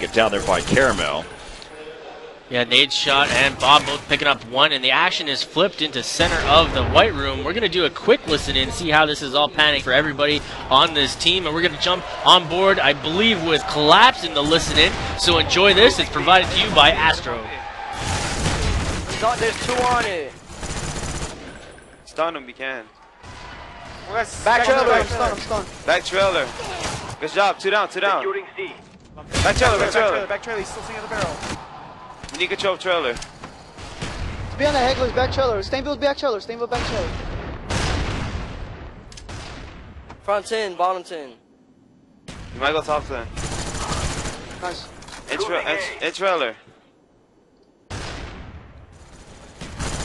it down there by Caramel. Yeah, Nate's shot and Bob both picking up one, and the action is flipped into center of the white room. We're going to do a quick listen in, see how this is all panning for everybody on this team, and we're going to jump on board, I believe, with Collapse in the listen in. So enjoy this. It's provided to you by Astro. There's 2 on it. Stun him, we can. Back trailer. I'm stunned. Back trailer. Good job. 2 down, 2 down. Back trailer, back trailer. Back trailer, he's still sitting on the barrel. We need control of trailer. To be on the heckler's back trailer. Stainville's back trailer. Stainville back trailer. Front 10, bottom 10. You might go top 10. Nice. In trailer.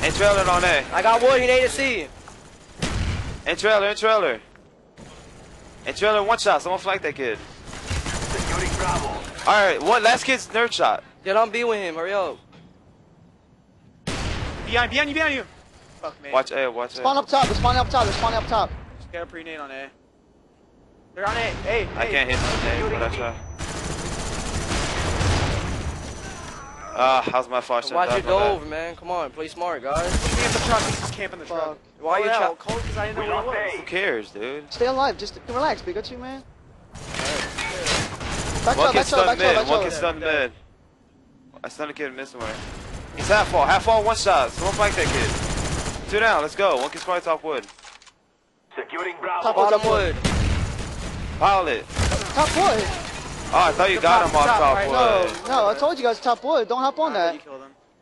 In trailer on A. I got wood, he need to see. In trailer, in trailer. In trailer, 1 shot. Someone flank that kid. Alright, last kid's nerd shot. Get on B with him, hurry up. Behind you. Fuck me. Watch A, watch A. Spawn up top, they're spawning up top, Just get a pre-nade on A. They're on A. Hey, I can't hit on A, but I try. How's my flash? Watch your dove, man. Come on, play smart, guys. Be in the truck, he's just camping the truck. Why are you cold? Because I didn't know where he was. Who cares, dude? Stay alive, just relax, Pikachu, man. One can stun mid, one can stun mid. I stunned a kid mid somewhere. He's half wall, 1 shot. Someone flank that kid. 2 down, let's go. One can spray top wood. Securing Bravo. Bottom wood. Pilot. Top wood? Oh, I thought you got him off top wood. No, I told you guys top wood. Don't hop on that.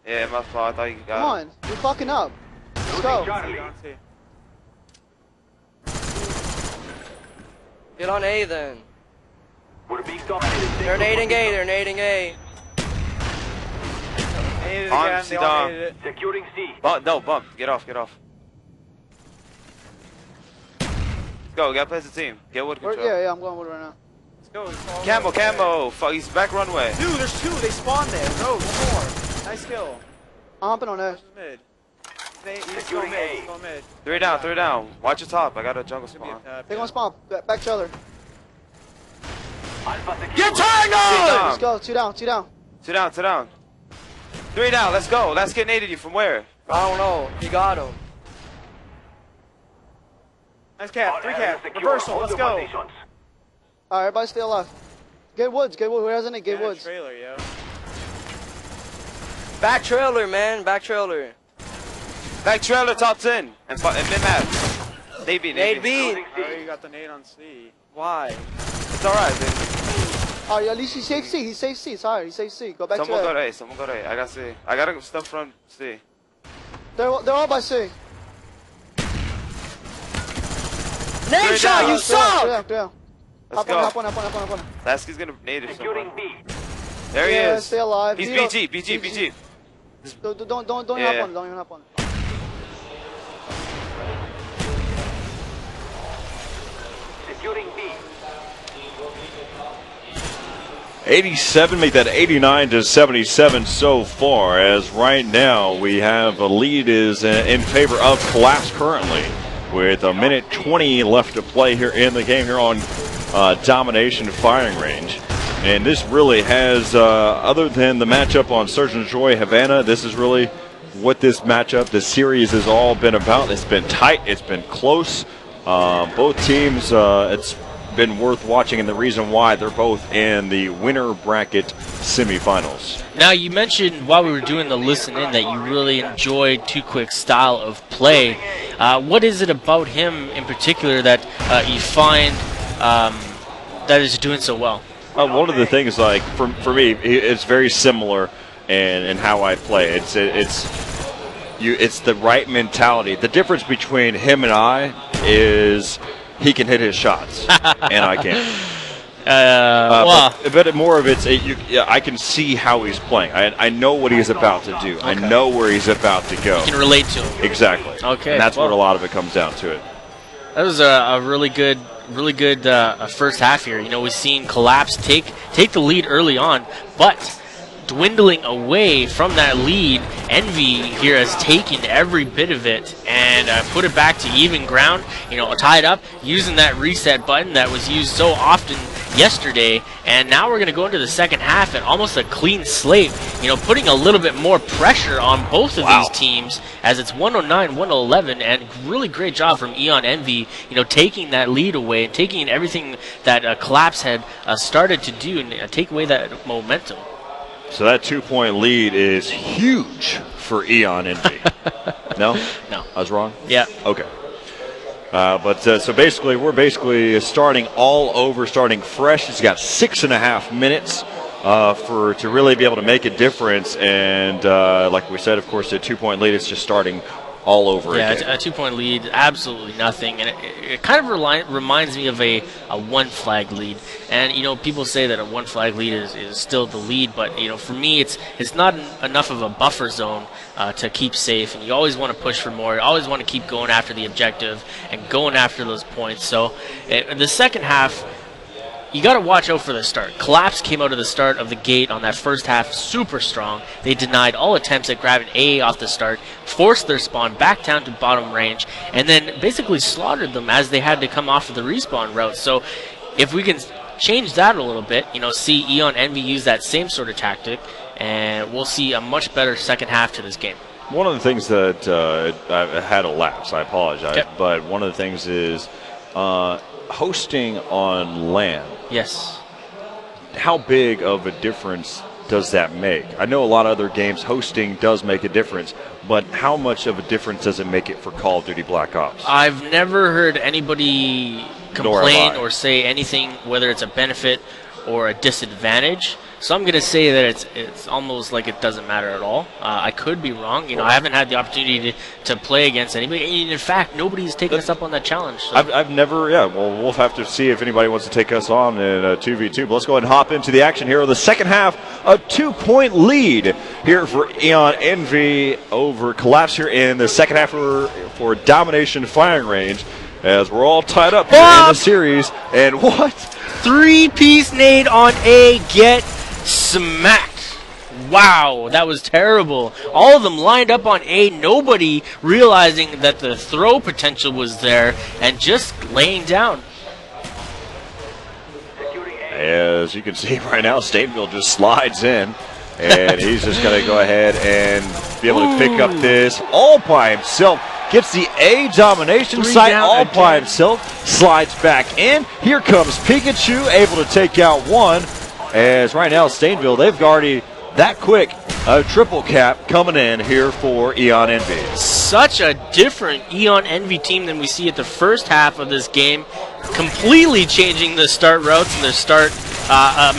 Yeah, my fault. I thought you got him. Come on, you're fucking up. Let's go. Get on A then. They're nading A, they're nading A. On C down. Securing C. No, bump. Get off. Let's go, we gotta play as a team. Get wood control. Yeah, I'm going wood right now. Let's go. Camo. Fuck, he's back runway. Dude, there's 2. They spawned there. No, 1 more. Nice kill. I'm hopping on A. Mid. He's going mid. 3 down. Watch your top. I got a jungle spawn. They're gonna spawn. Back trailer. Get Tango! Let's go. 2 down. 2 down. 3 down. Let's go. Let's get naded you from where? I don't know. He got him. Nice cap. 3 cap. Reversal. Let's go. Alright, everybody stay alive. Get woods. Who hasn't it? Get woods. Trailer, yo. Back trailer, man. Back trailer. Back trailer top 10. And mid-map. They beat. Nade B. Oh, you got the nade on C. Why? It's alright, baby. Oh, yeah, at least he's safe C. He's safe C. Sorry, he's safe C. Go back Someone to go to A. I got C. I got stuff from C. They're all by C. Nade shot, you suck! Yeah. Let's Hop go. on. Last kid's gonna nade it someone. There he is. Stay alive. He's BG. Don't even hop on it. Don't even hop on it. Securing B. 87, make that 89 to 77 so far, as right now we have a lead is in favor of Collapse currently with 1:20 left to play here in the game here on Domination firing range. And this really has, other than the matchup on Surgeon Joy Havana, this is really what this matchup, this series has all been about. It's been tight, it's been close. Both teams, it's been worth watching, and the reason why they're both in the winner bracket semifinals. Now, you mentioned while we were doing the listen in that you really enjoyed Too Quick's style of play. What is it about him in particular that you find that is doing so well? One of the things, like for me, it's very similar in how I play. It's the right mentality. The difference between him and I is he can hit his shots, and I can't. But more of I can see how he's playing. I know what he's about to do. Okay. I know where he's about to go. You can relate to him. Exactly. Okay. And that's what a lot of it comes down to it. That was a really good first half here. You know, we've seen Collapse take the lead early on, but dwindling away from that lead, Envy here has taken every bit of it and put it back to even ground, you know, tied up, using that reset button that was used so often yesterday, and now we're going to go into the second half at almost a clean slate, you know, putting a little bit more pressure on both of these teams, as it's 109-111, and really great job from Eon Envy, you know, taking that lead away and taking everything that Collapse had started to do and take away that momentum. So that 2-point lead is huge for Eon Envy. No? No. I was wrong? Yeah. Okay. So basically, we're basically starting all over, starting fresh. It's got 6.5 minutes to really be able to make a difference. And like we said, of course, the 2-point lead is just starting all over again. Yeah, a 2-point lead, absolutely nothing. And it kind of reminds me of a 1-flag lead. And, you know, people say that a 1-flag lead is still the lead. But, you know, for me, it's not enough of a buffer zone to keep safe. And you always want to push for more. You always want to keep going after the objective and going after those points. So the second half, you got to watch out for the start. Collapse came out of the start of the gate on that first half super strong. They denied all attempts at grabbing A off the start, forced their spawn back down to bottom range, and then basically slaughtered them as they had to come off of the respawn route. So if we can change that a little bit, you know, see Eon Envy use that same sort of tactic, and we'll see a much better second half to this game. One of the things that I had a lapse, I apologize, but one of the things is hosting on LAN. Yes. How big of a difference does that make? I know a lot of other games hosting does make a difference, but how much of a difference does it make it for Call of Duty Black Ops? I've never heard anybody complain or say anything, whether it's a benefit or a disadvantage. So I'm going to say that it's almost like it doesn't matter at all. I could be wrong. You know, I haven't had the opportunity to play against anybody. And in fact, nobody's taken us up on that challenge. So. I've never, well, we'll have to see if anybody wants to take us on in a 2v2. But let's go ahead and hop into the action here. The second half, a 2-point lead here for Eon Envy over Collapse here in the second half for Domination Firing Range, as we're all tied up here in the series. And what? 3-piece nade on A, get smacked. Wow, that was terrible. All of them lined up on A, nobody realizing that the throw potential was there and just laying down. As you can see right now, Stateville just slides in, and he's just going to go ahead and be able to pick up this all by himself. Gets the A domination site all by himself, slides back in. Here comes Pikachu, able to take out one. As right now, Stainville, they've already that quick a triple cap coming in here for Eon Envy. Such a different Eon Envy team than we see at the first half of this game. Completely changing the start routes and their start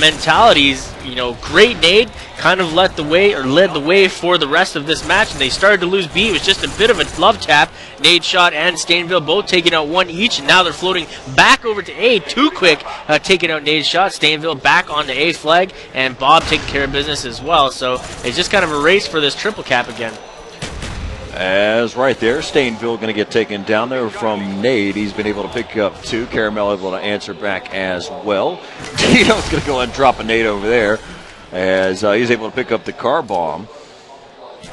mentalities. You know, great nade, kind of led the way for the rest of this match, and they started to lose B. It was just a bit of a love tap. Nade Shot and Stainville both taking out one each, and now they're floating back over to A. Too quick, taking out Nade Shot. Stainville back on the A flag, and Bob taking care of business as well. So it's just kind of a race for this triple cap again. As right there, Stainville going to get taken down there from Nade. He's been able to pick up two. Caramel able to answer back as well. Tito's going to go and drop a nade over there as he's able to pick up the car bomb.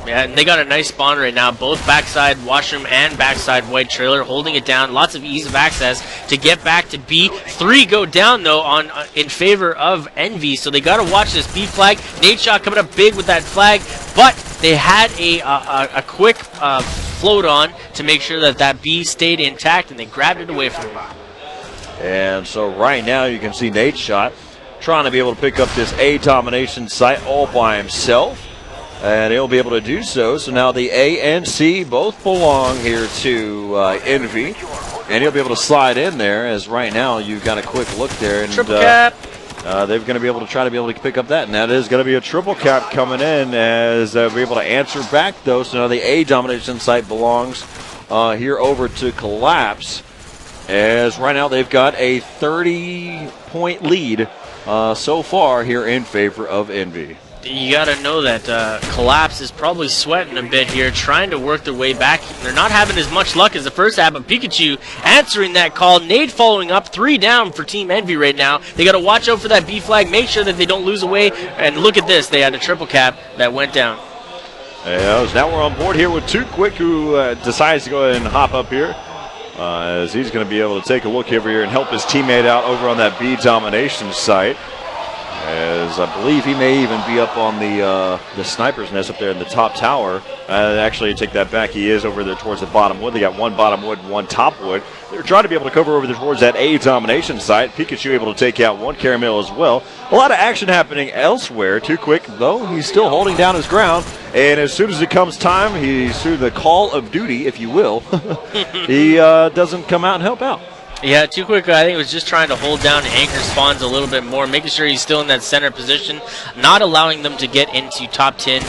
Yeah, and they got a nice spawn right now. Both backside washroom and backside white trailer holding it down. Lots of ease of access to get back to B. 3 go down, though, in favor of Envy. So they got to watch this B flag. Nade Shot coming up big with that flag. But they had a quick float on to make sure that B stayed intact, and they grabbed it away from him. And so right now you can see Nade Shot trying to be able to pick up this A domination site all by himself. And he'll be able to do so. So now the A and C both belong here to Envy. And he'll be able to slide in there, as right now you got a quick look there. And, triple cap. They're going to be able to try to be able to pick up that. And that is going to be a triple cap coming in, as they'll be able to answer back, though. So now the A domination site belongs here over to Collapse. As right now they've got a 30-point lead so far here in favor of Envy. You got to know that Collapse is probably sweating a bit here, trying to work their way back. They're not having as much luck as the first half, but Pikachu answering that call. Nade following up, 3 down for Team Envy right now. They got to watch out for that B flag, make sure that they don't lose away. And look at this, they had a triple cap that went down. So now we're on board here with Too Quick, who decides to go ahead and hop up here. as he's going to be able to take a look over here and help his teammate out over on that B domination site. As I believe he may even be up on the sniper's nest up there in the top tower. Actually, take that back. He is over there towards the bottom wood. They got one bottom wood and one top wood. They're trying to be able to cover over there towards that A domination site. Pikachu able to take out one Caramel as well. A lot of action happening elsewhere. Too quick, though. He's still holding down his ground. And as soon as it comes time, he's through the call of duty, if you will. He doesn't come out and help out. Yeah, Too Quick, I think it was just trying to hold down anchor spawns a little bit more, making sure he's still in that center position, not allowing them to get into top 10,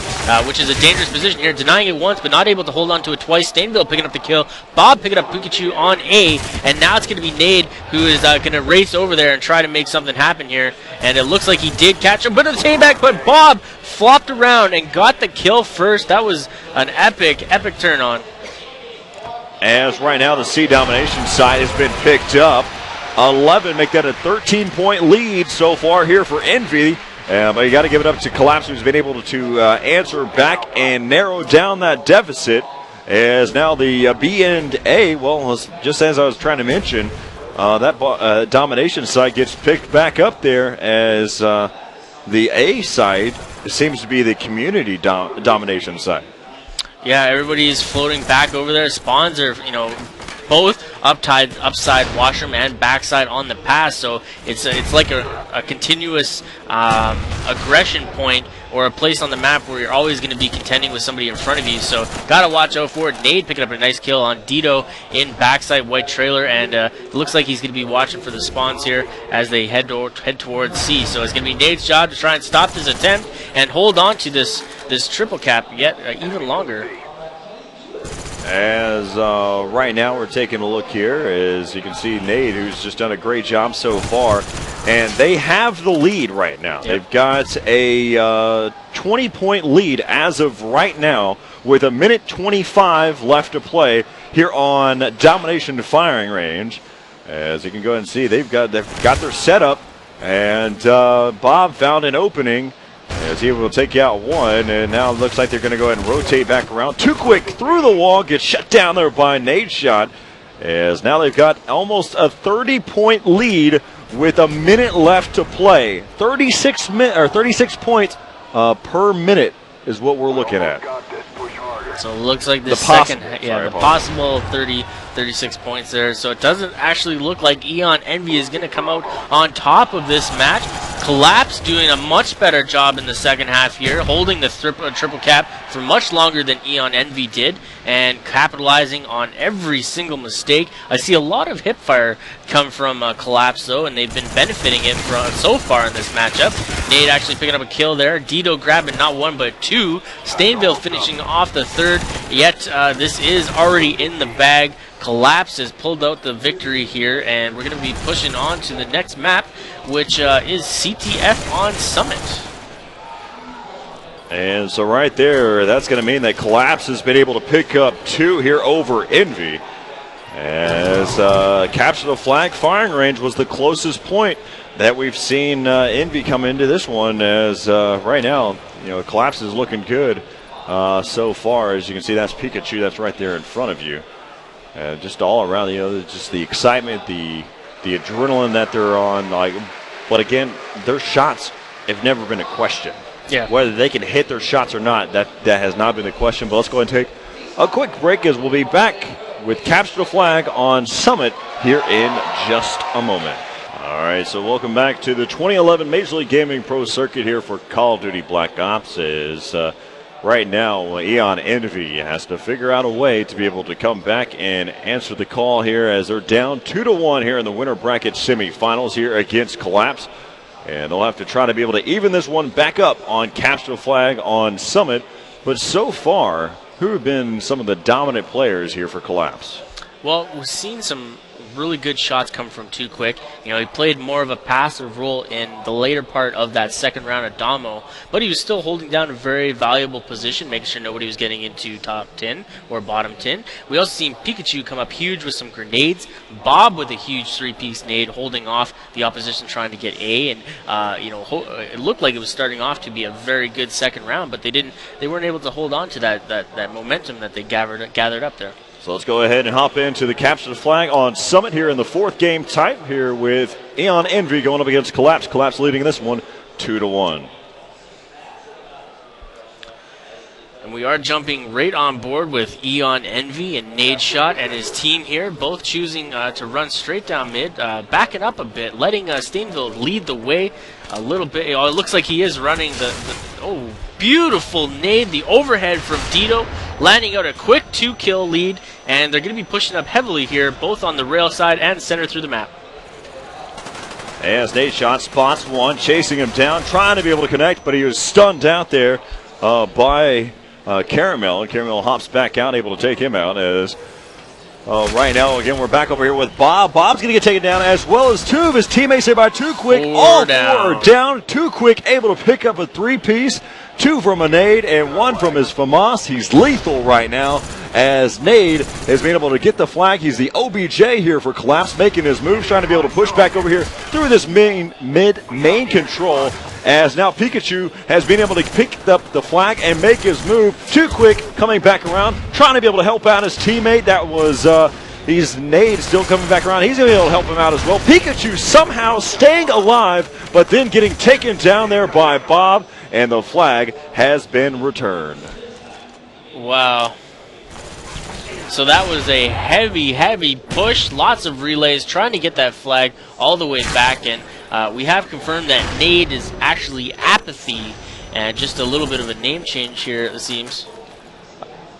which is a dangerous position here, denying it once, but not able to hold on to it twice. Stainville picking up the kill, Bob picking up Pikachu on A, and now it's going to be Nade who is going to race over there and try to make something happen here, and it looks like he did catch him, but at the same back, but Bob flopped around and got the kill first. That was an epic turn on. As right now the C domination side has been picked up. 11 make that a 13-point lead so far here for Envy. But you got to give it up to Collapse, who's been able to answer back and narrow down that deficit. As now the B and A, well, just as I was trying to mention, that domination side gets picked back up there as the A side seems to be the community domination side. Yeah, everybody's floating back over there. Spawns are, both upside washroom and backside on the pass. So it's like a continuous aggression point or a place on the map where you're always going to be contending with somebody in front of you. So gotta watch out for it. Nade picking up a nice kill on Dito in backside white trailer, and it looks like he's going to be watching for the spawns here as they head towards C. So it's going to be Nade's job to try and stop this attempt and hold on to this triple cap yet even longer. As right now we're taking a look here, as you can see Nade, who's just done a great job so far, and they have the lead right now. Yep. They've got a 20-point lead as of right now with a minute 25 left to play here on Domination Firing Range. As you can go ahead and see, they've got their setup, and Bob found an opening as he will take out one, and now it looks like they're going to go ahead and rotate back around. Too quick through the wall, gets shut down there by Nade Shot, as now they've got almost a 30-point lead with a minute left to play. 36 points per minute is what we're looking at. So it looks like the possible 36 points there. So it doesn't actually look like Eon Envy is going to come out on top of this match. Collapse doing a much better job in the second half here, holding the triple cap for much longer than Eon Envy did, and capitalizing on every single mistake. I see a lot of hipfire come from Collapse though, and they've been benefiting it so far in this matchup. Nade actually picking up a kill there. Dito grabbing not one but two. Stainville finishing off the third, yet this is already in the bag. Collapse has pulled out the victory here, and we're going to be pushing on to the next map, which is CTF on Summit. And so right there, that's going to mean that Collapse has been able to pick up two here over Envy. As capture the flag firing range was the closest point that we've seen Envy come into this one, as right now, Collapse is looking good so far. As you can see, that's Pikachu, that's right there in front of you. Just all around, just the excitement, the adrenaline that they're on. But again, their shots have never been a question. Yeah. Whether they can hit their shots or not, that has not been the question. But let's go ahead and take a quick break, as we'll be back with Capture the Flag on Summit here in just a moment. All right, so welcome back to the 2011 Major League Gaming Pro Circuit here for Call of Duty Black Ops. Right now, Eon Envy has to figure out a way to be able to come back and answer the call here, as they're down 2-1 here in the winner bracket semifinals here against Collapse. And they'll have to try to be able to even this one back up on Capture the Flag on Summit. But so far, who have been some of the dominant players here for Collapse? Well, we've seen some really good shots come from Too Quick. He played more of a passive role in the later part of that second round of Damo, but he was still holding down a very valuable position, making sure nobody was getting into top 10 or bottom 10. We also seen Pikachu come up huge with some grenades, Bob with a huge three-piece nade holding off the opposition trying to get A, and it looked like it was starting off to be a very good second round, but they weren't able to hold on to that momentum that they gathered up there. So let's go ahead and hop into the capture the flag on Summit here in the 4th game type here with Eon Envy going up against Collapse. Collapse leading this one 2-1. And we are jumping right on board with Eon Envy and Nade Shot and his team here, both choosing to run straight down mid, backing up a bit, letting Stainville lead the way a little bit. It looks like he is running oh, beautiful nade, the overhead from Dito, landing out a quick 2-kill lead, and they're going to be pushing up heavily here, both on the rail side and center through the map. As Nade Shot spots one, chasing him down, trying to be able to connect, but he was stunned out there by Caramel, and Caramel hops back out, able to take him out. As right now, again, we're back over here with Bob. Bob's going to get taken down, as well as 2 of his teammates there by Too Quick. All 4 are down. Too Quick able to pick up a 3-piece, 2 from a nade and 1 from his FAMAS. He's lethal right now, as Nade has been able to get the flag. He's the OBJ here for Collapse, making his moves, trying to be able to push back over here through this main control. As now Pikachu has been able to pick up the flag and make his move. Too Quick coming back around, trying to be able to help out his teammate. That was he's Nade still coming back around. He's going to be able to help him out as well. Pikachu somehow staying alive, but then getting taken down there by Bob, and the flag has been returned. Wow. So that was a heavy push. Lots of relays trying to get that flag all the way back, and we have confirmed that Nade is actually Apathy, and just a little bit of a name change here, it seems.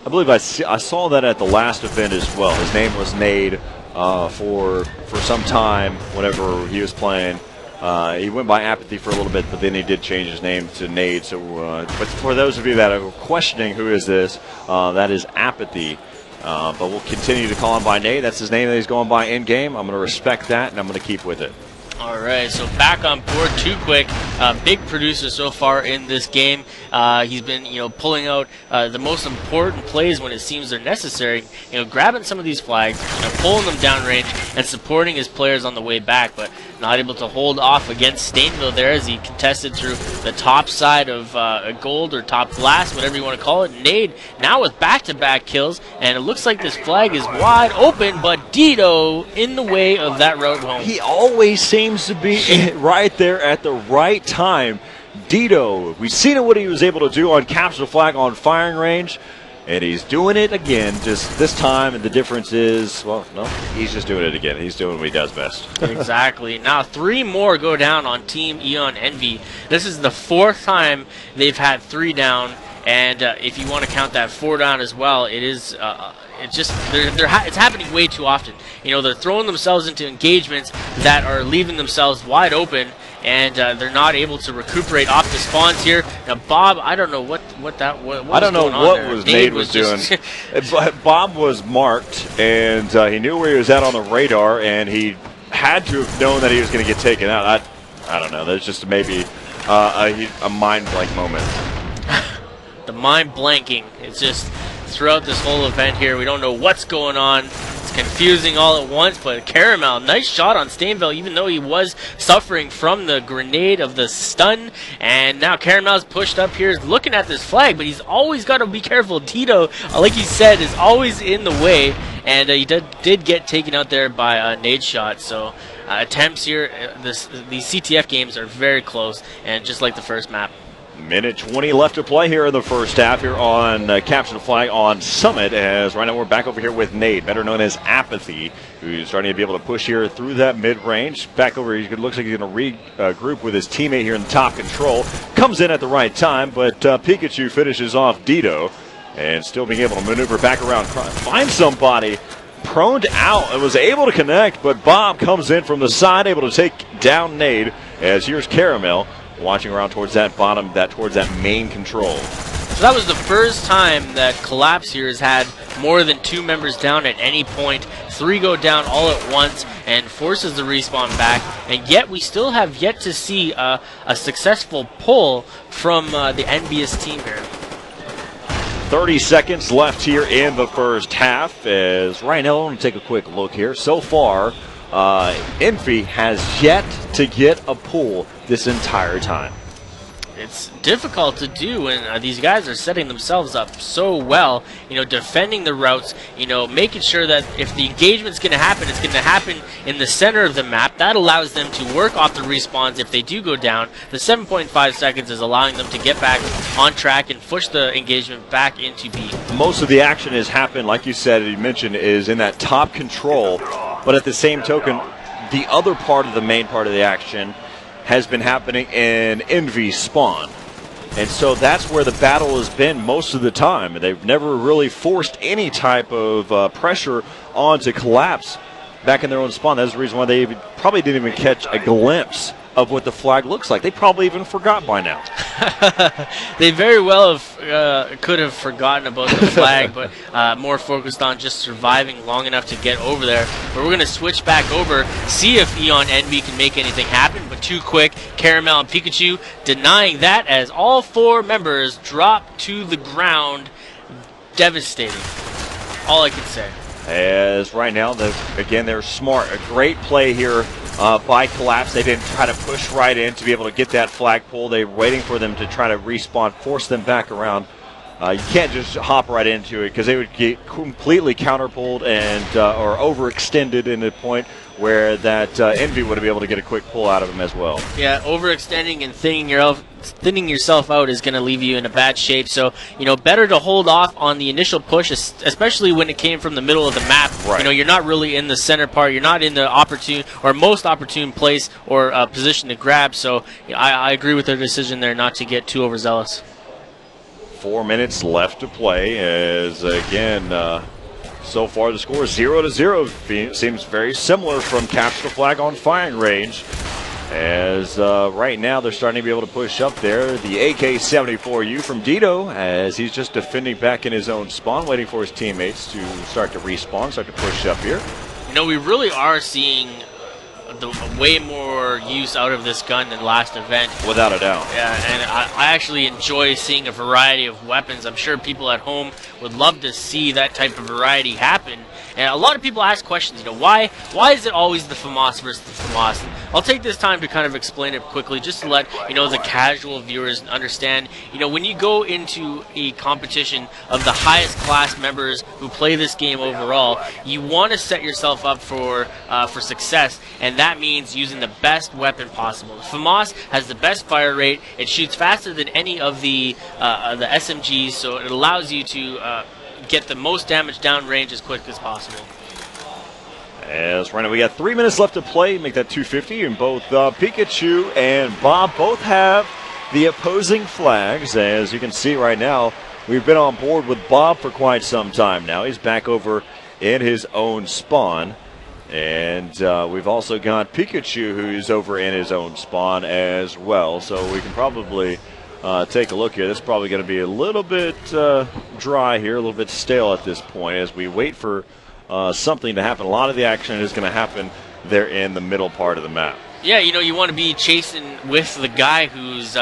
I believe I saw that at the last event as well. His name was Nade for some time whenever he was playing. He went by Apathy for a little bit, but then he did change his name to Nade. So, but for those of you that are questioning who is this, that is Apathy. But we'll continue to call him by Nade. That's his name that he's going by in-game. I'm going to respect that, and I'm going to keep with it. All right, so back on board, Too Quick, big producer so far in this game. He's been, pulling out the most important plays when it seems they're necessary. Grabbing some of these flags, pulling them downrange, and supporting his players on the way back, but not able to hold off against Stainville there as he contested through the top side of gold or top glass, whatever you want to call it. Nade now with back-to-back kills, and it looks like this flag is wide open, but Dito in the way of that road home. He always seems to be right there at the right time. Dito, we've seen what he was able to do on Capture the Flag on firing range, and he's doing it again just this time, and the difference is, well, no, he's just doing it again. He's doing what he does best. Exactly. Now 3 more go down on Team Eon Envy. This is the 4th time they've had 3 down, and if you want to count that 4 down as well, it is it's just it's happening way too often. They're throwing themselves into engagements that are leaving themselves wide open, and they're not able to recuperate off the spawns here. Now Bob, I don't know what I don't know what Nade was doing. Bob was marked, and he knew where he was at on the radar, and he had to have known that he was going to get taken out. I don't know. There's just maybe a mind blank moment. The mind blanking. It's just throughout this whole event here, we don't know what's going on. It's confusing all at once, but Caramel, nice shot on Stainville, even though he was suffering from the grenade of the stun. And now Caramel's pushed up here, looking at this flag, but he's always got to be careful. Tito, like he said, is always in the way, and he did get taken out there by a Nade Shot. So attempts here, these CTF games are very close, and just like the first map. Minute 20 left to play here in the first half here on Capture the Flag on Summit, as right now we're back over here with Nade, better known as Apathy, who's starting to be able to push here through that mid-range. Back over here, it looks like he's going to regroup with his teammate here in top control. Comes in at the right time, but Pikachu finishes off Dito, and still being able to maneuver back around, find somebody. Proned out and was able to connect, but Bob comes in from the side, able to take down Nade, as here's Caramel watching around towards that bottom, towards that main control. So that was the first time that Collapse here has had more than 2 members down at any point. 3 go down all at once and forces the respawn back, and yet we still have yet to see a successful pull from the Envious team here. 30 seconds left here in the first half, as right now, I want to take a quick look here. So far, Envy has yet to get a pull this entire time. it's difficult to do when these guys are setting themselves up so well, defending the routes, making sure that if the engagement's going to happen, it's going to happen in the center of the map. That allows them to work off the respawns if they do go down. The 7.5 seconds is allowing them to get back on track and push the engagement back into B. Most of the action has happened, like you said, you mentioned, is in that top control, but at the same token, the other part of the main part of the action has been happening in Envy spawn. And so that's where the battle has been most of the time. They've never really forced any type of pressure on to collapse back in their own spawn. That's the reason why they probably didn't even catch a glimpse of what the flag looks like. They probably even forgot by now. They very well could have forgotten about the flag, but more focused on just surviving long enough to get over there. But we're going to switch back over, see if Eon Envy can make anything happen, but too quick. Caramel and Pikachu denying that as all 4 members drop to the ground. Devastating. All I can say. As right now, again, they're smart. A great play here by Collapse. They didn't try to push right in to be able to get that flagpole. They were waiting for them to try to respawn, force them back around. You can't just hop right into it because they would get completely counterpulled and or overextended in the point where that Envy would be able to get a quick pull out of them as well. Yeah, overextending and thinning yourself out is going to leave you in a bad shape. So, better to hold off on the initial push, especially when it came from the middle of the map. Right. You're not really in the center part. You're not in the opportune or most opportune place or position to grab. So, I agree with their decision there not to get too overzealous. 4 minutes left to play as, again, so far the score is 0-0. Seems very similar from capture the flag on firing range. As right now they're starting to be able to push up there. The AK-74U from Dito as he's just defending back in his own spawn, waiting for his teammates to start to respawn, start to push up here. We really are seeing way more use out of this gun than last event. Without a doubt. Yeah, and I actually enjoy seeing a variety of weapons. I'm sure people at home would love to see that type of variety happen. And a lot of people ask questions, why is it always the FAMAS versus the FAMAS? I'll take this time to kind of explain it quickly just to let, the casual viewers understand, when you go into a competition of the highest class members who play this game overall, you want to set yourself up for success, and that means using the best weapon possible. FAMAS has the best fire rate. It shoots faster than any of the SMGs, so it allows you to get the most damage downrange as quick as possible. As right now we got 3 minutes left to play, make that 250, and both Pikachu and Bob both have the opposing flags. As you can see right now, we've been on board with Bob for quite some time now. He's back over in his own spawn. And we've also got Pikachu, who's over in his own spawn as well. So we can probably take a look here. This is probably going to be a little bit dry here, a little bit stale at this point as we wait for something to happen. A lot of the action is going to happen there in the middle part of the map. Yeah, you want to be chasing with the guy who's,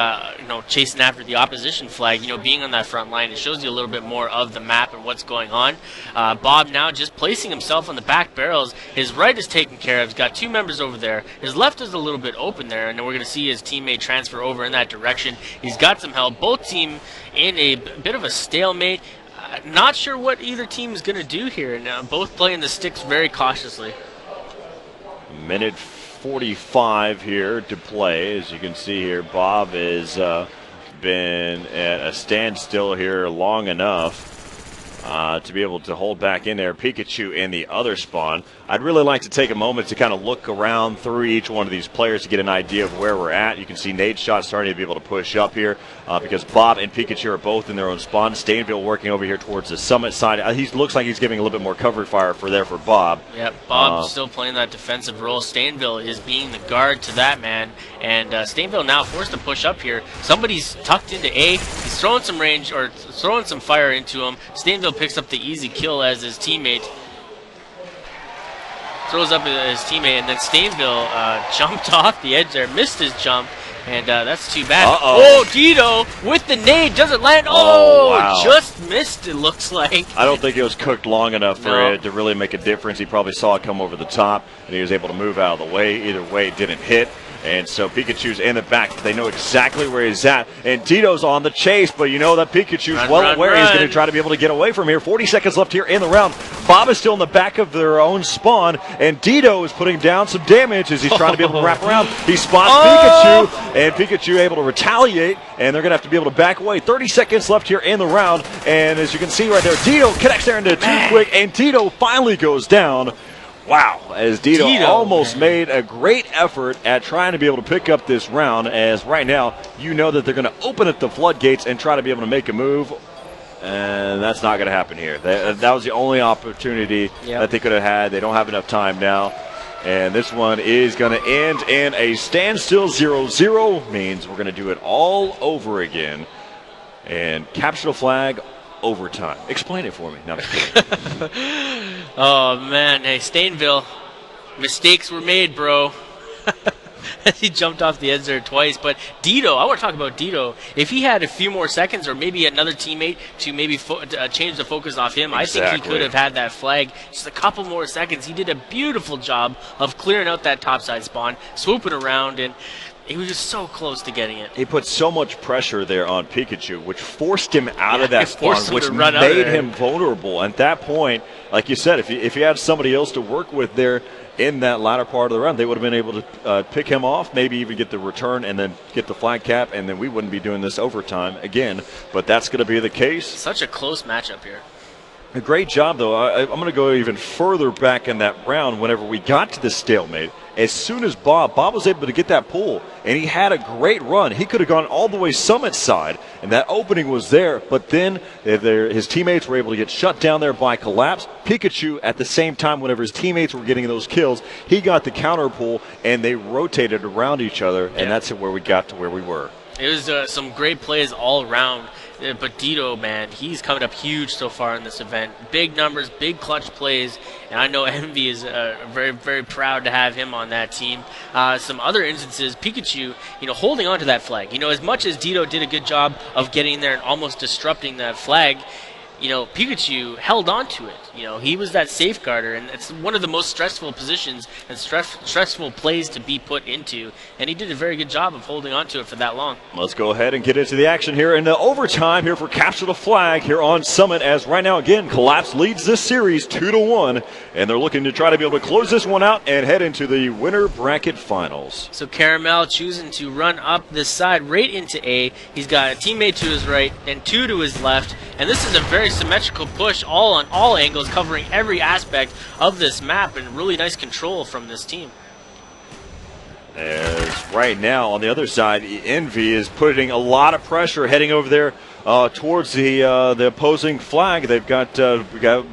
chasing after the opposition flag, being on that front line. It shows you a little bit more of the map and what's going on. Bob now just placing himself on the back barrels. His right is taken care of. He's got 2 members over there. His left is a little bit open there, and then we're going to see his teammate transfer over in that direction. He's got some help. Both team in a bit of a stalemate. Not sure what either team is going to do here, and both playing the sticks very cautiously. Minute 45 here to play. As you can see here, Bob has been at a standstill here long enough to be able to hold back in there. Pikachu in the other spawn. I'd really like to take a moment to kind of look around through each one of these players to get an idea of where we're at. You can see Nadeshot starting to be able to push up here because Bob and Pikachu are both in their own spawn. Stainville working over here towards the summit side. He looks like he's giving a little bit more cover fire for Bob. Yep, Bob still playing that defensive role. Stainville is being the guard to that man, and Stainville now forced to push up here. Somebody's tucked into A. He's throwing some range or throwing some fire into him. Stainville picks up the easy kill as his teammate throws up his teammate, and then Stainville jumped off the edge there, missed his jump, and that's too bad. Oh, Dito with the nade doesn't land. Oh, wow. Just missed, it looks like. I don't think it was cooked long enough for it to really make a difference. He probably saw it come over the top, and he was able to move out of the way. Either way, it didn't hit. And so Pikachu's in the back. They know exactly where he's at. And Tito's on the chase, but you know that Pikachu's well aware he's going to try to be able to get away from here. 40 seconds left here in the round. Bob is still in the back of their own spawn, and Tito is putting down some damage as he's trying to be able to wrap around. He spots Pikachu, and Pikachu able to retaliate, and they're going to have to be able to back away. 30 seconds left here in the round, and as you can see right there, Tito connects there into Too Quick, and Tito finally goes down. Wow, as Tito almost made a great effort at trying to be able to pick up this round, as right now you know that they're going to open up the floodgates and try to be able to make a move, and that's not going to happen here. That was the only opportunity that they could have had. They don't have enough time now, and this one is going to end in a standstill. 0-0 means we're going to do it all over again and capture the flag. Overtime. Explain it for me. No, oh, man. Hey, Stainville, mistakes were made, bro. He jumped off the edge there twice. But Dito, I want to talk about Dito. If he had a few more seconds or maybe another teammate to maybe change the focus off him, I think he could have had that flag just a couple more seconds. He did a beautiful job of clearing out that topside spawn, swooping around, and he was just so close to getting it. He put so much pressure there on Pikachu, which forced him out of that spawn, which made him vulnerable. At that point, like you said, if you had somebody else to work with there in that latter part of the round, they would have been able to pick him off, maybe even get the return and then get the flag cap, and then we wouldn't be doing this overtime again. But that's going to be the case. Such a close matchup here. A great job, though. I'm going to go even further back in that round whenever we got to the stalemate. As soon as Bob was able to get that pull, and he had a great run. He could have gone all the way summit side, and that opening was there, but then his teammates were able to get shut down there by Collapse. Pikachu, at the same time, whenever his teammates were getting those kills, he got the counter pull, and they rotated around each other, and that's where we got to where we were. It was some great plays all around. But Dito, man, he's coming up huge so far in this event. Big numbers, big clutch plays, and I know Envy is very, very proud to have him on that team. Some other instances, Pikachu, holding on to that flag. As much as Dito did a good job of getting there and almost disrupting that flag, Pikachu held on to it. He was that safeguarder, and it's one of the most stressful positions and stressful plays to be put into, and he did a very good job of holding on to it for that long. Let's go ahead and get into the action here in the overtime here for Capture the Flag here on Summit, as right now, again, Collapse leads this series 2-1, and they're looking to try to be able to close this one out and head into the winner bracket finals. So Caramel choosing to run up this side right into A. He's got a teammate to his right and two to his left, and this is a very symmetrical push on all angles, covering every aspect of this map, and really nice control from this team. As right now on the other side, Envy is putting a lot of pressure heading over there towards the opposing flag. They've got to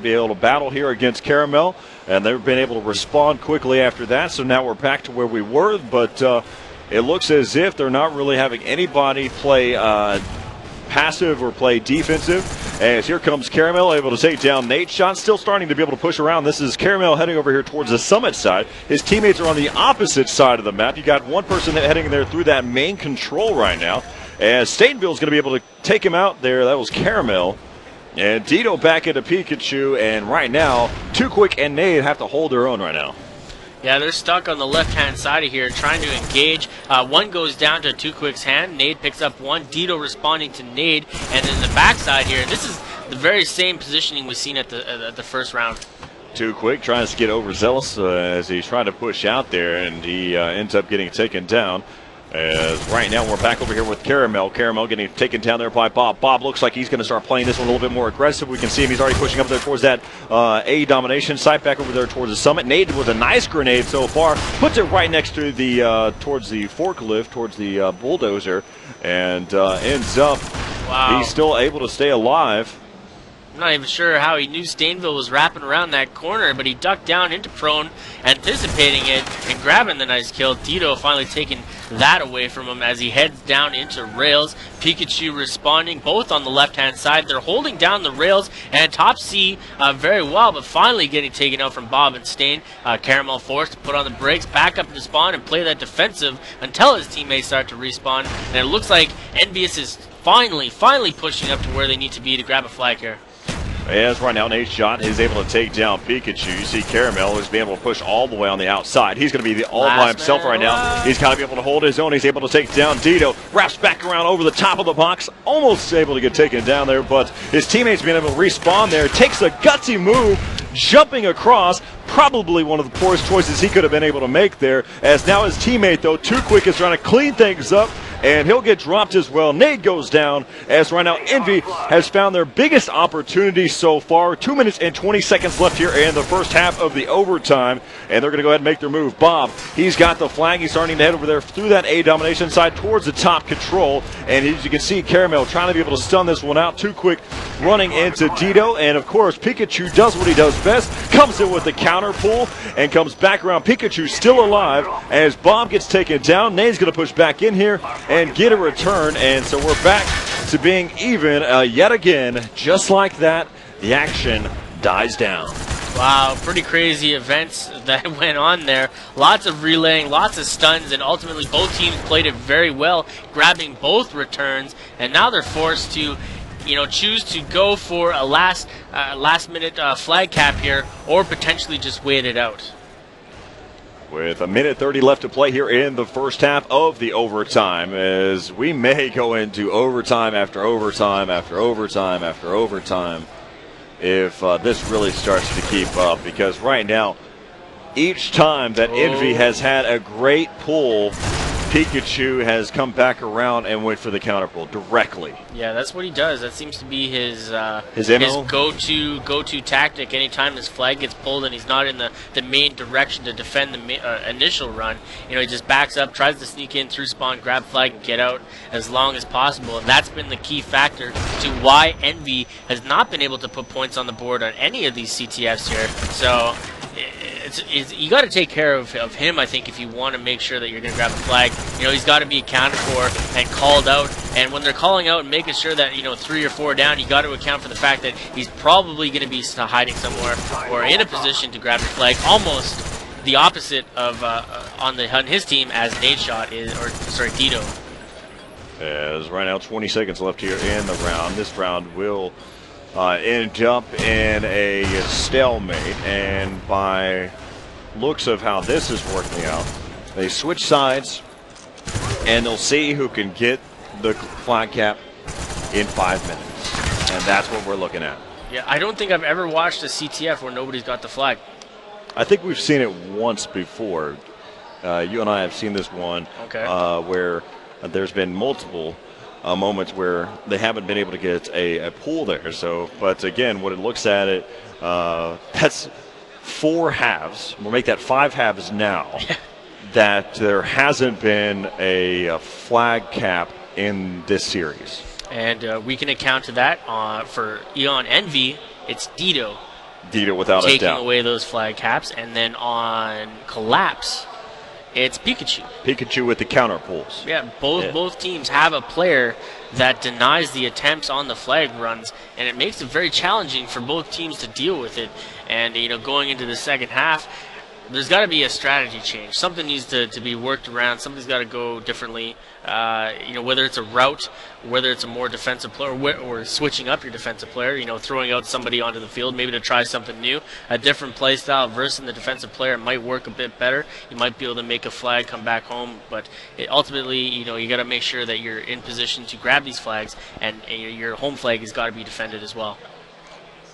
be able to battle here against Caramel, and they've been able to respond quickly after that. So now we're back to where we were, but it looks as if they're not really having anybody play passive or play defensive, as here comes Caramel able to take down Nate. Shot still starting to be able to push around. This is Caramel heading over here towards the summit side. His teammates are on the opposite side of the map. You got one person heading there through that main control right now, as Stainville's going to be able to take him out there. That was Caramel. And Dito back into Pikachu, and right now Too Quick and Nate have to hold their own right now. Yeah, they're stuck on the left-hand side of here trying to engage. One goes down to Too Quick's hand. Nade picks up one. Dito responding to Nade. And in the backside here, this is the very same positioning we've seen at the first round. Too Quick tries to get overzealous as he's trying to push out there, and he ends up getting taken down. As right now we're back over here with Caramel. Caramel getting taken down there by Bob. Bob looks like he's going to start playing this one a little bit more aggressive. We can see him. He's already pushing up there towards that A domination site, back over there towards the summit. Nade with a nice grenade so far. Puts it right next to the towards the forklift, towards the bulldozer, and ends up. Wow. He's still able to stay alive. I'm not even sure how he knew Stainville was wrapping around that corner, but he ducked down into prone, anticipating it, and grabbing the nice kill. Dito finally taking that away from him as he heads down into rails. Pikachu responding both on the left-hand side. They're holding down the rails and top C very well, but finally getting taken out from Bob and Stain. Caramel forced to put on the brakes, back up to spawn, and play that defensive until his teammates start to respawn. And it looks like Envious is finally pushing up to where they need to be to grab a flag here. As right now, Nate Shot is able to take down Pikachu. You see Caramel is being able to push all the way on the outside. He's going to be all by himself right now. He's got to be able to hold his own. He's able to take down Dito. Wraps back around over the top of the box. Almost able to get taken down there, but his teammates being able to respawn there. Takes a gutsy move, jumping across. Probably one of the poorest choices he could have been able to make there. As now his teammate, though, Too Quick, is trying to clean things up. And he'll get dropped as well. Nade goes down as right now Envy has found their biggest opportunity so far. 2 minutes and 20 seconds left here in the first half of the overtime. And they're going to go ahead and make their move. Bob, he's got the flag. He's starting to head over there through that A domination side towards the top control. And as you can see, Caramel trying to be able to stun this one out. Too Quick running into Dito. And of course, Pikachu does what he does best. Comes in with the counter pull and comes back around. Pikachu still alive as Bob gets taken down. Nade's going to push back in here and get a return, and so we're back to being even yet again. Just like that, the action dies down. Wow, pretty crazy events that went on there. Lots of relaying, lots of stuns, and ultimately both teams played it very well, grabbing both returns, and now they're forced to choose to go for a last minute flag cap here, or potentially just wait it out. With a minute 30 left to play here in the first half of the overtime, as we may go into overtime after overtime after overtime after overtime if this really starts to keep up, because right now each time that Envy has had a great pull, Pikachu has come back around and went for the counter pull directly. Yeah, that's what he does. That seems to be his go-to tactic. Anytime his flag gets pulled and he's not in the main direction to defend the initial run, he just backs up, tries to sneak in through spawn, grab flag, and get out as long as possible. And that's been the key factor to why Envy has not been able to put points on the board on any of these CTFs here. So you got to take care of him, I think, if you want to make sure that you're going to grab the flag. He's got to be accounted for and called out. And when they're calling out and making sure that 3 or 4 down, you got to account for the fact that he's probably going to be hiding somewhere or in a position to grab the flag. Almost the opposite of on his team as Nade Shot is, or sorry, Dito. As right now 20 seconds left here in the round. This round will end up in a stalemate, and by looks of how this is working out, they switch sides and they'll see who can get the flag cap in 5 minutes, and that's what we're looking at. Yeah, I don't think I've ever watched a CTF where nobody's got the flag. I think we've seen it once before. You and I have seen this one, where there's been multiple moments where they haven't been able to get a pull there. So, but again, what it looks at it, that's 4 halves. We'll make that 5 halves now. That there hasn't been a flag cap in this series. And we can account to that for Eon Envy. It's Dito. Dito without a doubt. Taking away those flag caps. And then on Collapse, it's Pikachu. Pikachu with the counter pulls. Yeah, both teams have a player that denies the attempts on the flag runs, and it makes it very challenging for both teams to deal with it. And going into the second half, there's got to be a strategy change. Something needs to be worked around. Something's got to go differently. Whether it's a route, whether it's a more defensive player, or switching up your defensive player. Throwing out somebody onto the field, maybe to try something new, a different play style versus the defensive player might work a bit better. You might be able to make a flag come back home, but ultimately, you got to make sure that you're in position to grab these flags, and your home flag has got to be defended as well.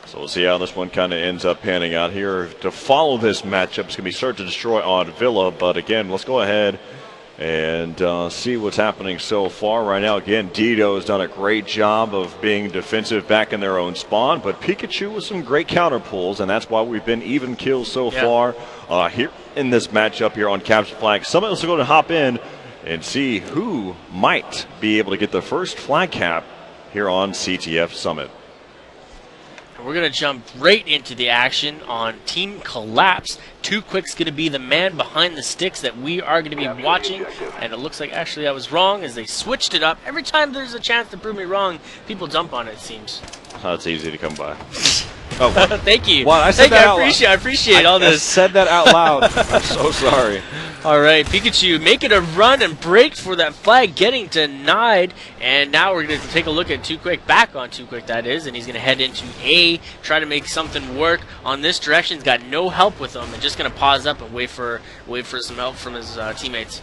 So we'll see how this one kind of ends up panning out here. To follow this matchup, it's going to be Search and Destroy on Villa. But again, let's go ahead and see what's happening so far. Right now, again, Dito has done a great job of being defensive back in their own spawn. But Pikachu with some great counter pulls, and that's why we've been even kills so far here in this matchup here on Capture Flag. Somebody else will go to hop in and see who might be able to get the first flag cap here on CTF Summit. We're going to jump right into the action on Team Collapse. Too Quick's going to be the man behind the sticks that we are going to be watching. And it looks like actually I was wrong as they switched it up. Every time there's a chance to prove me wrong, people jump on it, it seems. That's easy to come by. Oh, what? Thank you. Well, I said Thank that you. out loud. I appreciate all I this. said that out loud. I'm so sorry. All right, Pikachu making a run and break for that flag, getting denied. And now we're going to take a look at Too Quick, back on Too Quick, that is. And he's going to head into A, try to make something work on this direction. He's got no help with him and just going to pause up and wait for some help from his teammates.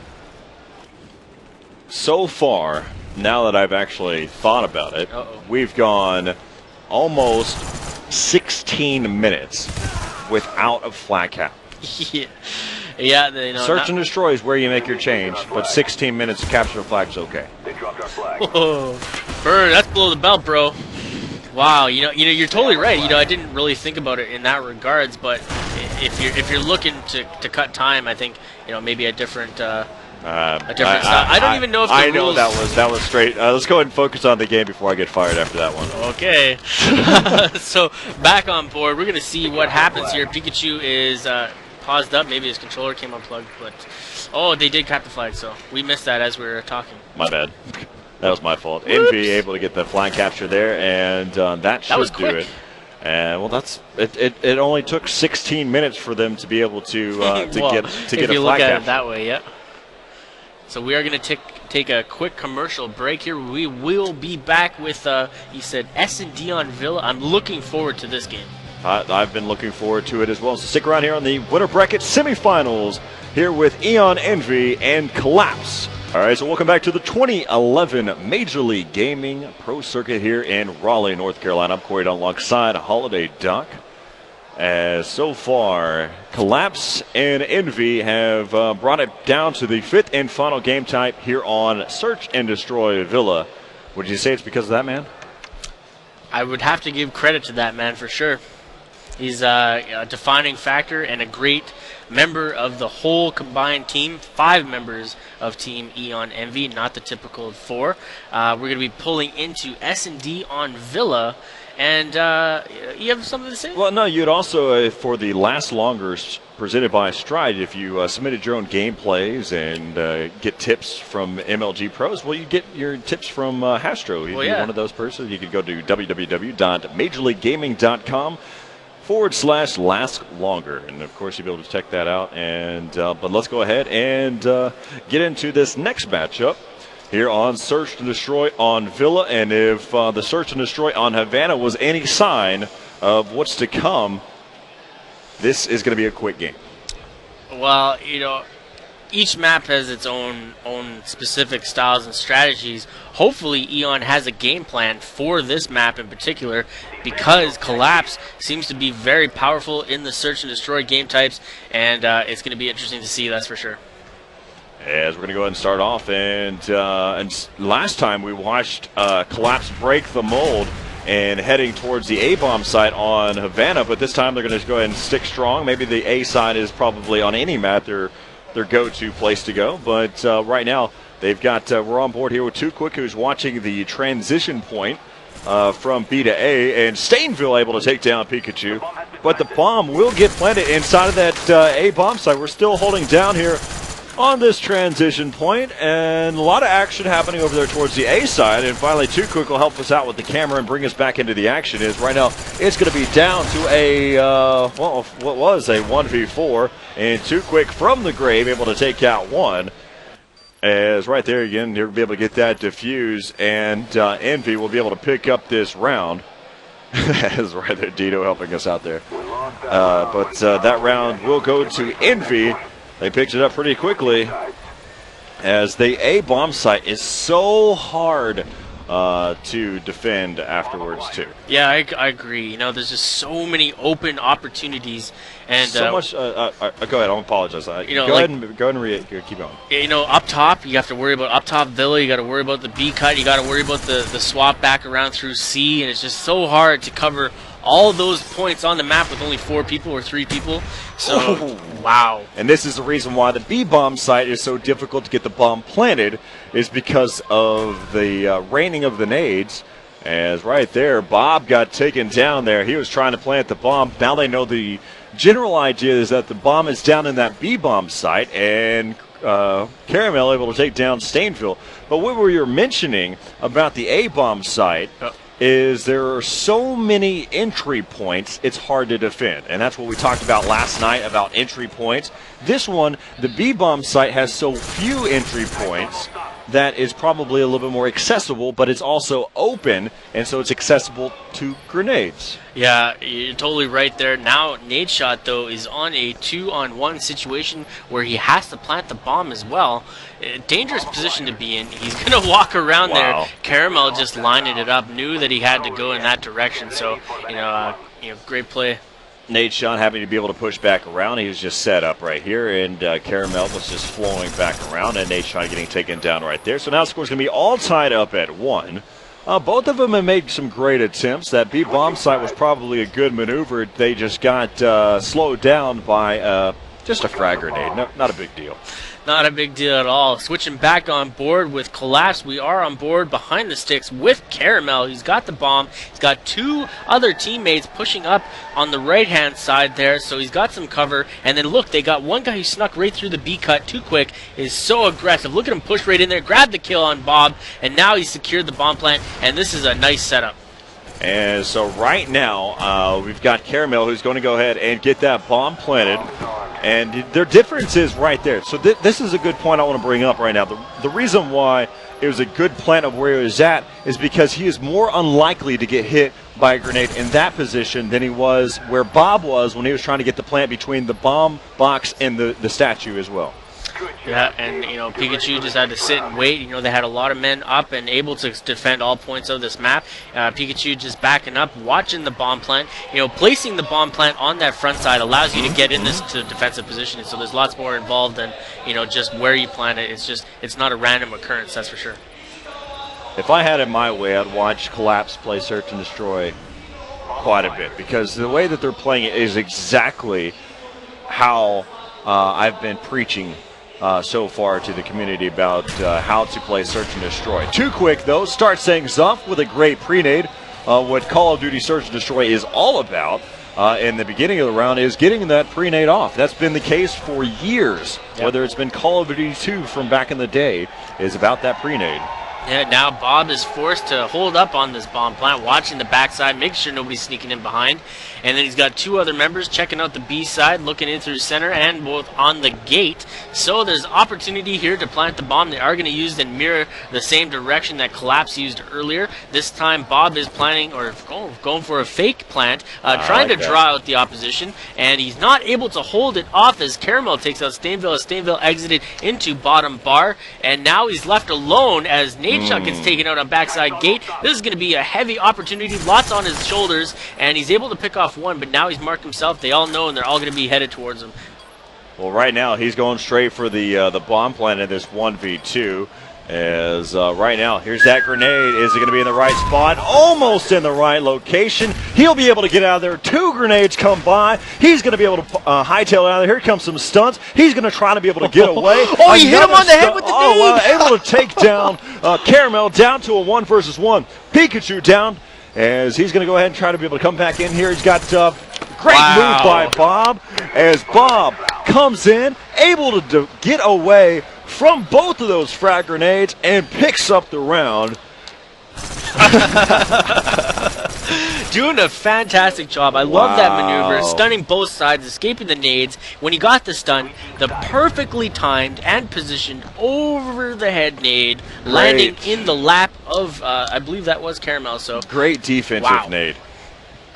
So far, now that I've actually thought about it, we've gone almost 16 minutes without a flag cap. Yeah, Search and destroy is where you make your change, but 16 minutes to capture a flag's okay. Oh, Bird, that's below the belt, bro. Wow, you're totally right. I didn't really think about it in that regards, but if you're looking to cut time, I think maybe a different style. I don't even know if the I know rules... that was straight. Let's go ahead and focus on the game before I get fired after that one. Okay. So back on board, we're going to see what happens here. Pikachu is paused up. Maybe his controller came unplugged, but they did cap the flag, so we missed that as we were talking. My bad. That was my fault. Envy able to get the flag capture there, and that should do it. And well, it only took 16 minutes for them to be able to get a flag capture. If you look at it that way, yeah. So we are going to take a quick commercial break here. We will be back with, he said, S&D on Villa. I'm looking forward to this game. I've been looking forward to it as well. So stick around here on the winter bracket semifinals here with Eon Envy and Collapse. All right, so welcome back to the 2011 Major League Gaming Pro Circuit here in Raleigh, North Carolina. I'm Corey alongside Holiday Duck. As so far, Collapse and Envy have brought it down to the 5th and final game type here on Search and Destroy Villa. Would you say it's because of that, man? I would have to give credit to that man for sure. He's a defining factor and a great member of the whole combined team. 5 members of Team Eon Envy, not the typical 4. We're going to be pulling into S&D on Villa. And you have something to say? Well, no, you'd also, for the last longer presented by Stride, if you submitted your own gameplays and get tips from MLG Pros, well, you get your tips from Hastro. If you're one of those persons, you could go to www.majorleaguegaming.com/last longer. And, of course, you'll be able to check that out. And but let's go ahead and get into this next matchup here on Search and Destroy on Villa. And if the Search and Destroy on Havana was any sign of what's to come, this is going to be a quick game. Well, each map has its own specific styles and strategies. Hopefully Eon has a game plan for this map in particular, because Collapse seems to be very powerful in the Search and Destroy game types, and it's going to be interesting to see, that's for sure. As we're going to go ahead and start off, and last time we watched Collapse break the mold and heading towards the A-bomb site on Havana, but this time they're going to go ahead and stick strong. Maybe the A side is probably on any map their go-to place to go, but right now they've got we're on board here with Too Quick, who's watching the transition point from B to A, and Stainville able to take down Pikachu, but the bomb will get planted inside of that A-bomb site. We're still holding down here on this transition point, and a lot of action happening over there towards the A side. And finally, Too Quick will help us out with the camera and bring us back into the action. Is right now it's going to be down to a what was a 1v4, and Too Quick from the grave able to take out one. As right there again, he'll be able to get that diffuse, and Envy will be able to pick up this round. As right there, Dito helping us out there. But that round will go to Envy. They picked it up pretty quickly, as the A-bomb site is so hard to defend afterwards too. Yeah, I agree. There's just so many open opportunities, and so much. Go ahead. I apologize. Go ahead and keep going. Up top, you have to worry about up top Villa. You got to worry about the B cut. You got to worry about the swap back around through C, and it's just so hard to cover all those points on the map with only 4 people or 3 people. So, wow. And this is the reason why the B-bomb site is so difficult to get the bomb planted, is because of the raining of the nades. As right there, Bob got taken down there. He was trying to plant the bomb. Now they know the general idea is that the bomb is down in that B-bomb site, and Caramel able to take down Stainville. But what we were mentioning about the A-bomb site is there are so many entry points, it's hard to defend. And that's what we talked about last night about entry points. This one, the B-bomb site has so few entry points that is probably a little bit more accessible, but it's also open, and so it's accessible to grenades. Yeah, you're totally right there. Now, Nade Shot, though, is on a 2-on-1 situation where he has to plant the bomb as well. A dangerous position to be in. He's going to walk around there. Caramel just lining it up, knew that he had to go in that direction. So, great play. Nade Shot having to be able to push back around. He was just set up right here, and Caramel was just flowing back around, and Nade Shot getting taken down right there. So now the score's going to be all tied up at 1. Both of them have made some great attempts. That B-bomb site was probably a good maneuver. They just got slowed down by just a frag grenade. No, not a big deal. Not a big deal at all. Switching back on board with Collapse, we are on board behind the sticks with Caramel. He's got the bomb. He's got 2 other teammates pushing up on the right-hand side there, so he's got some cover. And then look, they got one guy who snuck right through the B cut too quick, is so aggressive. Look at him push right in there, grab the kill on Bob, and now he's secured the bomb plant, and this is a nice setup. And so right now, we've got Caramel who's going to go ahead and get that bomb planted. And their difference is right there. So this is a good point I want to bring up right now. The reason why it was a good plant of where he was at is because he is more unlikely to get hit by a grenade in that position than he was where Bob was when he was trying to get the plant between the bomb box and the statue as well. Yeah, and Pikachu just had to sit and wait. They had a lot of men up and able to defend all points of this map. Pikachu just backing up, watching the bomb plant. Placing the bomb plant on that front side allows you to get in this to defensive position. So there's lots more involved than just where you plant it. It's not a random occurrence, that's for sure. If I had it my way, I'd watch Collapse play Search and Destroy quite a bit, because the way that they're playing it is exactly how I've been preaching so far to the community about how to play Search and Destroy. Too quick, though. Starts things off with a great pre-nade. What Call of Duty Search and Destroy is all about in the beginning of the round is getting that pre-nade off. That's been the case for years. Yep. Whether it's been Call of Duty 2 from back in the day, is about that pre-nade. Yeah, now Bob is forced to hold up on this bomb plant, watching the backside, making sure nobody's sneaking in behind. And then he's got 2 other members checking out the B side, looking in through center and both on the gate. So there's opportunity here to plant the bomb. They are going to use and mirror the same direction that Collapse used earlier. This time Bob is planning, or going for a fake plant, trying to draw out the opposition. And he's not able to hold it off as Caramel takes out Stainville. As Stainville exited into bottom bar. And now he's left alone as Nade Shot gets taken out on backside gate. This is going to be a heavy opportunity, lots on his shoulders, and he's able to pick off one, but now he's marked himself. They all know, and they're all going to be headed towards him. Well, right now he's going straight for the bomb plant in this 1v2. As right now, here's that grenade. Is it going to be in the right spot? Almost in the right location. He'll be able to get out of there. 2 grenades come by. He's going to be able to hightail out of there. Here comes some stunts. He's going to try to be able to get away. Oh, he hit him on the head with the nade. Able to take down Caramel down to a 1-versus-1. Pikachu down as he's going to go ahead and try to be able to come back in here. He's got great move by Bob as Bob comes in, able to get away from both of those frag grenades and picks up the round. Doing a fantastic job. I love that maneuver. Stunning both sides, escaping the nades. When he got the stun, the perfectly timed and positioned over the head nade, landing in the lap of, I believe that was Caramel. So great defensive nade.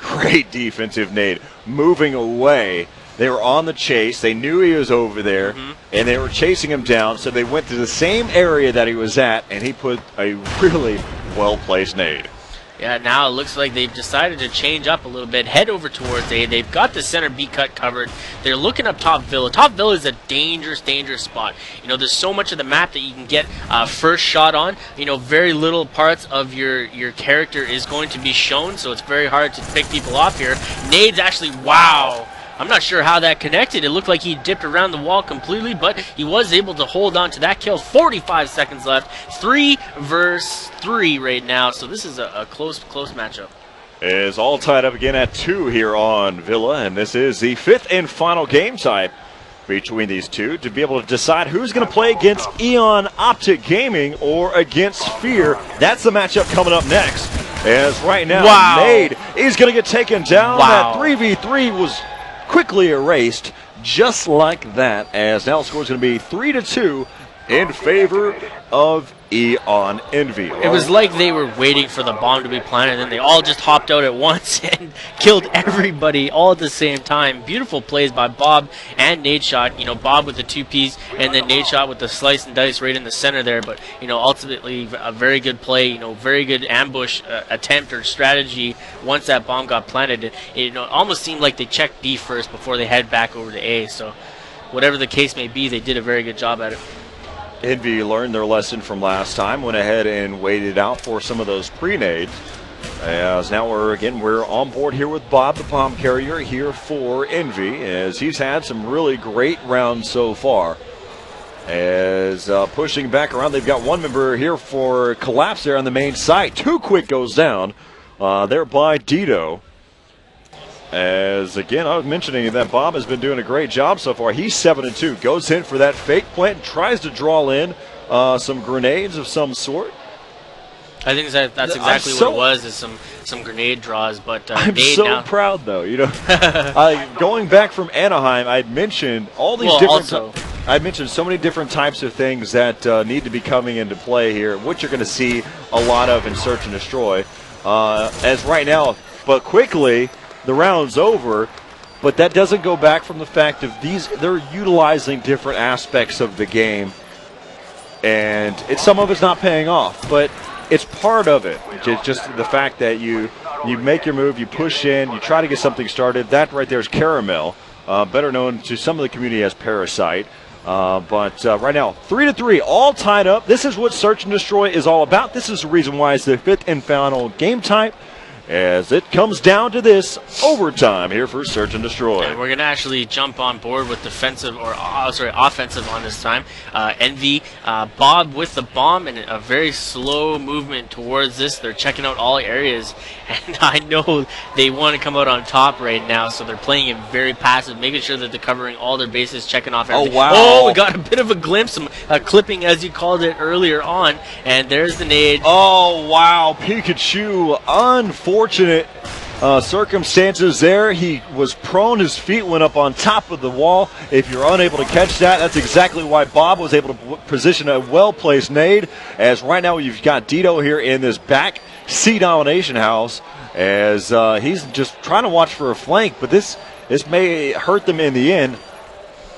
Great defensive nade. Moving away. They were on the chase. They knew he was over there, and they were chasing him down. So they went to the same area that he was at, and he put a really well-placed nade. Yeah, now it looks like they've decided to change up a little bit, head over towards A. They've got the center B cut covered. They're looking up top Villa. Top Villa is a dangerous, dangerous spot. There's so much of the map that you can get first shot on. Very little parts of your character is going to be shown, so it's very hard to pick people off here. Nades actually, wow. I'm not sure how that connected. It looked like he dipped around the wall completely, but he was able to hold on to that kill. 45 seconds left. 3 versus 3 right now, so this is a close matchup. It's all tied up again at 2 here on Villa, and this is the 5th and final game type between these two to be able to decide who's going to play against Eon Optic Gaming or against Fear. That's the matchup coming up next. As right now, Nade is going to get taken down. That 3v3 was quickly erased just like that, as now the score is going to be 3-2 in favor of Eon Envy. It was like they were waiting for the bomb to be planted, and they all just hopped out at once and killed everybody all at the same time. Beautiful plays by Bob and Nade Shot. You know, Bob with the 2-piece, and then Nade Shot with the slice and dice right in the center there. But, you know, ultimately a very good play, you know, very good ambush attempt or strategy once that bomb got planted. It, you know, almost seemed like they checked B first before they head back over to A. So whatever the case may be, they did a very good job at it. Envy learned their lesson from last time, went ahead and waited out for some of those pre-nades. As now we're on board here with Bob, the bomb carrier, here for Envy, as he's had some really great rounds so far. As pushing back around, they've got one member here for Collapse there on the main site. Too Quick goes down there by Dito. As again, I was mentioning that Bob has been doing a great job so far. He's 7-2, goes in for that fake plant, tries to draw in some grenades of some sort. I think that's exactly what it was, is some grenade draws. But I'm Nade so now proud, though. You know, going back from Anaheim, I'd mentioned all these I mentioned so many different types of things that need to be coming into play here, which you're going to see a lot of in Search and Destroy. As right now, but quickly. The round's over, but that doesn't go back from the fact of they're utilizing different aspects of the game, and some of it's not paying off, but it's part of it. Just the fact that you make your move, you push in, you try to get something started. That right there is Caramel, better known to some of the community as Parasite. But right now, 3-3, all tied up. This is what Search and Destroy is all about. This is the reason why it's the 5th and final game type, as it comes down to this overtime here for Search and Destroy. And we're going to actually jump on board with offensive on this time. Envy, Bob with the bomb and a very slow movement towards this. They're checking out all areas, and I know they want to come out on top right now, so they're playing it very passive, making sure that they're covering all their bases, checking off everything. Oh, wow. Oh, we got a bit of a glimpse, a clipping as you called it earlier on, and there's the nade. Oh, wow, Pikachu, unfortunate circumstances there. He was prone, his feet went up on top of the wall. If you're unable to catch that, that's exactly why Bob was able to position a well-placed nade, as right now you've got Dito here in this back C domination house, as he's just trying to watch for a flank, but this may hurt them in the end,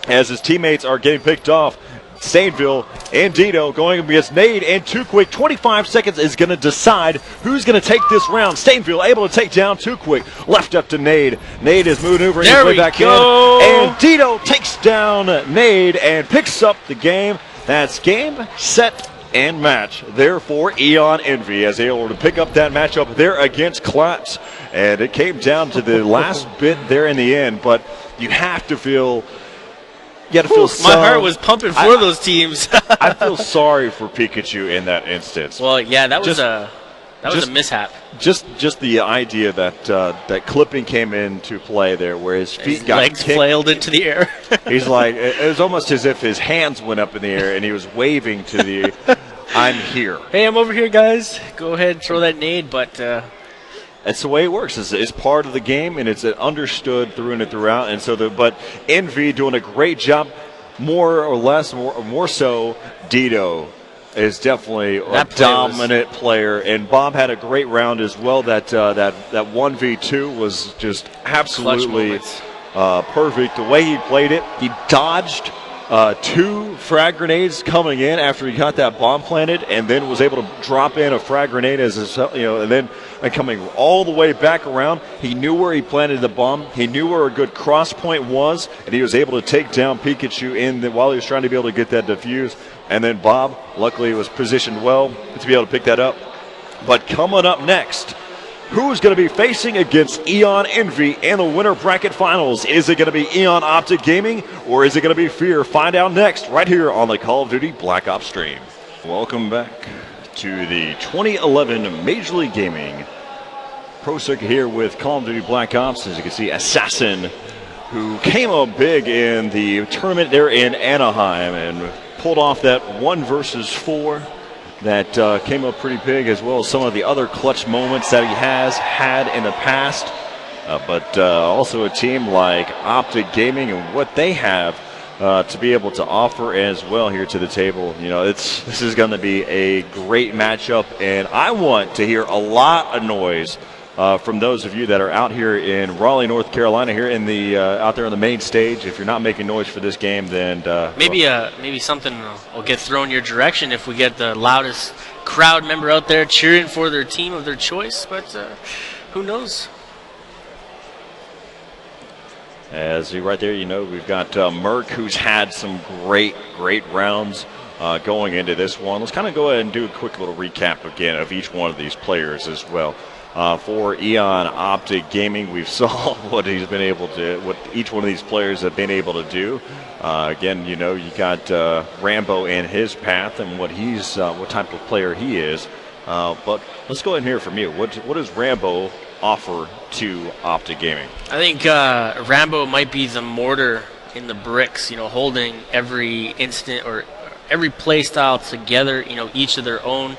as his teammates are getting picked off. Stainville and Dito going against Nade and Too Quick. 25 seconds is going to decide who's going to take this round. Stainville able to take down Too Quick. Left up to Nade. Nade is maneuvering his way back in. And Dito takes down Nade and picks up the game. That's game, set, and match. Therefore, Eon Envy is able to pick up that matchup there against Collapse. And it came down to the last bit there in the end, but you have to feel... My heart was pumping for those teams. I feel sorry for Pikachu in that instance. Well, yeah, that was a mishap. Just the idea that that clipping came into play there, where his feet got legs kicked. flailed into the air. He's like, it was almost as if his hands went up in the air and he was waving to the, I'm here. Hey, I'm over here, guys. Go ahead and throw that nade, but. That's the way it works. It's part of the game, and it's understood through and throughout. And so, but Envy doing a great job, more so. Dito is definitely a dominant player, and Bob had a great round as well. That 1v2 was just absolutely perfect. The way he played it, he dodged 2 frag grenades coming in after he got that bomb planted, and then was able to drop in a frag grenade and then coming all the way back around. He knew where he planted the bomb. He knew where a good cross point was, and he was able to take down Pikachu while he was trying to be able to get that defuse. And then Bob, luckily, was positioned well to be able to pick that up. But coming up next, who's going to be facing against Eon Envy in the winter bracket finals? Is it going to be Eon Optic Gaming, or is it going to be Fear? Find out next, right here on the Call of Duty Black Ops stream. Welcome back to the 2011 Major League Gaming Pro Circuit here with Call of Duty Black Ops. As you can see, Assassin who came up big in the tournament there in Anaheim and pulled off that 1 versus 4 that came up pretty big, as well as some of the other clutch moments that he has had in the past. But also a team like Optic Gaming and what they have to be able to offer as well here to the table. You know, this is going to be a great matchup, and I want to hear a lot of noise from those of you that are out here in Raleigh, North Carolina, here in the out there on the main stage. If you're not making noise for this game, then maybe something will get thrown your direction if we get the loudest crowd member out there cheering for their team of their choice. But who knows? As right there, you know, we've got Merck, who's had some great rounds going into this one. Let's kind of go ahead and do a quick little recap again of each one of these players as well. For Eon Optic Gaming, we've saw what he's been able to, what each one of these players have been able to do. Again, you know, you got Rambo in his path and what he's, what type of player he is. But let's go ahead and hear from you. What does Rambo offer to Optic Gaming? I think Rambo might be the mortar in the bricks, you know, holding every instant or every play style together, you know, each of their own.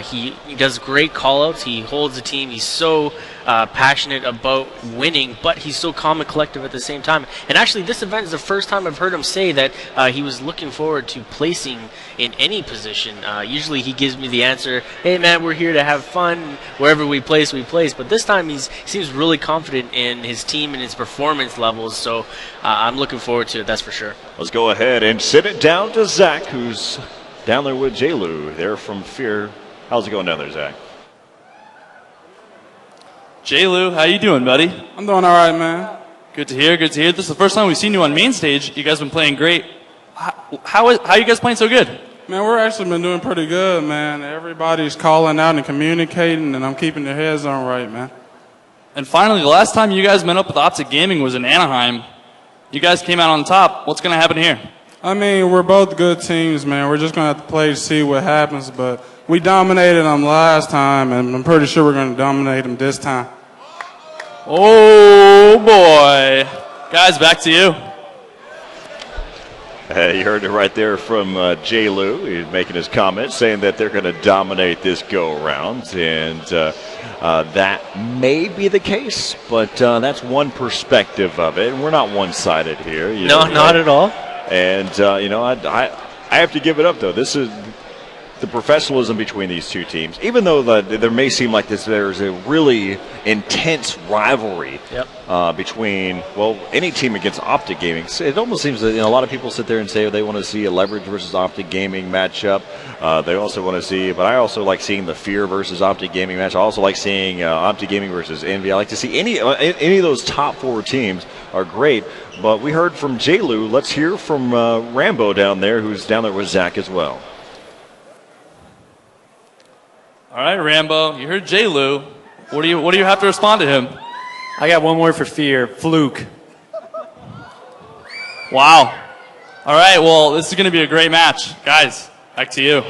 He does great call-outs. He holds the team. He's so passionate about winning, but he's so calm and collective at the same time. And actually, this event is the first time I've heard him say that he was looking forward to placing in any position. Usually he gives me the answer, hey, man, we're here to have fun. Wherever we place, we place. But this time he seems really confident in his team and his performance levels. So I'm looking forward to it, that's for sure. Let's go ahead and sit it down to Zach, who's down there with J-Lou. They're from Fear. How's it going down there, Zach? J-Lou, how you doing, buddy? I'm doing all right, man. Good to hear, good to hear. This is the first time we've seen you on main stage. You guys been playing great. How are you guys playing so good? Man, we're actually been doing pretty good, man. Everybody's calling out and communicating, and I'm keeping their heads on right, man. And finally, the last time you guys met up with Optic Gaming was in Anaheim. You guys came out on top. What's going to happen here? I mean, we're both good teams, man. We're just going to have to play to see what happens, but we dominated them last time, and I'm pretty sure we're going to dominate them this time. Oh, boy. Guys, back to you. You heard it right there from J-Lou. He's making his comment saying that they're going to dominate this go-around, and that may be the case, but that's one perspective of it. We're not one-sided here. No, not at all. And, you know, I have to give it up, though. This is the professionalism between these two teams. Even though there may seem like there's a really intense rivalry between, well, any team against Optic Gaming. It almost seems that, you know, a lot of people sit there and say they want to see a Leverage versus Optic Gaming matchup. They also want to see, but I also like seeing the Fear versus Optic Gaming match. I also like seeing Optic Gaming versus Envy. I like to see any of those top 4 teams are great. But we heard from J-Lou. Let's hear from Rambo down there, who's down there with Zach as well. All right, Rambo, you heard J-Lou. What do you have to respond to him? I got one more for Fear. Fluke. Wow. All right, well, this is going to be a great match. Guys, back to you.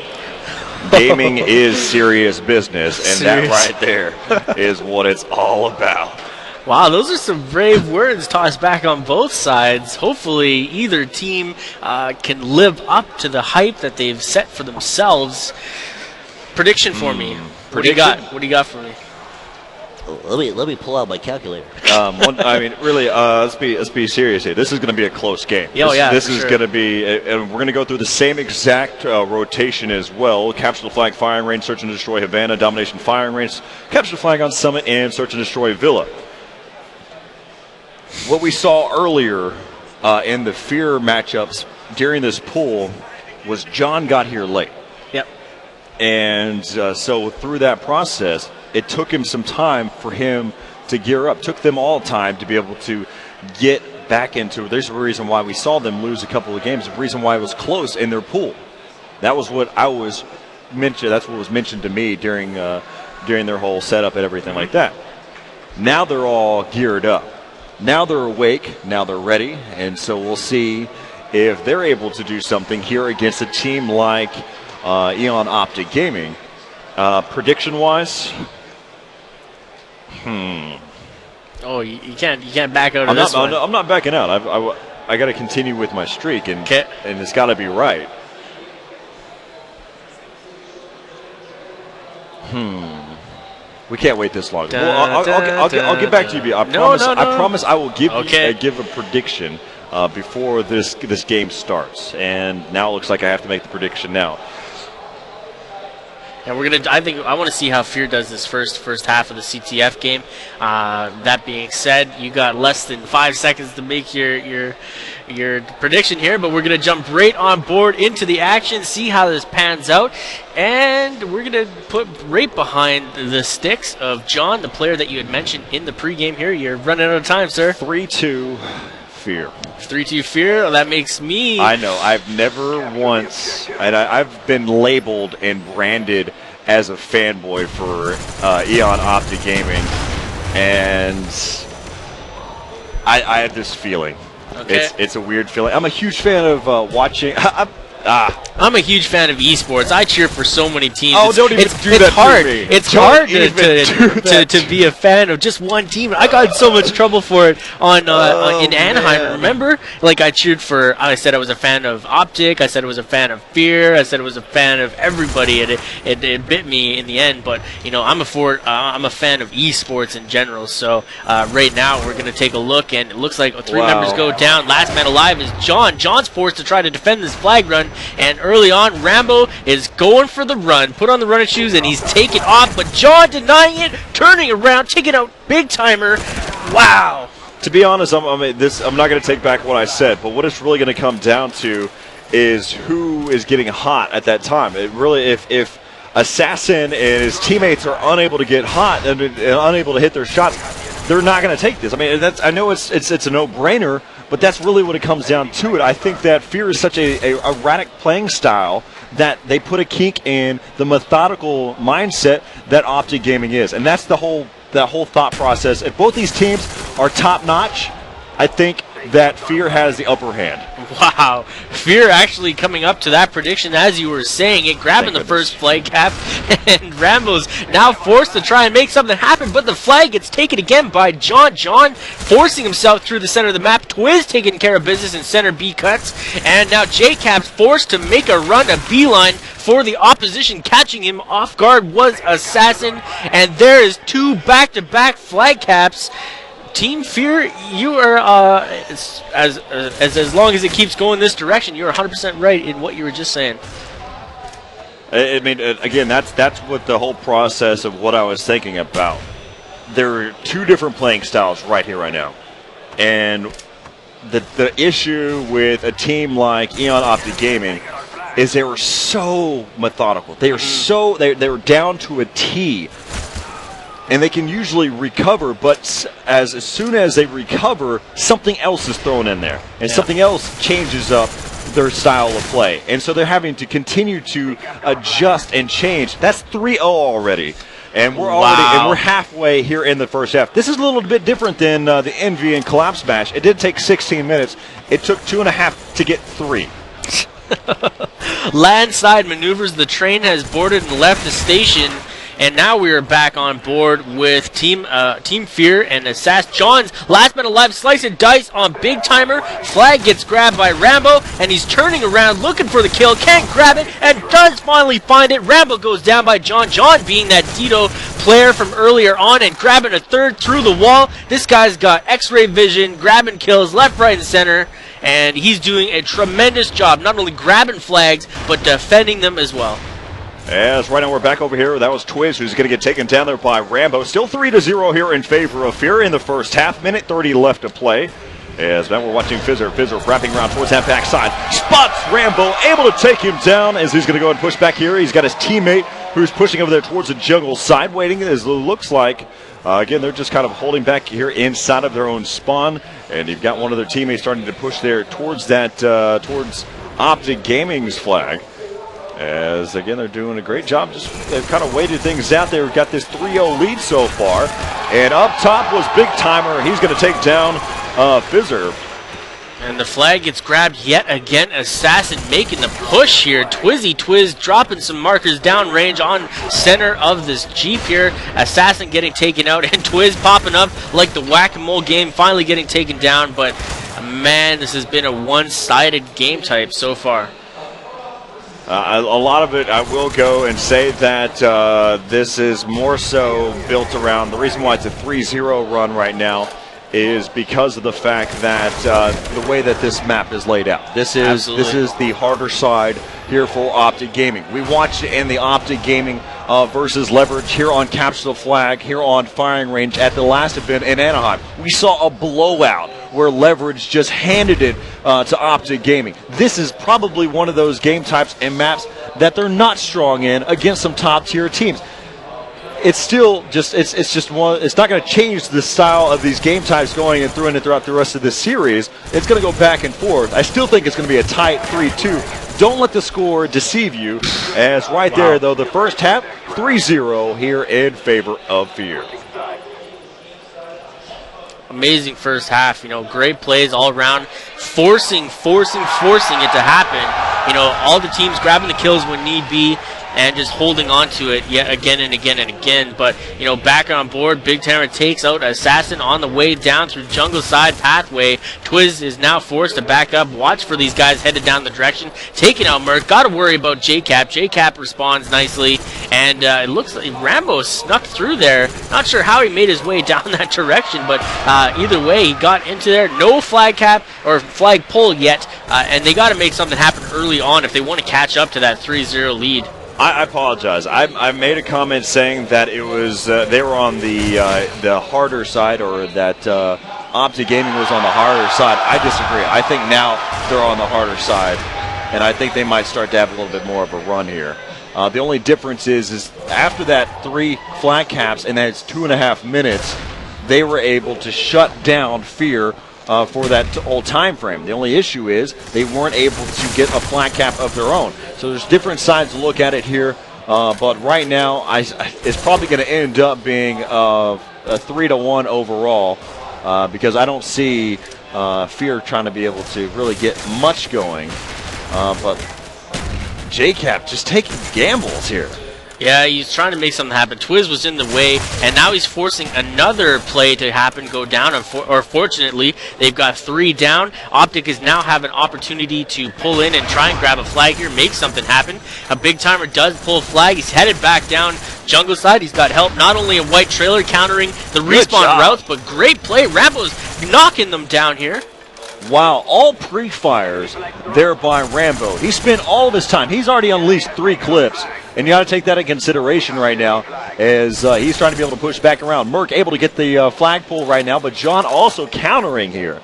Gaming is serious business, and that right there is what it's all about. Wow, those are some brave words tossed back on both sides. Hopefully either team can live up to the hype that they've set for themselves. Prediction for me. What do you got? What do you got for me? Let me pull out my calculator. I mean, really, let's be serious here. This is going to be a close game. This is going to be, and we're going to go through the same exact rotation as well. Capture the flag, firing range, search and destroy Havana, domination, firing range, capture the flag on Summit, and search and destroy Villa. What we saw earlier in the Fear matchups during this pool was John got here late. Yep. And so through that process, it took him some time for him to gear up. Took them all time to be able to get back into it. There's a reason why we saw them lose a couple of games. The reason why it was close in their pool. That was what I was mentioned. That's what was mentioned to me during their whole setup and everything like that. Now they're all geared up. Now they're awake. Now they're ready. And so we'll see if they're able to do something here against a team like Eon Optic Gaming. Prediction-wise, Oh, you can't back out of this one. I'm not backing out. I got to continue with my streak, and it's got to be right. We can't wait this long. I'll get back to you, B. I promise I will give a prediction before this game starts. And now it looks like I have to make the prediction now. And I want to see how Fear does this first half of the CTF game. That being said, you got less than 5 seconds to make your prediction here, but we're gonna jump right on board into the action, see how this pans out, and we're gonna put right behind the sticks of John, the player that you had mentioned in the pregame here. You're running out of time, sir. 3-2 Fear. 3-2 Fear. Well, that makes me. I know. I've never once, and I've been labeled and branded as a fanboy for Eon Optic Gaming, and I have this feeling. Okay. It's a weird feeling. I'm a huge fan of watching. I'm a huge fan of esports. I cheer for so many teams. Oh, don't even do that hard. to me. It's hard to be a fan of just one team. I got in so much trouble for it in Anaheim. Remember? Like I said I was a fan of Optic. I said I was a fan of Fear. I said I was a fan of everybody. It bit me in the end. But I'm a fan of esports in general. So right now we're gonna take a look, and it looks like 3 members go down. Last man alive is John. John's forced to try to defend this flag run. And early on, Rambo is going for the run. Put on the running shoes, and he's taking off. But John denying it, turning around, taking out Big Timer. Wow. To be honest, I'm not going to take back what I said, but what it's really going to come down to is who is getting hot at that time. It really, if Assassin and his teammates are unable to get hot and unable to hit their shots, they're not going to take this. I mean, I know it's a no-brainer, but that's really what it comes down to. I think that Fear is such a erratic playing style that they put a kink in the methodical mindset that Optic Gaming is, and that's that whole thought process. If both these teams are top-notch, I think that Fear has the upper hand. Wow. Fear actually coming up to that prediction as you were saying it, grabbing the first flag cap, and Rambo's now forced to try and make something happen, but the flag gets taken again by John. John forcing himself through the center of the map. Twiz taking care of business in center B cuts, and now J-Cap's forced to make a run, a beeline for the opposition. Catching him off guard was Assassin, and there is 2 back-to-back flag caps. Team Fear, you are as long as it keeps going this direction, you're 100% right in what you were just saying. I mean, again, that's what the whole process of what I was thinking about. There are 2 different playing styles right here, right now, and the issue with a team like Eon Optic Gaming is they were so methodical. They were down to a T. And they can usually recover, but as soon as they recover, something else is thrown in there, and something else changes up their style of play. And so they're having to continue to adjust and change. That's 3-0 already, and we're we're halfway here in the first half. This is a little bit different than the Envy and Collapse match. It did take 16 minutes. It took 2.5 to get 3. Landside maneuvers. The train has boarded and left the station. And now we are back on board with Team Fear and Assassin. John's last man alive, slice and dice on Big Timer. Flag gets grabbed by Rambo, and he's turning around looking for the kill. Can't grab it, and does finally find it. Rambo goes down by John. John being that Tito player from earlier on and grabbing a third through the wall. This guy's got X-ray vision, grabbing kills left, right, and center. And he's doing a tremendous job, not only grabbing flags, but defending them as well. As right now we're back over here. That was Twiz, who's going to get taken down there by Rambo. Still 3-0 here in favor of Fear in the first half. Minute 30 left to play. As now we're watching Fizzer. Fizzer wrapping around towards that backside. Spots Rambo, able to take him down as he's going to go and push back here. He's got his teammate who's pushing over there towards the jungle side, waiting as it looks like. Again, they're just kind of holding back here inside of their own spawn. And you've got one of their teammates starting to push there towards that, towards Optic Gaming's flag. As, again, they're doing a great job. They've kind of weighted things out there. We've got this 3-0 lead so far. And up top was Big Timer. He's going to take down Fizzer. And the flag gets grabbed yet again. Assassin making the push here. Twizzy Twiz dropping some markers downrange on center of this Jeep here. Assassin getting taken out, and Twiz popping up like the whack-a-mole game, finally getting taken down. But man, this has been a one-sided game type so far. A lot of it, I will go and say that this is more so built around, the reason why it's a 3-0 run right now is because of the fact that the way that this map is laid out. This is the harder side here for Optic Gaming. We watched it in the Optic Gaming versus Leverage here on Capture the Flag, here on Firing Range at the last event in Anaheim. We saw a blowout where Leverage just handed it to Optic Gaming. This is probably one of those game types and maps that they're not strong in against some top tier teams. It's still just it's not going to change the style of these game types going and throughout the rest of this series. It's going to go back and forth. I still think it's going to be a tight 3-2. Don't let the score deceive you. As right there, though, the first half 3-0 here in favor of Fear. Amazing first half, you know, great plays all around, forcing it to happen. You know, all the teams grabbing the kills when need be and just holding on to it yet again and again and again. But, you know, back on board, Big Terror takes out Assassin on the way down through jungle side pathway. Twiz is now forced to back up. Watch for these guys headed down the direction. Taking out Merc. Got to worry about JCap. JCap responds nicely. And it looks like Rambo snuck through there. Not sure how he made his way down that direction, but either way, he got into there. No flag cap or flag pull yet. And they got to make something happen early on if they want to catch up to that 3-0 lead. I apologize. I made a comment saying that it was they were on the harder side, or that Optic Gaming was on the harder side. I disagree. I think now they're on the harder side, and I think they might start to have a little bit more of a run here. The only difference is after that 3 flag caps, and that's 2.5 minutes, they were able to shut down Fear for that old time frame. The only issue is they weren't able to get a flag cap of their own. So there's different sides to look at it here, but right now it's probably going to end up being a 3-1 overall because I don't see Fear trying to be able to really get much going, but JCap just taking gambles here. Yeah, he's trying to make something happen. Twiz was in the way, and now he's forcing another play to happen, go down. Or fortunately, they've got 3 down. Optic is now have an opportunity to pull in and try and grab a flag here, make something happen. A Big Timer does pull a flag. He's headed back down jungle side. He's got help. Not only a white trailer countering the respawn routes, but great play. Rambo's knocking them down here. Wow, all pre-fires there by Rambo. He spent all of his time. He's already unleashed 3 clips. And you got to take that into consideration right now as he's trying to be able to push back around. Merc able to get the flag pull right now, but John also countering here.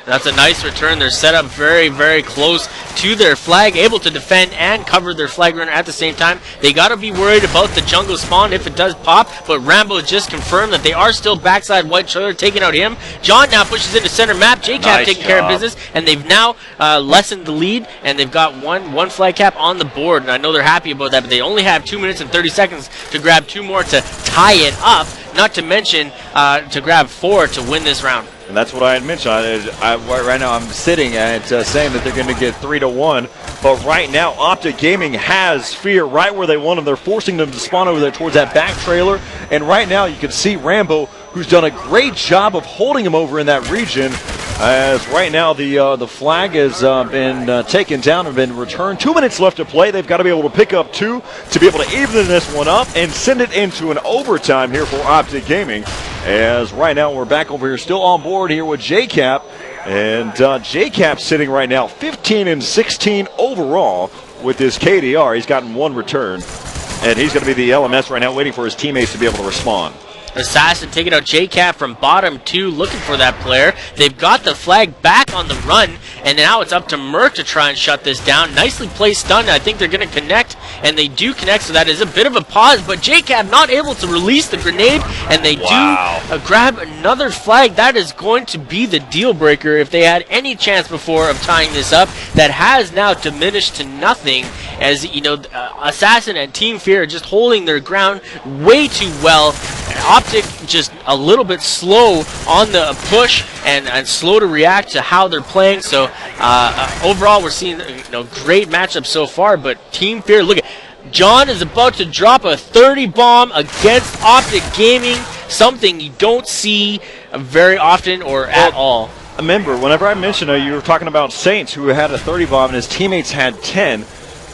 That's a nice return. They're set up very, very close to their flag, able to defend and cover their flag runner at the same time. They got to be worried about the jungle spawn if it does pop, but Rambo just confirmed that they are still backside white trailer, taking out him. John now pushes into center map. JCap taking care of business, and they've now lessened the lead, and they've got one flag cap on the board, and I know they're happy about that, but they only have 2 minutes and 30 seconds to grab 2 more to tie it up, not to mention to grab 4 to win this round. And that's what I had mentioned. Right now I'm sitting at saying that they're going to get 3-1. But right now, Optic Gaming has Fear right where they want them. They're forcing them to spawn over there towards that back trailer. And right now you can see Rambo, who's done a great job of holding him over in that region. As right now the flag has been taken down and been returned. 2 minutes left to play. They've got to be able to pick up 2 to be able to even this one up and send it into an overtime here for Optic Gaming. As right now we're back over here still on board here with JCap. And JCap sitting right now 15-16 overall with this KDR. He's gotten 1 return. And he's going to be the LMS right now waiting for his teammates to be able to respond. Assassin taking out JCap from bottom 2, looking for that player. They've got the flag back on the run, and now it's up to Merc to try and shut this down. Nicely placed stun. I think they're going to connect, and they do connect, so that is a bit of a pause, but JCap not able to release the grenade, and they do grab another flag. That is going to be the deal breaker if they had any chance before of tying this up. That has now diminished to nothing, as you know, Assassin and Team Fear are just holding their ground way too well. Optic just a little bit slow on the push and slow to react to how they're playing. So overall, we're seeing great matchup so far. But Team Fear, look at John is about to drop a 30 bomb against Optic Gaming, something you don't see very often or at all. Remember, whenever I mentioned you were talking about Saints, who had a 30 bomb and his teammates had 10.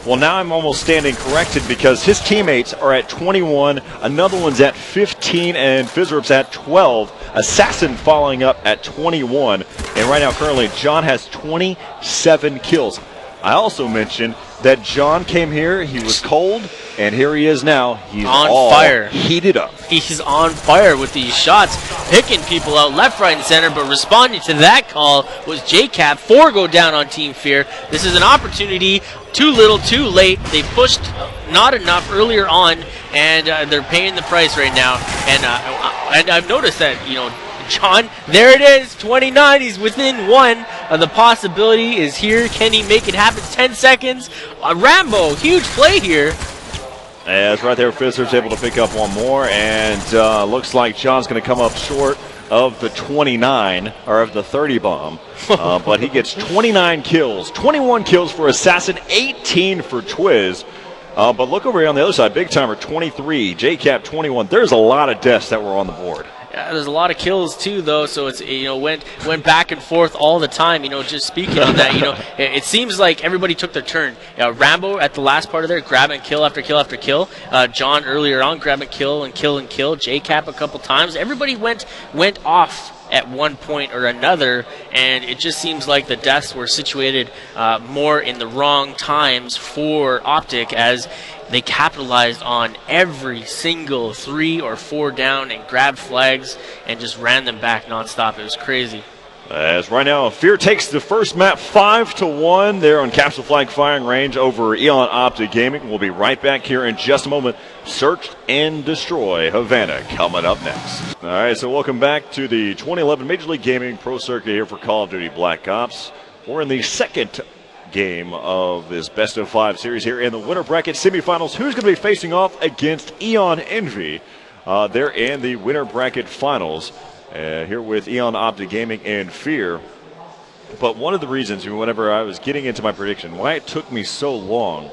Well, now I'm almost standing corrected because his teammates are at 21, another one's at 15, and Fizzerup's at 12. Assassin following up at 21, and right now currently John has 27 kills. I also mentioned that John came here, he was cold, and here he is now. He's on all fire. Heated up. He's on fire with these shots, picking people out left, right, and center, but responding to that call was JCap. 4 go down on Team Fear. This is an opportunity. Too little, too late. They pushed not enough earlier on, and they're paying the price right now. And I've noticed that, John, there it is, 29. He's within 1. The possibility is here. Can he make it happen? 10 seconds. Rambo, huge play here. As right there, Fizzer's able to pick up one more, and looks like John's going to come up short of the 29, or of the 30 bomb. But he gets 29 kills, 21 kills for Assassin, 18 for Twiz. But look over here on the other side, Big Timer 23, JCap 21. There's a lot of deaths that were on the board. Yeah, there's a lot of kills too, though. So it's went back and forth all the time. Just speaking on that, it seems like everybody took their turn. Rambo at the last part of there, grabbing kill after kill after kill. John earlier on grabbing kill and kill and kill. JCap a couple times. Everybody went off at one point or another, and it just seems like the deaths were situated more in the wrong times for Optic as they capitalized on every single 3 or 4 down and grabbed flags and just ran them back nonstop. It was crazy. As right now, Fear takes the first map 5-1 there on Capsule Flag firing range over Eon Optic Gaming. We'll be right back here in just a moment. Search and Destroy Havana coming up next. All right, so welcome back to the 2011 Major League Gaming Pro Circuit here for Call of Duty Black Ops. We're in the second game of this best of 5 series here in the winner bracket semifinals. Who's going to be facing off against Eon Envy? They're in the winner bracket finals here with Eon Optic Gaming and Fear. But one of the reasons, whenever I was getting into my prediction, why it took me so long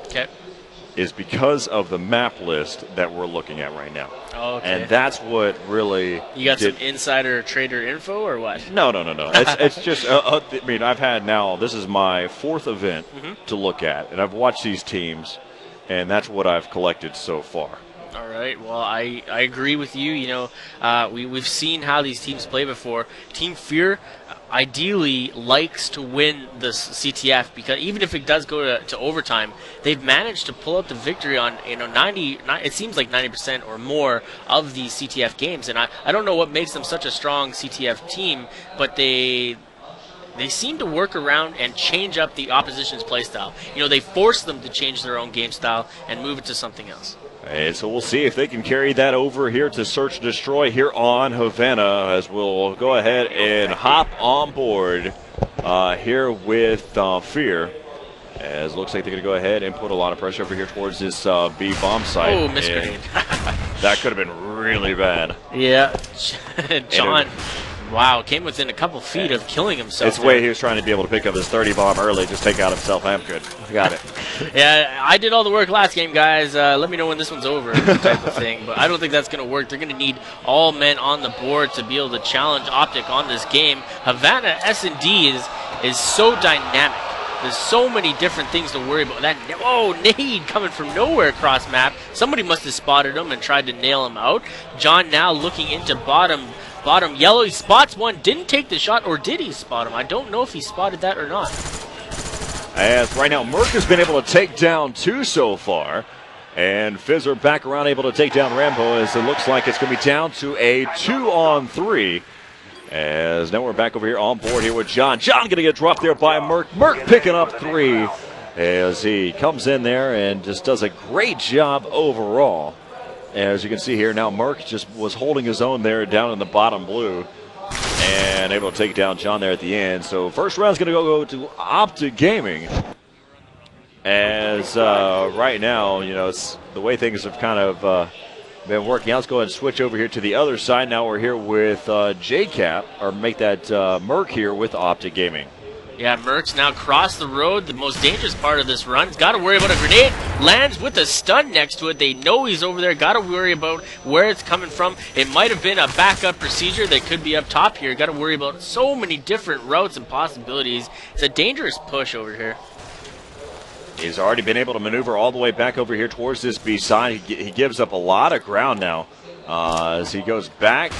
is because of the map list that we're looking at right now. Oh, okay. And that's what really... You got some insider trader info or what? No. It's just, I mean, I've had now, this is my 4th event to look at, and I've watched these teams, and that's what I've collected so far. All right. Well, I agree with you. We've seen how these teams play before. Team Fear ideally likes to win the CTF because even if it does go to overtime, they've managed to pull out the victory on 90. It seems like 90% or more of these CTF games, and I don't know what makes them such a strong CTF team, but they seem to work around and change up the opposition's play style. They force them to change their own game style and move it to something else. And so we'll see if they can carry that over here to Search and Destroy here on Havana, as we'll go ahead and hop on board here with Fear. As it looks like they're going to go ahead and put a lot of pressure over here towards this B bomb site. Oh, misgrenade. That could have been really bad. Yeah. John, wow, came within a couple feet of killing himself. It's the way he was trying to be able to pick up this 30 bomb early, just take out himself. I'm good. I got it. Yeah, I did all the work last game, guys. Let me know when this one's over, type of thing. But I don't think that's going to work. They're going to need all men on the board to be able to challenge Optic on this game. Havana S&D is so dynamic. There's so many different things to worry about. That nade coming from nowhere across map. Somebody must have spotted him and tried to nail him out. John now looking into bottom yellow. He spots one. Didn't take the shot, or did he spot him? I don't know if he spotted that or not. As right now, Merc has been able to take down 2 so far. And Fizzer back around able to take down Rambo, as it looks like it's going to be down to a 2-on-3. As now we're back over here on board here with John. John going to get dropped there by Merc. Merc picking up 3 as he comes in there and just does a great job overall. As you can see here now, Merc just was holding his own there down in the bottom blue and able to take down John there at the end. So first round's going to go to Optic Gaming. As right now, it's the way things have kind of been working out. Let's go ahead and switch over here to the other side. Now we're here with JCap, or make that Merc here with Optic Gaming. Yeah, Merck's now crossed the road, the most dangerous part of this run. He's got to worry about a grenade. Lands with a stun next to it. They know he's over there. Got to worry about where it's coming from. It might have been a backup procedure that could be up top here. Got to worry about so many different routes and possibilities. It's a dangerous push over here. He's already been able to maneuver all the way back over here towards this B side. He gives up a lot of ground now as he goes back.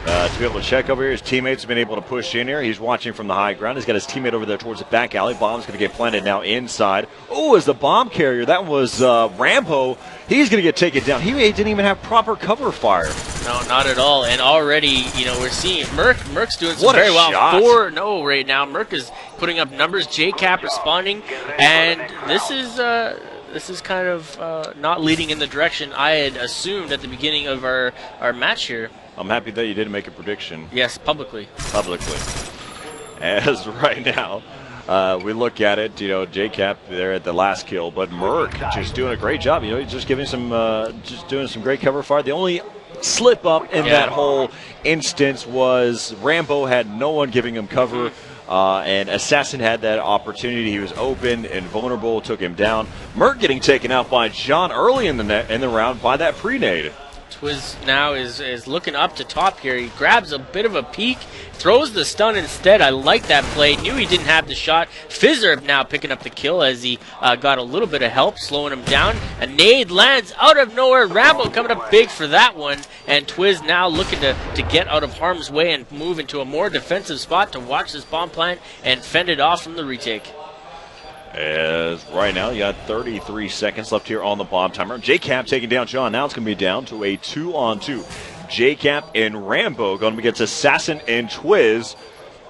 To be able to check over here, his teammates have been able to push in here. He's watching from the high ground. He's got his teammate over there towards the back alley. Bomb's going to get planted now inside. Oh, as the bomb carrier, that was Rambo. He's going to get taken down. He didn't even have proper cover fire. No, not at all. And already, you know, we're seeing Merc's doing some very well. Shot. 4-0 right now. Merc is putting up numbers. JCap responding, and this is kind of not leading in the direction I had assumed at the beginning of our match here. I'm happy that you didn't make a prediction. Yes, publicly. Publicly. As right now, we look at it, you know, JCap there at the last kill, but Merc just doing a great job. You know, he's just giving some, just doing some great cover fire. The only slip up in that whole instance was Rambo had no one giving him cover. And Assassin had that opportunity. He was open and vulnerable, took him down. Merc getting taken out by John early in the round by that pre-nade. Twiz now is looking up to top here. He grabs a bit of a peek, throws the stun instead. I like that play. Knew he didn't have the shot. Fizzer now picking up the kill as he got a little bit of help, slowing him down. A nade lands out of nowhere. Rambo coming up big for that one. And Twiz now looking to get out of harm's way and move into a more defensive spot to watch this bomb plant and fend it off from the retake. As right now, you got 33 seconds left here on the bomb timer. JCap taking down John. Now it's going to be down to a 2-on-2. JCap and Rambo going against Assassin and Twiz.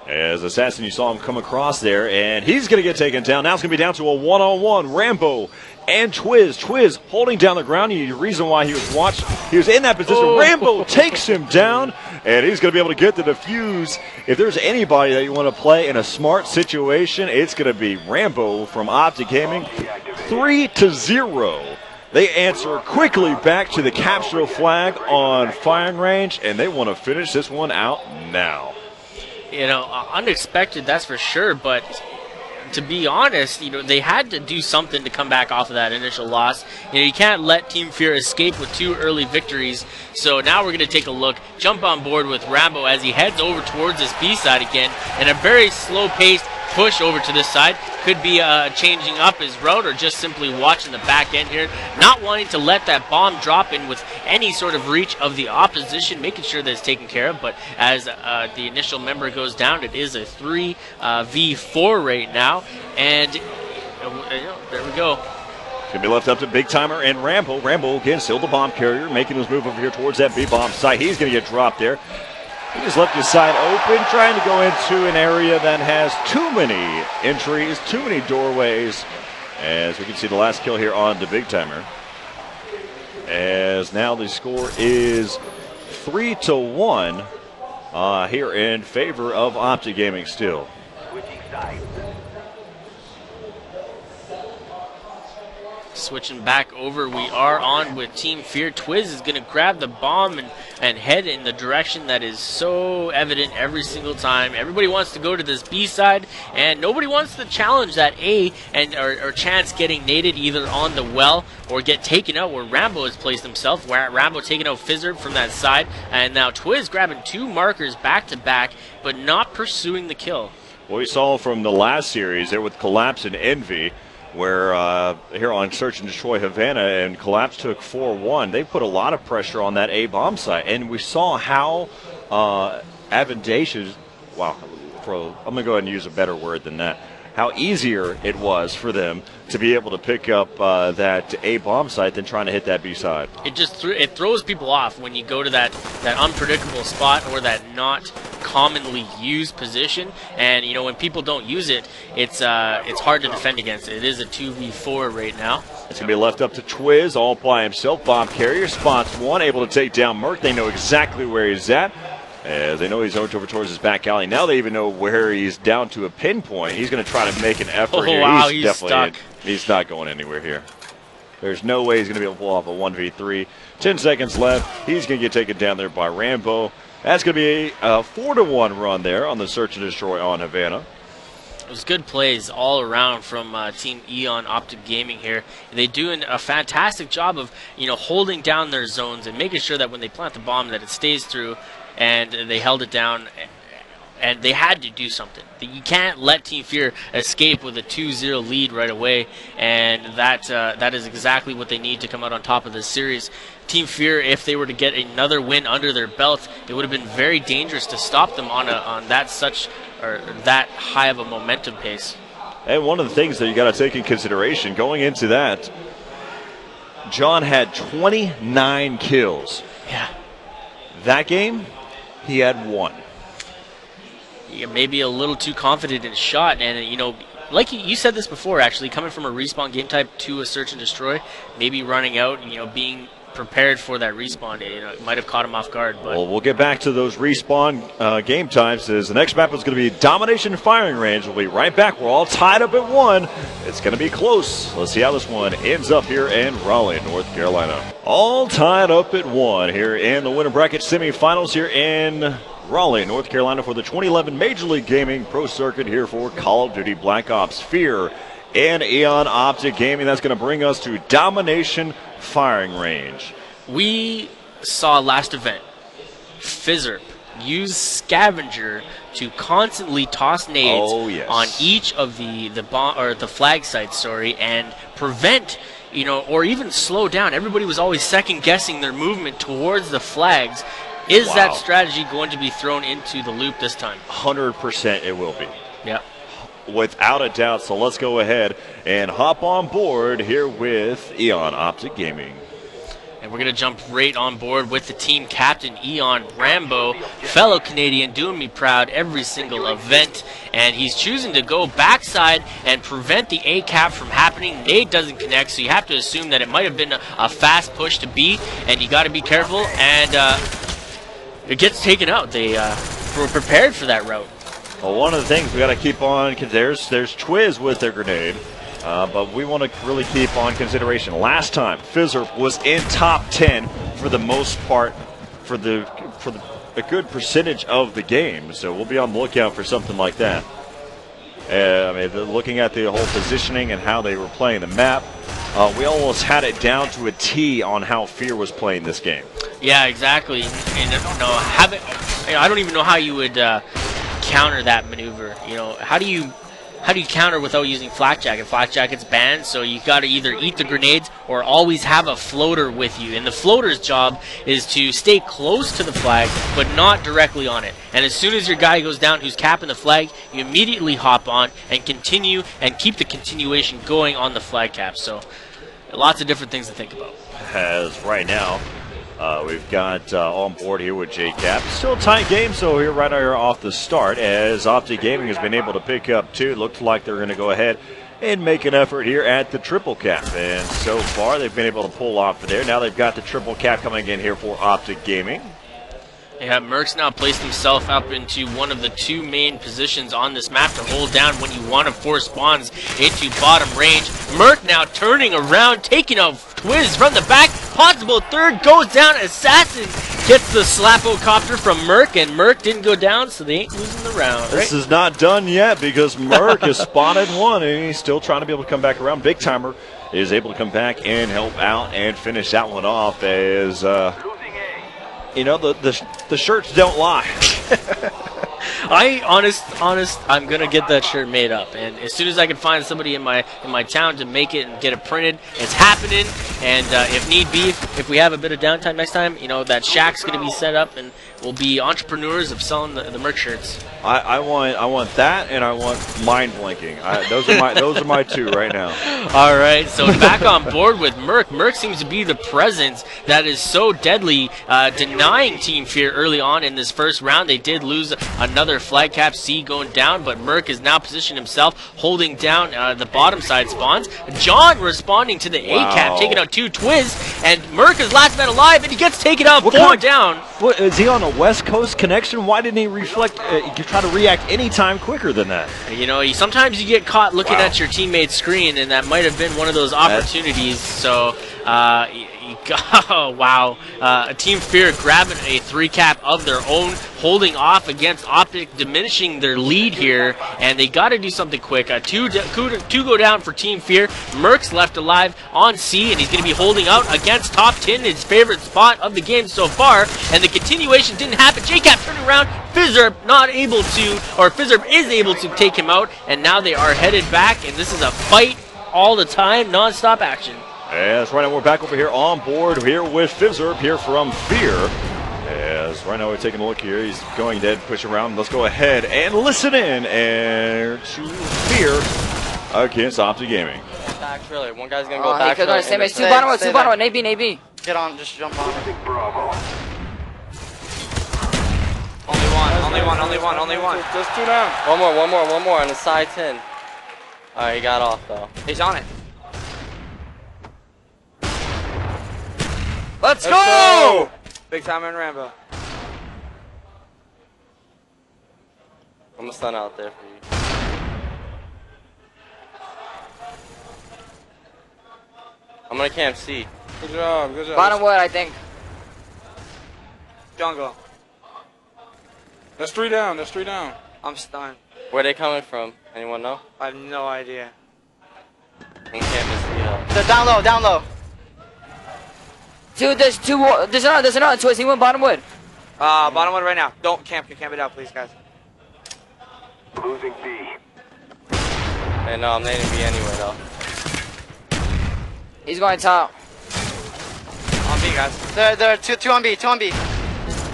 As Assassin, you saw him come across there, and he's going to get taken down. Now it's going to be down to a 1-on-1. Rambo and Twiz. Twiz holding down the ground. The reason why he was watched, he was in that position. Rambo takes him down, and he's going to be able to get the defuse. If there's anybody that you want to play in a smart situation, it's going to be Rambo from Optic Gaming. 3-0. They answer quickly back to the capture flag on firing range, and they want to finish this one out now. You know, unexpected, that's for sure, but to be honest, you know, they had to do something to come back off of that initial loss. You know, you can't let Team Fear escape with 2 early victories. So now we're going to take a look, jump on board with Rambo as he heads over towards this B side again, and a very slow-paced push over to this side. Could be changing up his route or just simply watching the back end here, not wanting to let that bomb drop in with any sort of reach of the opposition, making sure that it's taken care of. But as the initial member goes down, it is a 3v4 right now, and there we go. Going to be left up to Big Timer and Rambo. Rambo again, still the bomb carrier, making his move over here towards that B-bomb site. He's going to get dropped there. He just left his side open, trying to go into an area that has too many entries, too many doorways. As we can see the last kill here on the Big Timer. As now the score is 3-1 here in favor of Optic Gaming still. Switching back over, we are on with Team Fear. Twiz is going to grab the bomb and head in the direction that is so evident every single time. Everybody wants to go to this B side, and nobody wants to challenge that A or chance getting naded either on the well or get taken out where Rambo has placed himself. Where Rambo taking out Fizzer from that side, and now Twiz grabbing 2 markers back to back, but not pursuing the kill. Well, we saw from the last series there with Collapse and Envy, where here on Search and Destroy Havana, and Collapse took 4-1. They put a lot of pressure on that A-bomb site, and we saw how advantageous, wow, I'm going to go ahead and use a better word than that, how easier it was for them to be able to pick up that A-bomb site than trying to hit that B side. It throws people off when you go to that unpredictable spot or that not commonly used position, and you know, when people don't use it, it's hard to defend against it. It is a 2v4 right now. It's going to be left up to Twiz all by himself. Bomb carrier spots one, able to take down Merc. They know exactly where he's at. As they know he's over towards his back alley. Now they even know where he's down to a pinpoint. He's going to try to make an effort here. Wow, he's stuck. He's not going anywhere here. There's no way he's going to be able to pull off a 1v3. 10 seconds left. He's going to get taken down there by Rambo. That's going to be a 4-1 run there on the search and destroy on Havana. It was good plays all around from Team Eon Optic Gaming here. They're doing a fantastic job of, holding down their zones and making sure that when they plant the bomb that it stays through, and they held it down. And they had to do something. You can't let Team Fear escape with a 2-0 lead right away, and that is exactly what they need to come out on top of this series. Team Fear, if they were to get another win under their belt, it would have been very dangerous to stop them on that high of a momentum pace. And one of the things that you got to take in consideration going into that, John had 29 kills. Yeah. That game, he had 1. Maybe a little too confident in his shot, and like you said this before, actually, coming from a respawn game type to a search and destroy, maybe running out, being prepared for that respawn, it might have caught him off guard. But well, we'll get back to those respawn game times. As the next map is going to be Domination Firing Range. We'll be right back. We're all tied up at 1. It's going to be close. Let's see how this one ends up here in Raleigh, North Carolina. All tied up at 1 here in the winter bracket semifinals here in Raleigh, North Carolina, for the 2011 Major League Gaming Pro Circuit here for Call of Duty Black Ops. Fear and Eon Optic Gaming. That's going to bring us to Domination Firing Range. We saw last event, Fizzerp use Scavenger to constantly toss nades on each of the flag sites, and prevent, or even slow down. Everybody was always second guessing their movement towards the flags. Is that strategy going to be thrown into the loop this time? 100% it will be. Yeah. Without a doubt. So let's go ahead and hop on board here with Eon Optic Gaming. And we're going to jump right on board with the team captain, Eon Rambo, fellow Canadian, doing me proud every single event. And he's choosing to go backside and prevent the A cap from happening. Nade doesn't connect, so you have to assume that it might have been a fast push to B, and you got to be careful. And it gets taken out. They were prepared for that route. Well, one of the things we got to keep on, because there's Twiz with their grenade, but we want to really keep on consideration. Last time, Fizzerp was in top 10 for the most part for a good percentage of the game. So we'll be on the lookout for something like that. Looking at the whole positioning and how they were playing the map, we almost had it down to a T on how Fear was playing this game. Yeah, exactly. And I don't even know how you would counter that maneuver. How do you counter without using flak jacket? Flak jacket's banned, so you got to either eat the grenades or always have a floater with you. And the floater's job is to stay close to the flag, but not directly on it. And as soon as your guy goes down who's capping the flag, you immediately hop on and continue and keep the continuation going on the flag cap. So lots of different things to think about. As right now, we've got on board here with J-Cap. Still a tight game, so here right here off the start, as Optic Gaming has been able to pick up 2. Looks like they're going to go ahead and make an effort here at the triple cap. And so far, they've been able to pull off there. Now they've got the triple cap coming in here for Optic Gaming. Yeah, Merck's now placed himself up into one of the 2 main positions on this map to hold down when you want to force spawns into bottom range. Merck now turning around, taking out Twiz from the back. Possible third goes down. Assassin gets the slapocopter from Merck, and Merck didn't go down, so they ain't losing the round. This is not done yet because Merck has spotted one, and he's still trying to be able to come back around. Big Timer is able to come back and help out and finish that one off as... the shirts don't lie. I'm gonna get that shirt made up, and as soon as I can find somebody in my town to make it and get it printed, it's happening. And if need be, if we have a bit of downtime next time, that shack's gonna be set up, and we'll be entrepreneurs of selling the merch shirts. I want that, and I want mind blinking. Those are my 2 right now. All right, so back on board with Merck. Merck seems to be the presence that is so deadly, denying Team Fear early on in this first round. They did lose another flag cap C going down, but Merck has now positioned himself, holding down the bottom side spawns. John responding to the A cap, taking out out 2 Twiz, and Merc is last man alive, and he gets taken out 4 down. What, is he on a West Coast connection? Why didn't he reflect, try to react any time quicker than that? You know, sometimes you get caught looking at your teammate's screen, and that might have been one of those opportunities. So, oh, wow. Team Fear grabbing a 3-cap of their own, holding off against Optic, diminishing their lead here, and they got to do something quick. Two go down for Team Fear. Merc's left alive on C, and he's going to be holding out against Top 10, his favorite spot of the game so far, and the continuation didn't happen. JCap turning around, Fizzerb not able to, or Fizzerb is able to take him out, and now they are headed back, and this is a fight all the time, non-stop action. As right now we're back over here on board here with Fizzerb here from Fear. As right now we're taking a look here, he's going dead, push around. Let's go ahead and listen in and to Fear against Opti Gaming. Back trailer. One guy's gonna go back. Same base. 2 bottom one, 2 bottom one. AB, AB. Get on, just jump on. Only one. Just 2 down. One more on the side 10. Alright, he got off though. He's on it. Let's go! Big time in Rambo. I'm gonna stun out there for you. I'm gonna camp C. Good job, good job. Bottom wood, I think. Jungle. There's 3 down, there's 3 down. I'm stunned. Where they coming from? Anyone know? I have no idea. I'm camping C. They're down low. Dude, there's another Twiz. He went bottom wood. Bottom one right now. Don't camp it out, please, guys. Losing B. Hey, no, I'm nading B anyway, though. He's going top. On B, guys. There, 2 on B, 2 on B.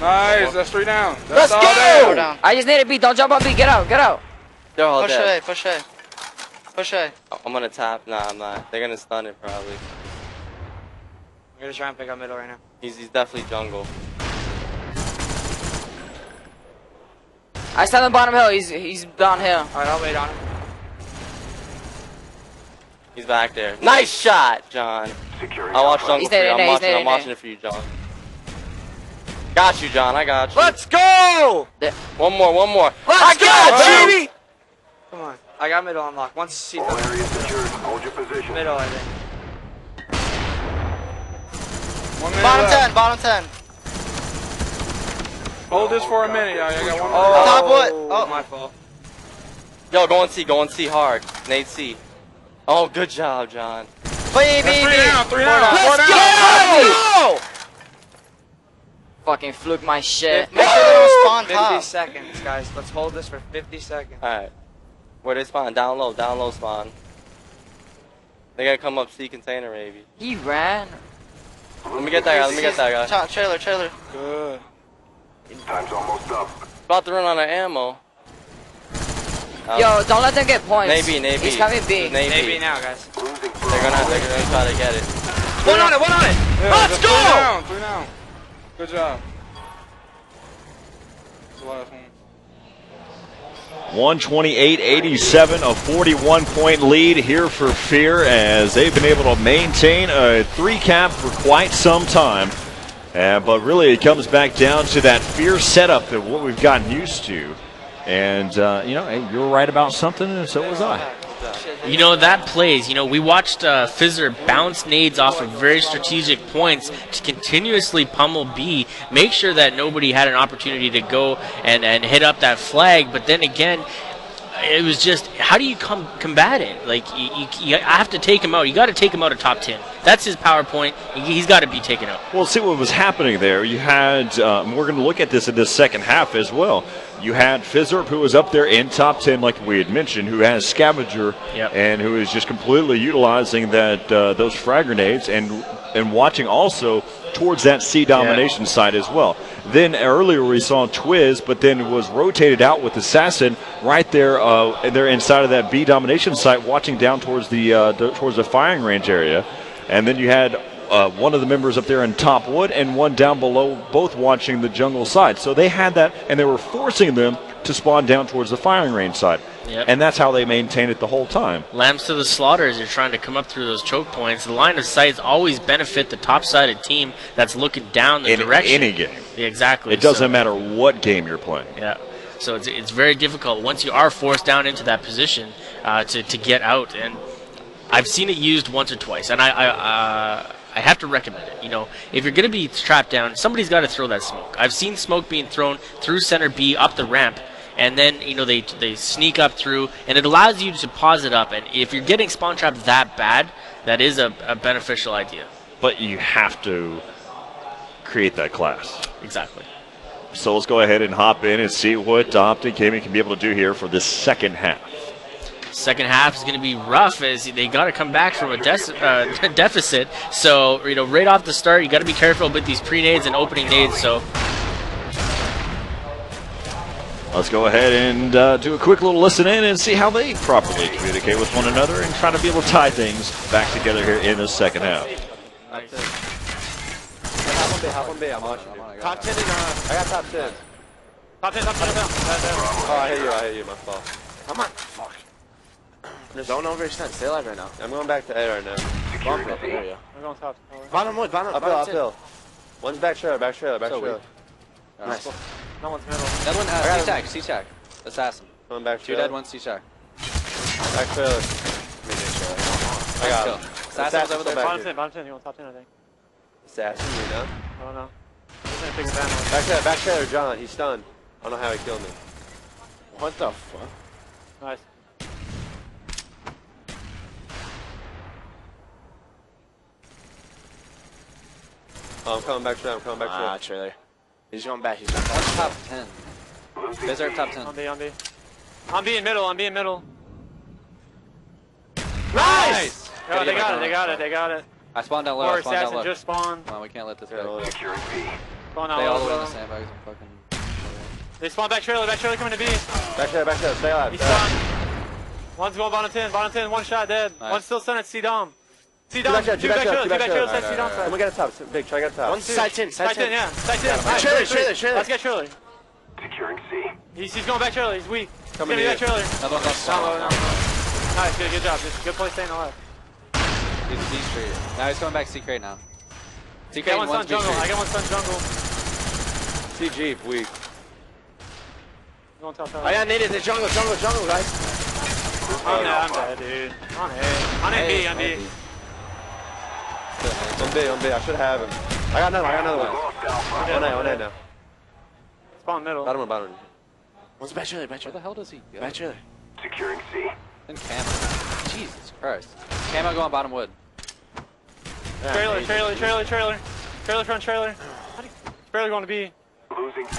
Nice, that's 3 down. Let's go! Down. I just need a B. Don't jump on B. Get out. They're all dead. Push A. I'm gonna tap. Nah, I'm not. They're gonna stun it, probably. I'm gonna try and pick up middle right now. He's definitely jungle. I stand on bottom hill. He's down here. Alright, I'll wait on him. He's back there. Nice shot, John. I'll watch jungle for you. I'm watching it for you, John. Got you, John. I got you. Let's go! One more. I got you! Come on. I got middle unlocked. Once C All areas secured. Hold your position. middle, I think. Bottom 10. Hold this for a minute, y'all. I got one more. Top wood. Oh, my fault. Yo, go on C hard. Nate C. Oh, good job, John. Baby. 3 down. Let's go! Fucking fluke my shit. Make sure they don't spawn 50 top. seconds, guys. Let's hold this for 50 seconds. Alright. Where they spawn? Down low spawn. They gotta come up C container, maybe. He ran. Let me get that guy. Top, trailer. Good. Time's almost up. About to run out of ammo. Yo, don't let them get points. Navy. He's coming B. Navy now, guys. They're gonna try to get it. One on it. Yeah, Let's go! 3 down. Good job. That's the last one. 128-87, a 41-point lead here for Fear as they've been able to maintain a 3-cap for quite some time. But really it comes back down to that Fear setup that what we've gotten used to. And, hey, you were right about something, and so was I. You know, that plays. You know, we watched Fizzer bounce nades off of very strategic points to continuously pummel B, make sure that nobody had an opportunity to go and hit up that flag. But then again, it was just, how do you combat it? Like, you have to take him out. You got to take him out of top 10. That's his power point. He's got to be taken out. Well, see what was happening there. You had, we're going to look at this in this second half as well. You had Fizzerp, who was up there in top 10, like we had mentioned, who has Scavenger, and who is just completely utilizing that those frag grenades and watching also towards that C domination side as well. Then earlier we saw Twiz, but then was rotated out with Assassin right there, they're inside of that B domination site, watching down towards the firing range area. And then you had one of the members up there in top wood and one down below, both watching the jungle side. So they had that, and they were forcing them to spawn down towards the firing range side. Yep. And that's how they maintain it the whole time. Lambs to the slaughter as you're trying to come up through those choke points. The line of sights always benefit the top-sided team that's looking down the direction. In any game. Yeah, exactly. It doesn't matter what game you're playing. Yeah. So it's very difficult once you are forced down into that position to get out. And I've seen it used once or twice, and I have to recommend it. You know, if you're going to be trapped down, somebody's got to throw that smoke. I've seen smoke being thrown through center B up the ramp, and then, you know, they sneak up through, and it allows you to pause it up. And if you're getting spawn trapped that bad, that is a beneficial idea. But you have to create that class. Exactly. So let's go ahead and hop in and see what Optic Gaming can be able to do here for this second half. Second half is going to be rough as they got to come back from a deficit. So, you know, right off the start, you got to be careful with these pre-nades and opening nades. So let's go ahead and do a quick little listen in and see how they properly communicate with one another and try to be able to tie things back together here in the second half. Hop on B, I'm watching you. Top 10 in, I got top 10. top 10. Oh, I hit you, my fault. Come on. Fuck. Don't overextend, stay alive right now. I'm going back to A right now. Bump up area. I'm going top. Bottom wood, uphill. One's back trailer. Nice. No one's middle. That one, C-Tac. Assassin. Going back trailer. 2 dead, 1 C-Tac. Back trailer. I got him. Assassin's over there. Bottom 10, you want top 10, I think. Assassin, you know? I don't know. He's gonna take advantage. Back trailer, John. He's stunned. I don't know how he killed me. What the fuck? Nice. Oh, I'm coming back trailer. Trailer. He's going back. That's top 10. These are top 10. On B. I'm B in middle. Nice! Oh, they got it. I spawned down low. Or assassin just spawned. Well, we can't let this Yeah, go. Spawn out Stay all the way in low. the sandbags and fucking... They spawn back trailer coming to B. Back trailer. Stay alive. He's stunned. One's going bottom 10, 1 shot dead. Nice. One's still stunned at C-Dom. C-Dom, two back trailer, says C-Dom side. I'm gonna get a top. Big, try to get a top. One's side 10, yeah. Side 10. Trailer. Let's get trailer. Securing C. He's going back trailer, he's weak. Coming Give me in. that trailer. Another one's Down on low. Nice, good job. Just good play staying alive. He's D-Street. Now he's going back C-Crate now. I got one stun jungle. CG, weak. Going top. I got naded in the jungle, guys. I'm dead, dude. On A, on B. On B. I should have him. I got another one. On A now. Spawn middle. Bottom one. One's back trailer. Where the hell does he go? Back trailer. Securing C. Then Camo. Jesus Christ. Camo going bottom wood. Trailer. Trailer front trailer. Trailer going to B. Losing B.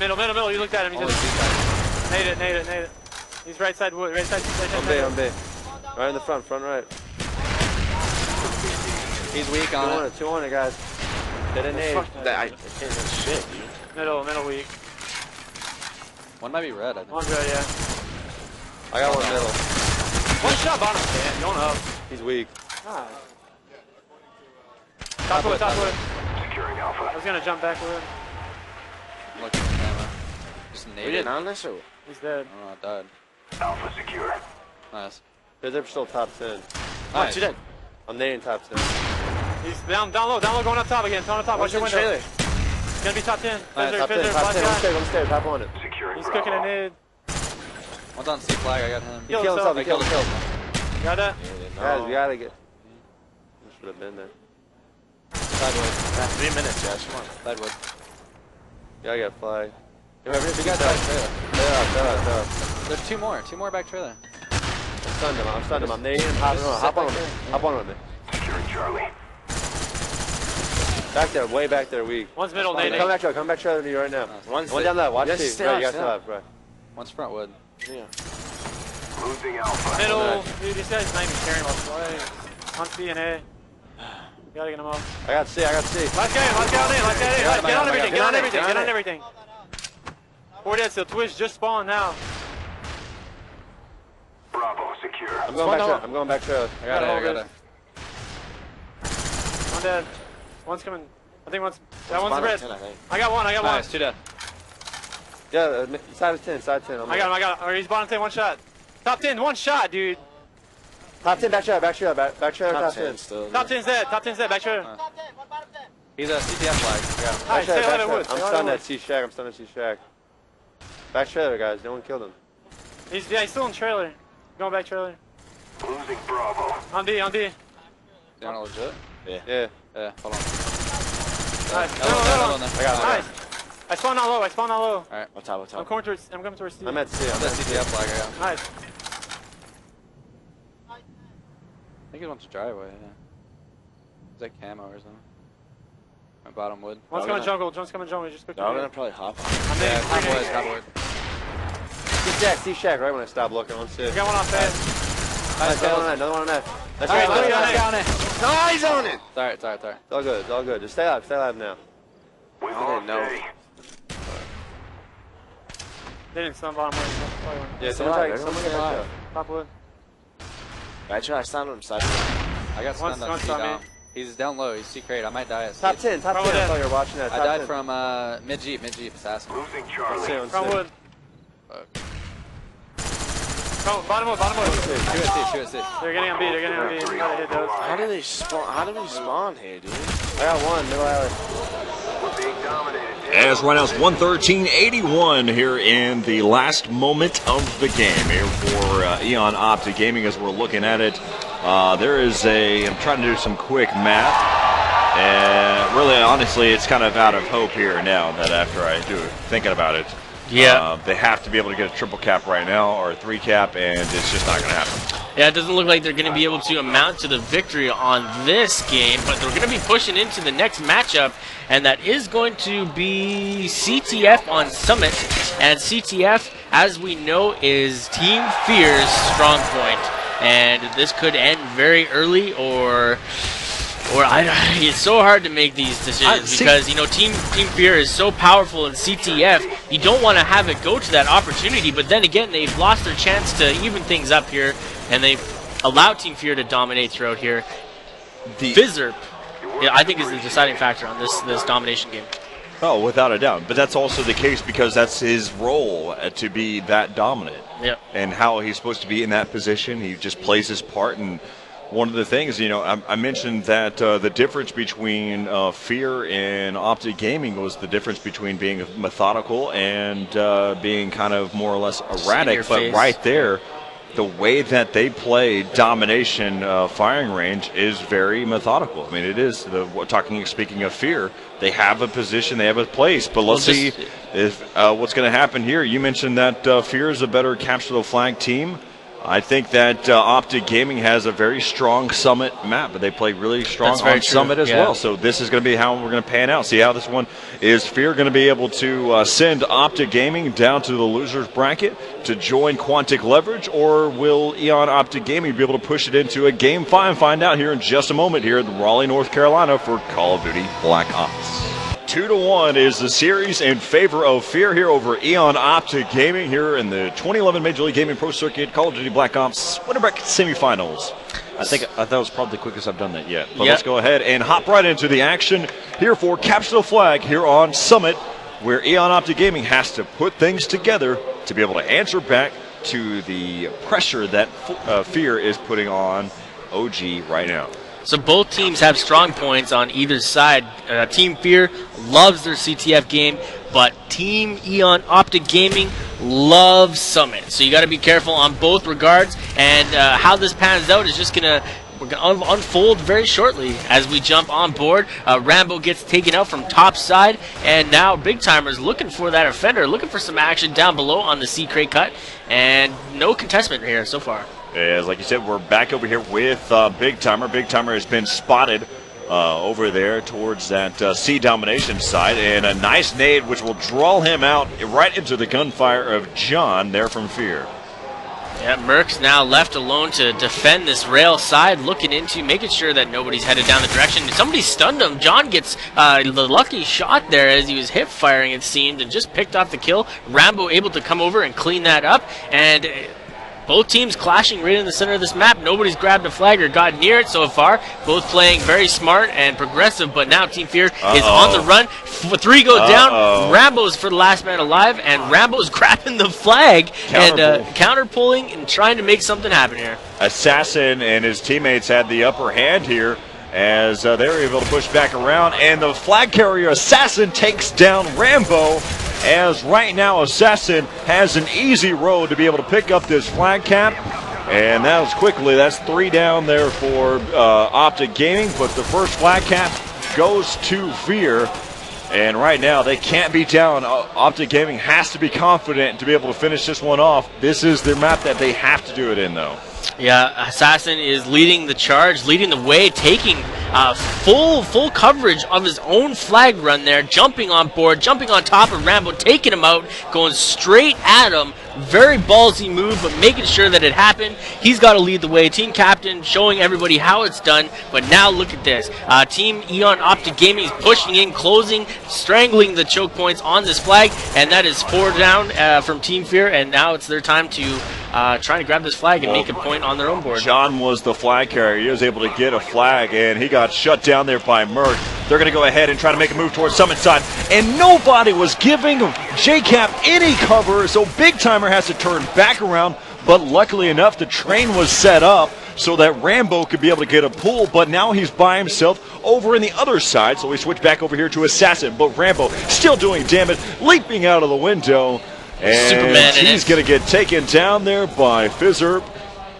Middle. You looked at him. He just nade it. He's right side wood. On B. Right in the front right. He's weak on it. 200, guys. They didn't nade. Shit, dude. Middle weak. One might be red, I think. One's red, yeah. I got one middle. One shot bottom. Man, going up. He's weak. Ah. Top wood. Securing Alpha. I was gonna jump back with him. I'm looking at Camo. Just naded. We didn't on this or? He's dead. Oh, I died. Alpha secure. Nice. They're still top 10. Nice. You dead. I'm nading top 10. He's down low, going up top again. Down on top. Watch your window. Trailer. He's gonna be top 10. Top 10. Top 10. One stay. Top on it. Securing He's cooking a nade. One's on C flag, I got him. He killed himself. I killed him. Got that? Guys, we gotta get. Should have been there. Sidewood. 3 minutes, Josh. Come on. Sidewood. Yeah, I got flag. We got back trailer. Yeah. There's two more back trailer. I'm stunned him. I'm nading him. Hop on with me. Securing Charlie. Back there, way back there, weak. One's middle, nading. Come back trailer to you right now. One down left. Watch C. Right, you got left, right. One's front wood. Yeah. Losing Alpha. Middle. Dude, this guy's not even carrying much play. On C and A. You gotta get him up. I got C. Let's get in. Get on everything. 4 dead still. Twitch just spawned now. Bravo secure. I'm going back trailer. I got it. One dead. One's coming. I think one's red. I got one. Nice, 2 dead. Yeah, side of 10, side of 10. I got him. Or he's bottom 10, one shot. Top 10, one shot, dude. Top 10, back trailer, top 10. Still, top 10's dead, back trailer. He's a CTF flag. Yeah. Alright, stay alive at Woods. I'm stunned at C-Shack. Back trailer, guys. No one killed him. He's still in trailer. Going back trailer. Losing Bravo. On D. Down legit? Yeah. Hold on. Nice. I got it. Nice. I spawned not low. Alright, what's top? I'm coming towards C. I'm at C. I'm at CTF flag, I got him. Nice. I think he wants to driveway, yeah. Is that camo or something? My bottom wood. One's coming jungle, just quickly. I'm gonna probably hop. Top wood. C-Shack, right when I stop looking. Let's see. We got one off bed. Another one on that. That's right, right. No, he's on it. Sorry. It's all good. Just stay alive now. We lost A. They didn't stun bottom wood. Yeah, someone get alive. Top wood. I stunned him side. I got stunned on C down. He's down low, he's C-crate. I might die at Top 10. I thought you were watching that. I died from mid-jeep assassin. Losing Charlie. Front wood. Bottom wood. Shoot it. They're getting on B. We gotta hit those. How did we spawn here, dude? I got one, middle alley. We're being dominated. As right now it's 113-81 here in the last moment of the game here for Eon Optic Gaming as we're looking at it. I'm trying to do some quick math, and really, honestly, it's kind of out of hope here now that after I do it, thinking about it. Yeah. They have to be able to get a triple cap right now or a 3 cap, and it's just not going to happen. Yeah, it doesn't look like they're going to be able to amount to the victory on this game, but they're going to be pushing into the next matchup, and that is going to be CTF on Summit. And CTF, as we know, is Team Fear's strong point, and this could end very early or it's so hard to make these decisions because, Team Fear is so powerful in CTF. You don't want to have it go to that opportunity, but then again, they've lost their chance to even things up here, and they've allowed Team Fear to dominate throughout here. Fizzerp, I think, is the deciding factor on this domination game. Oh, without a doubt. But that's also the case because that's his role to be that dominant. Yeah. And how he's supposed to be in that position. He just plays his part. And one of the things, I mentioned that the difference between Fear and Optic Gaming was the difference between being methodical and being kind of more or less erratic. But right there, the way that they play domination firing range is very methodical. I mean, it is. Speaking of Fear, they have a position, they have a place. But let's see if what's going to happen here. You mentioned that Fear is a better capture the flag team. I think that Optic Gaming has a very strong Summit map, but they play really strong on Summit as well. So this is going to be how we're going to pan out. See how this one is. Fear going to be able to send Optic Gaming down to the losers bracket to join Quantic Leverage, or will Eon Optic Gaming be able to push it into a Game 5? Find out here in just a moment here in Raleigh, North Carolina for Call of Duty Black Ops. 2-1 is the series in favor of Fear here over Eon Optic Gaming here in the 2011 Major League Gaming Pro Circuit Call of Duty Black Ops winter bracket semifinals. I thought that was probably the quickest I've done that yet. But let's go ahead and hop right into the action here for Capture the Flag here on Summit, where Eon Optic Gaming has to put things together to be able to answer back to the pressure that Fear is putting on OG right now. So both teams have strong points on either side. Team Fear loves their CTF game, but Team Eon Optic Gaming loves Summit. So you got to be careful on both regards, and how this pans out is just we're gonna unfold very shortly as we jump on board. Rambo gets taken out from top side, and now Big Timer's looking for that offender, looking for some action down below on the C crate cut, and no contestment here so far. As like you said, we're back over here with Big Timer. Big Timer has been spotted over there towards that C domination side, and a nice nade which will draw him out right into the gunfire of John there from Fear. Yeah, Merck's now left alone to defend this rail side, making sure that nobody's headed down the direction. Somebody stunned him. John gets the lucky shot there as he was hip firing, it seemed, and just picked off the kill. Rambo able to come over and clean that up, and both teams clashing right in the center of this map. Nobody's grabbed a flag or got near it so far. Both playing very smart and progressive, but now Team Fear is on the run. 3 go down. Rambo's for the last man alive, and Rambo's grabbing the flag and counter-pulling and trying to make something happen here. Assassin and his teammates had the upper hand here as they were able to push back around, and the flag carrier Assassin takes down Rambo, as right now Assassin has an easy road to be able to pick up this flag cap, and that was quickly. That's 3 down there for Optic Gaming, but the first flag cap goes to Fear, and right now they can't be down. Optic Gaming has to be confident to be able to finish this one off. This is the map that they have to do it in, though. Yeah, Assassin is leading the charge, leading the way, taking full coverage of his own flag run there, jumping on board, jumping on top of Rambo, taking him out, going straight at him. Very ballsy move, but making sure that it happened. He's got to lead the way. Team captain showing everybody how it's done. But now look at this. Team Eon Optic Gaming is pushing in, closing, strangling the choke points on this flag, and that is 4 down from Team Fear. And now it's their time to try to grab this flag and make a point on their own board. John was the flag carrier. He was able to get a flag, and he got shut down there by Merc. They're going to go ahead and try to make a move towards Summit side, and nobody was giving JCap any cover, so Big Timer has to turn back around, but luckily enough, the train was set up so that Rambo could be able to get a pull, but now he's by himself over in the other side, so we switch back over here to Assassin, but Rambo still doing damage, leaping out of the window, and Superman he's going to get taken down there by Fizzerp,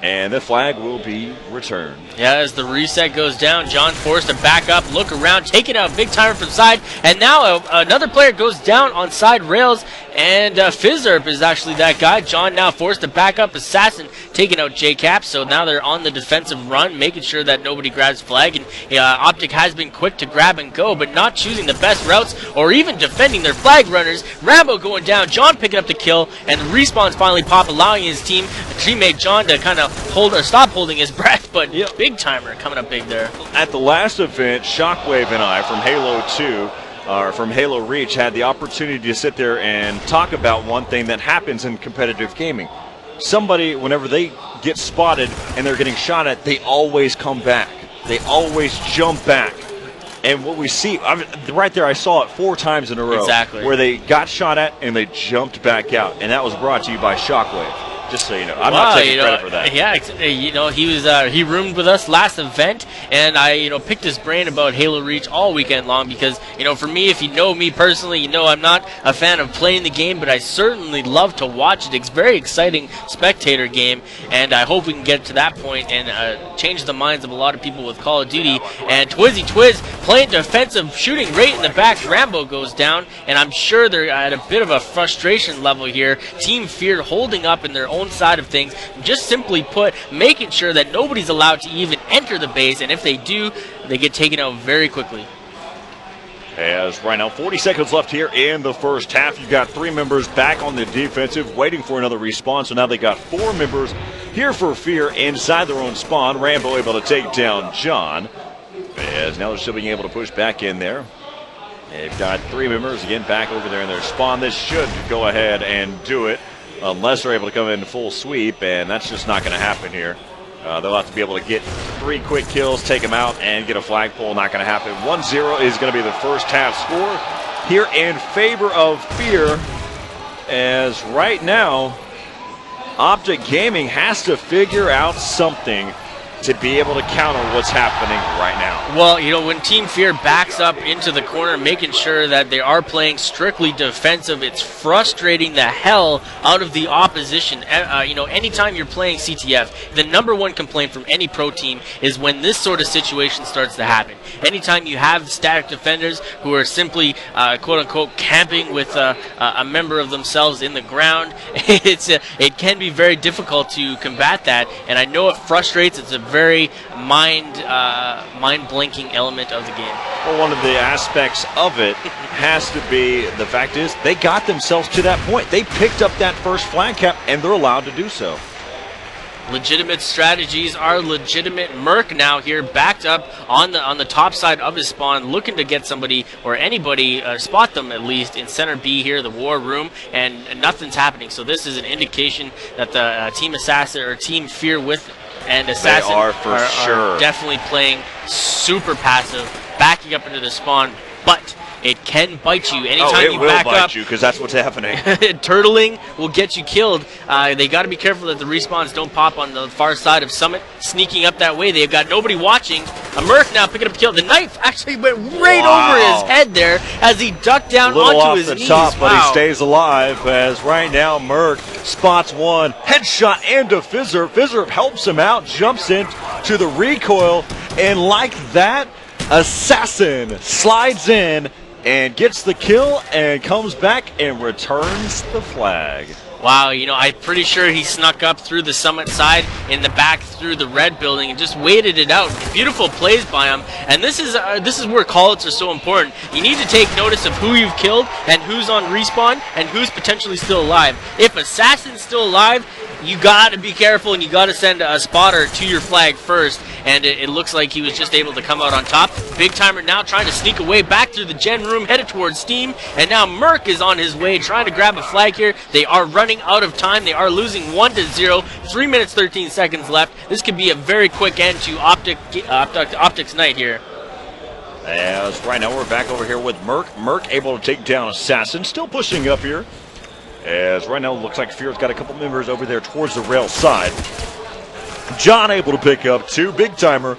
and the flag will be returned. Yeah, as the reset goes down, John forced to back up, look around, take it out Big Timer from side, and now another player goes down on side rails, and Fizzerp is actually that guy. John now forced to back up, Assassin taking out JCap, so now they're on the defensive run, making sure that nobody grabs flag, and Optic has been quick to grab and go, but not choosing the best routes or even defending their flag runners. Rambo going down, John picking up the kill, and the respawns finally pop, allowing his teammate John to kind of hold or stop holding his breath, but Big Timer coming up big there. At the last event, Shockwave and I from Halo 2, from Halo Reach, had the opportunity to sit there and talk about one thing that happens in competitive gaming. Somebody, whenever they get spotted and they're getting shot at, they always come back. They always jump back. And what we see, right there, I saw it 4 times in a row. Exactly. Where they got shot at and they jumped back out. And that was brought to you by Shockwave. Just so you know, I'm not taking credit for that. Yeah, he roomed with us last event, and I picked his brain about Halo Reach all weekend long because for me, if you know me personally, I'm not a fan of playing the game, but I certainly love to watch it. It's a very exciting spectator game, and I hope we can get to that point and change the minds of a lot of people with Call of Duty. And Twizzy Twiz playing defensive, shooting right in the back. Rambo goes down, and I'm sure they're at a bit of a frustration level here. Team Fear holding up in their own side of things, just simply put, making sure that nobody's allowed to even enter the base, and if they do, they get taken out very quickly. As right now, 40 seconds left here in the first half. You've got 3 members back on the defensive, waiting for another respawn. So now they got 4 members here for Fear inside their own spawn. Rambo able to take down John. As now they're still being able to push back in there. They've got 3 members again back over there in their spawn. This should go ahead and do it, unless they're able to come in full sweep, and that's just not going to happen here. They'll have to be able to get 3 quick kills, take them out, and get a flagpole. Not going to happen. 1-0 is going to be the first half score here in favor of Fear, as right now Optic Gaming has to figure out something to be able to counter what's happening right now. Well, when Team Fear backs up into the corner, making sure that they are playing strictly defensive, it's frustrating the hell out of the opposition. Anytime you're playing CTF, the #1 complaint from any pro team is when this sort of situation starts to happen. Anytime you have static defenders who are simply, quote-unquote, camping with a member of themselves in the ground, it can be very difficult to combat that, and I know it frustrates. It's a very mind-blanking element of the game. Well, one of the aspects of it has to be, the fact is, they got themselves to that point. They picked up that first flag cap, and they're allowed to do so. Legitimate strategies are legitimate. Merc now here, backed up on the top side of his spawn, looking to get somebody or anybody, spot them at least in center B here, the war room, and nothing's happening. So this is an indication that the Team Assassin or Team Fear with and Assassin are definitely playing super passive, backing up into the spawn, but it can bite you anytime you back up. It will bite you because that's what's happening. Turtling will get you killed. They got to be careful that the respawns don't pop on the far side of Summit. Sneaking up that way, they've got nobody watching. A Merc now picking up a kill. The knife actually went right over his head there as he ducked down onto his knees. A little off the top, but he stays alive as right now Merc spots one. Headshot into Fizzerp. Fizzerp helps him out, jumps into the recoil, and like that, Assassin slides in and gets the kill and comes back and returns the flag. Wow, you know, I'm pretty sure he snuck up through the Summit side in the back through the red building and just waited it out. Beautiful plays by him. And this is where call-outs are so important. You need to take notice of who you've killed and who's on respawn and who's potentially still alive. If Assassin's still alive, you got to be careful and you got to send a spotter to your flag first. And it looks like he was just able to come out on top. Big Timer now trying to sneak away back through the gen room, headed towards Steam. And now Merc is on his way, trying to grab a flag here. They are running out of time. They are losing 1-0. 3 minutes, 13 seconds left. This could be a very quick end to Optic's night here. As right now we're back over here with Merc. Merc able to take down Assassin. Still pushing up here. As right now it looks like Fear's got a couple members over there towards the rail side. John able to pick up two. Big Timer.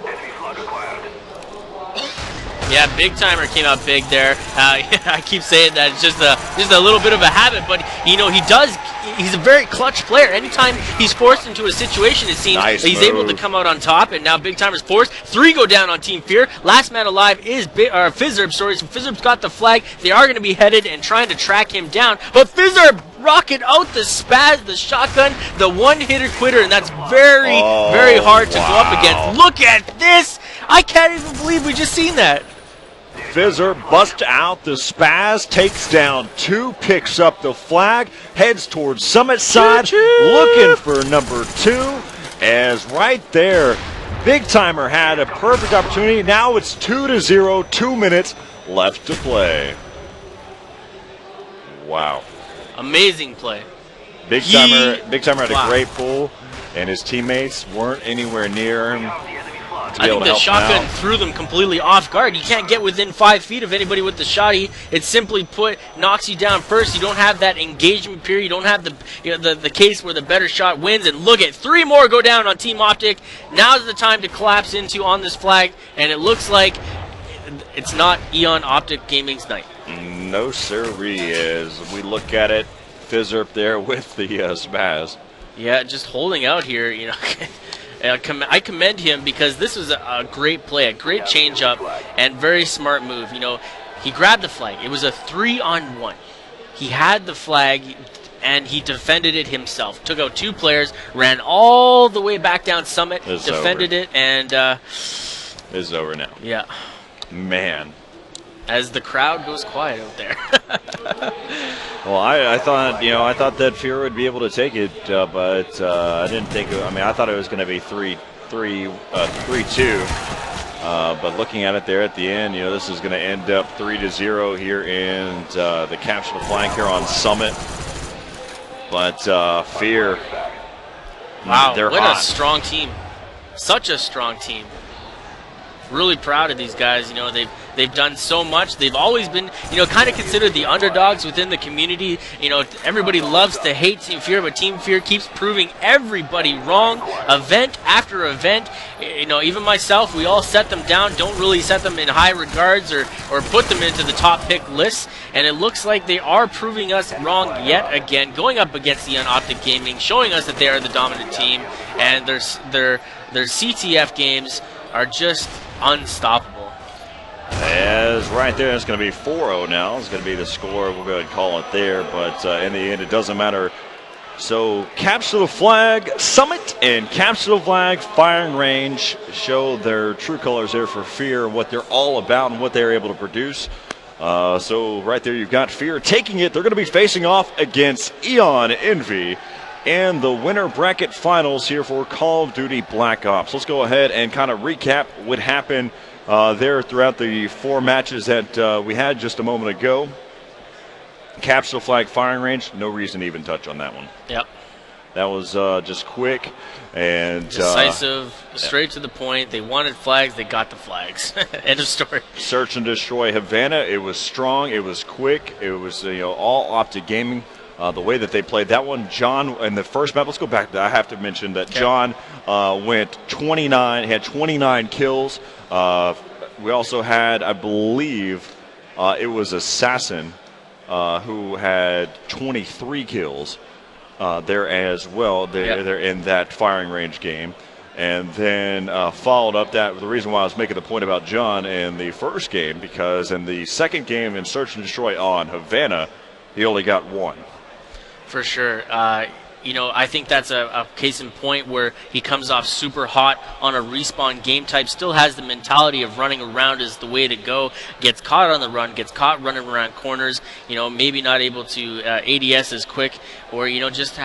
Yeah, Big Timer came out big there. I keep saying that it's just a little bit of a habit, but you know he's a very clutch player. Anytime he's forced into a situation, it seems he's able to come out on top. And now Big Timer's forced. 3 go down on Team Fear. Last man alive is Fizzerp. Sorry, so Fizzerp's got the flag. They are going to be headed and trying to track him down, but Fizzerp rocket out the spaz, the shotgun, the one-hitter quitter, and that's very hard to go up against. Look at this! I can't even believe we just seen that. Fizzerp busts out the spaz, takes down 2, picks up the flag, heads towards Summit side, looking for number 2. As right there, Big Timer had a perfect opportunity. Now it's 2-0, 2 minutes left to play. Wow. Amazing play. Big Timer had a great pull, and his teammates weren't anywhere near him. I think the shotgun threw them completely off guard. You can't get within 5 feet of anybody with the shotty. It simply knocks you down first. You don't have that engagement period. You don't have the case where the better shot wins. And look at 3 more go down on Team Optic. Now's the time to collapse into on this flag. And it looks like it's not Eon Optic Gaming's night. No sirree, as we look at it. Fizzerp there with the spaz. Yeah, just holding out here, you know. I commend him because this was a great play, a great change-up, and very smart move. You know, he grabbed the flag. It was a 3-on-1. He had the flag, and he defended it himself. Took out 2 players, ran all the way back down Summit, defended it, and it's over now. Yeah. Man. As the crowd goes quiet out there. Well, I thought that Fear would be able to take it, but I didn't think. I thought it was going to be 3-2. But looking at it there at the end, this is going to end up 3-0 here in the capture the flank here on Summit. But Fear, wow, they're what hot. A strong team! Such a strong team. Really proud of these guys. They've done so much. They've always been, kind of considered the underdogs within the community. Everybody loves to hate Team Fear, but Team Fear keeps proving everybody wrong, event after event. Even myself, we all set them down, don't really set them in high regards or put them into the top pick lists. And it looks like they are proving us wrong yet again, going up against Eon Optic Gaming, showing us that they are the dominant team, and their CTF games are just unstoppable. As right there, it's going to be 4-0 now. It's going to be the score. We'll go ahead and call it there. But in the end, it doesn't matter. So capture the flag, Summit and capture the flag firing range show their true colors there for Fear, what they're all about and what they're able to produce. So right there, you've got Fear taking it. They're going to be facing off against Eon Envy in the winter bracket finals here for Call of Duty Black Ops. Let's go ahead and kind of recap what happened there throughout the 4 matches that we had just a moment ago. Capture the flag firing range, no reason to even touch on that one. Yep. That was just quick and decisive, straight to the point. They wanted flags, they got the flags. End of story. Search and destroy Havana. It was strong, it was quick, it was all Optic Gaming. The way that they played that one, John in the first map. Let's go back. I have to mention that John went 29, had 29 kills. We also had, I believe, it was Assassin who had 23 kills there as well. They're in that firing range game. And then followed up that, the reason why I was making the point about John in the first game, because in the second game in Search and Destroy on Havana, he only got 1. For sure. I think that's a case in point where he comes off super hot on a respawn game type, still has the mentality of running around is the way to go, gets caught on the run, gets caught running around corners, maybe not able to ADS as quick, or, just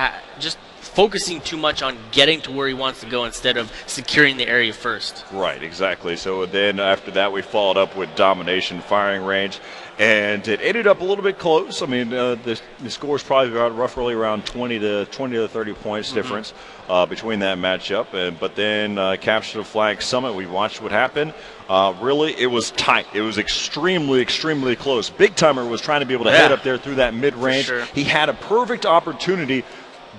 focusing too much on getting to where he wants to go instead of securing the area first. Right, exactly. So then after that, we followed up with domination firing range. And it ended up a little bit close. I mean, the score is probably roughly around 20 to 30 points difference between that matchup. But then Capture the Flag Summit, we watched what happened. Really, it was tight. It was extremely, extremely close. Big Timer was trying to be able to head up there through that mid-range. Sure. He had a perfect opportunity,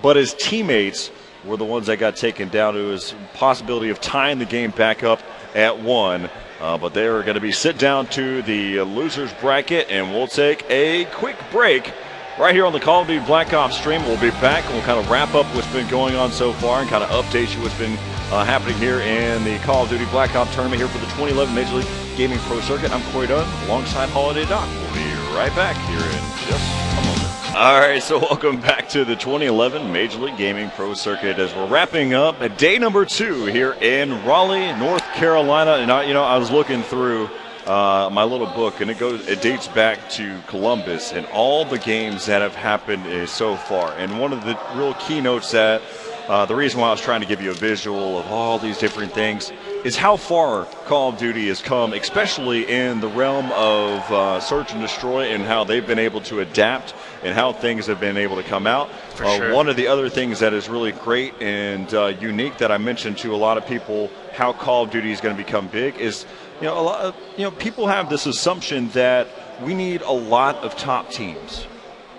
but his teammates were the ones that got taken down to his possibility of tying the game back up at 1. But they are going to be sit down to the losers bracket, and we'll take a quick break right here on the Call of Duty Black Ops stream. We'll be back, and we'll kind of wrap up what's been going on so far and kind of update you what's been happening here in the Call of Duty Black Ops tournament here for the 2011 Major League Gaming Pro Circuit. I'm Corey Dunn alongside Holiday Doc. We'll be right back here in just a moment. All right, so welcome back to the 2011 Major League Gaming Pro Circuit as we're wrapping up day number 2 here in Raleigh, North Carolina. And I was looking through my little book, and it dates back to Columbus and all the games that have happened so far. And one of the real keynotes that the reason why I was trying to give you a visual of all these different things is how far Call of Duty has come, especially in the realm of search and destroy, and how they've been able to adapt and how things have been able to come out. For sure. One of the other things that is really great and unique that I mentioned to a lot of people how Call of Duty is going to become big is, a lot of, people have this assumption that we need a lot of top teams.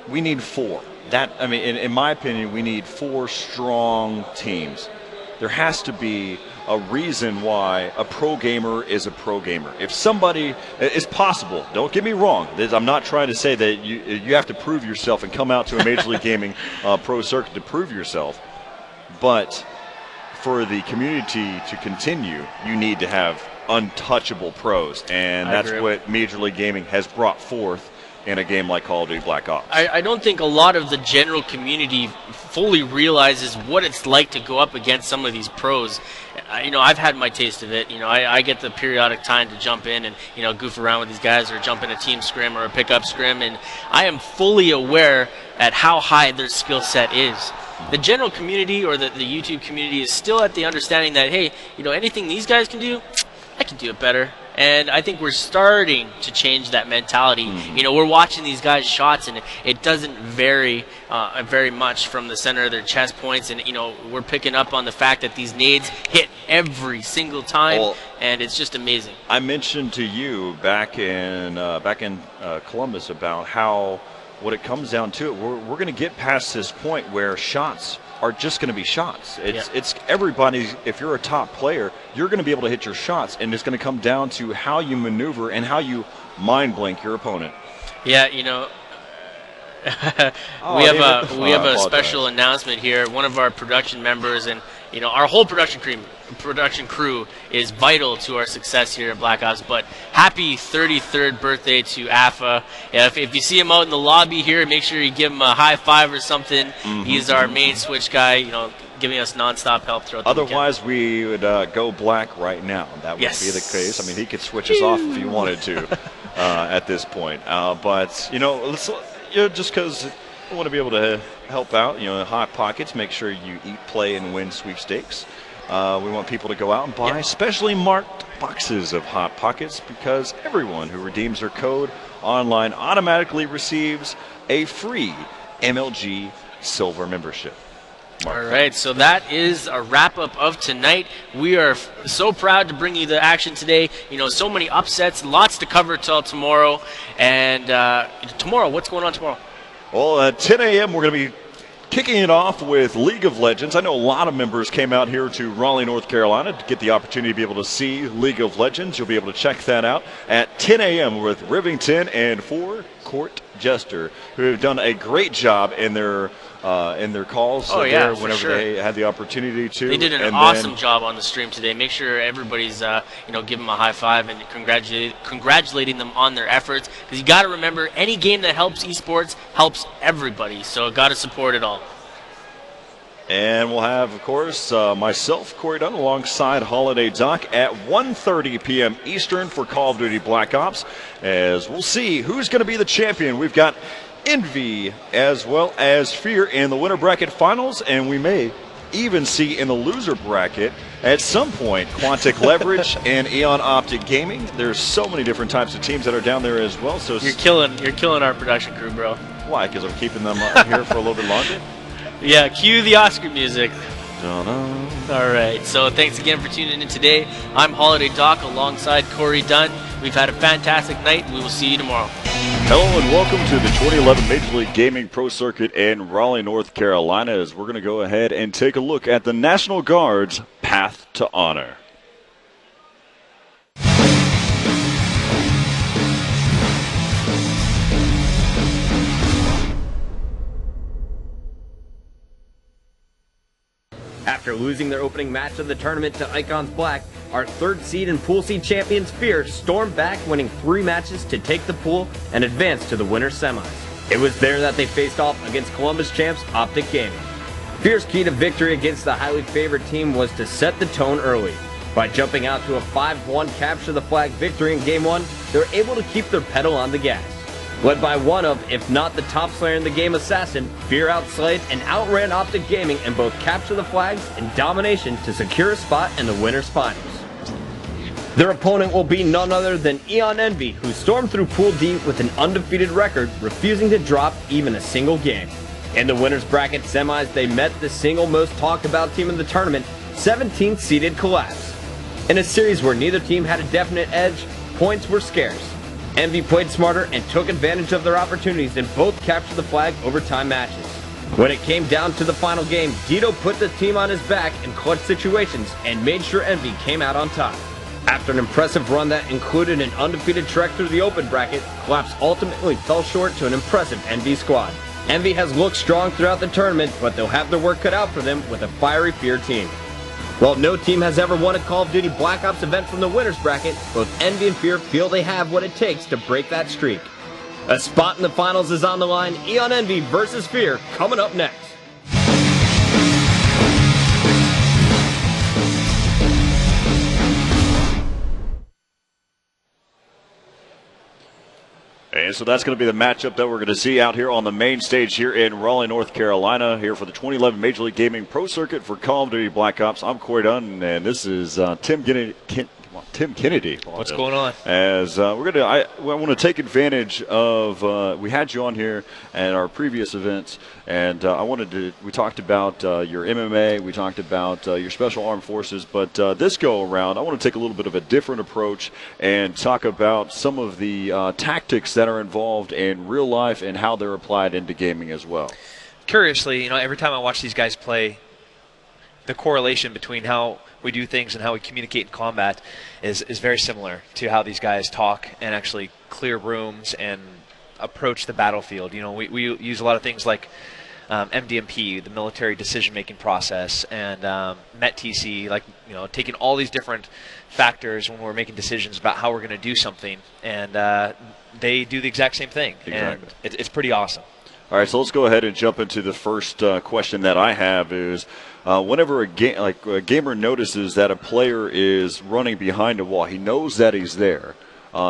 We need 4. In my opinion, we need 4 strong teams. There has to be a reason why a pro gamer is a pro gamer. If somebody is possible, don't get me wrong. I'm not trying to say that you have to prove yourself and come out to a Major League Gaming pro circuit to prove yourself. But for the community to continue, you need to have untouchable pros, and that's what Major League Gaming has brought forth in a game like Call of Duty Black Ops. I don't think a lot of the general community fully realizes what it's like to go up against some of these pros. I've had my taste of it. I get the periodic time to jump in and, goof around with these guys or jump in a team scrim or a pickup scrim, and I am fully aware at how high their skill set is. The general community or the YouTube community is still at the understanding that, hey, anything these guys can do, I can do it better. And I think we're starting to change that mentality. We're watching these guys' shots, and it doesn't vary very much from the center of their chest points. And, we're picking up on the fact that these nades hit every single time, and it's just amazing. I mentioned to you back in Columbus about how what it comes down to, we're going to get past this point where shots are just going to be shots. It's everybody. If you're a top player, you're going to be able to hit your shots, and it's going to come down to how you maneuver and how you mind blank your opponent. Yeah, we have a special announcement here. One of our production members and our whole production crew is vital to our success here at Black Ops. But happy 33rd birthday to Afa. If you see him out in the lobby here, make sure you give him a high five or something. He's our main switch guy, giving us nonstop help throughout the Otherwise, we would go black right now. That would be the case. I mean, he could switch us off if he wanted to at this point. But, let's, just because We want to be able to help out, Hot Pockets. Make sure you eat, play, and win sweepstakes. We want people to go out and buy specially marked boxes of Hot Pockets because everyone who redeems their code online automatically receives a free MLG Silver membership. All right, so that is a wrap-up of tonight. We are so proud to bring you the action today. So many upsets, lots to cover till tomorrow. And tomorrow, what's going on tomorrow? Well, at 10 a.m., we're going to be kicking it off with League of Legends. I know a lot of members came out here to Raleigh, North Carolina to get the opportunity to be able to see League of Legends. You'll be able to check that out at 10 a.m. with Rivington and Court Jester, who have done a great job in their calls whenever they had the opportunity to. They did an awesome job on the stream today. Make sure everybody's give them a high five and congratulating them on their efforts, because you got to remember, any game that helps esports helps everybody, so got to support it all. And we'll have, of course, myself, Corey Dunn, alongside Holiday Doc at 1:30 p.m. Eastern for Call of Duty Black Ops, as we'll see who's going to be the champion. We've got Envy as well as Fear in the winner bracket finals, and we may even see in the loser bracket at some point Quantic Leverage and Eon Optic Gaming. There's so many different types of teams that are down there as well. So you're killing our production crew, bro. Why? Because I'm keeping them here for a little bit longer. Yeah, cue the Oscar music. Da-da. All right, so thanks again for tuning in today. I'm Holiday Doc alongside Corey Dunn. We've had a fantastic night. We will see you tomorrow. Hello and welcome to the 2011 Major League Gaming Pro Circuit in Raleigh, North Carolina, as we're going to go ahead and take a look at the National Guard's Path to Honor. After losing their opening match of the tournament to Icons Black, our third seed and pool seed champions Fear stormed back, winning 3 matches to take the pool and advance to the winner's semis. It was there that they faced off against Columbus champs Optic Gaming. Fear's key to victory against the highly favored team was to set the tone early. By jumping out to a 5-1 capture the flag victory in Game 1, they were able to keep their pedal on the gas. Led by one of, if not the top slayer in the game, Assassin, Fear outslayed and outran Optic Gaming and both capture the flags and domination to secure a spot in the winner's finals. Their opponent will be none other than Eon Envy, who stormed through Pool D with an undefeated record, refusing to drop even a single game. In the winner's bracket semis, they met the single most talked about team in the tournament, 17th seeded Collapse. In a series where neither team had a definite edge, points were scarce. Envy played smarter and took advantage of their opportunities and both captured the flag overtime matches. When it came down to the final game, Dito put the team on his back in clutch situations and made sure Envy came out on top. After an impressive run that included an undefeated trek through the open bracket, Collapse ultimately fell short to an impressive Envy squad. Envy has looked strong throughout the tournament, but they'll have their work cut out for them with a fiery Fear team. While no team has ever won a Call of Duty Black Ops event from the winner's bracket, both Envy and Fear feel they have what it takes to break that streak. A spot in the finals is on the line. Eon Envy versus Fear coming up next. And so that's going to be the matchup that we're going to see out here on the main stage here in Raleigh, North Carolina, here for the 2011 Major League Gaming Pro Circuit for Call of Duty Black Ops. I'm Corey Dunn, and this is Tim Kennedy. What's going on? As I want to take advantage of, we had you on here at our previous events, and we talked about your MMA, we talked about your Special Armed Forces, but this go around, I want to take a little bit of a different approach and talk about some of the tactics that are involved in real life and how they're applied into gaming as well. Curiously, every time I watch these guys play, the correlation between how we do things and how we communicate in combat is very similar to how these guys talk and actually clear rooms and approach the battlefield. We use a lot of things like MDMP, the military decision-making process, and METTC, taking all these different factors when we're making decisions about how we're going to do something, and they do the exact same thing. Exactly. And it's pretty awesome. All right, so let's go ahead and jump into the first question that I have is, whenever a gamer notices that a player is running behind a wall, he knows that he's there.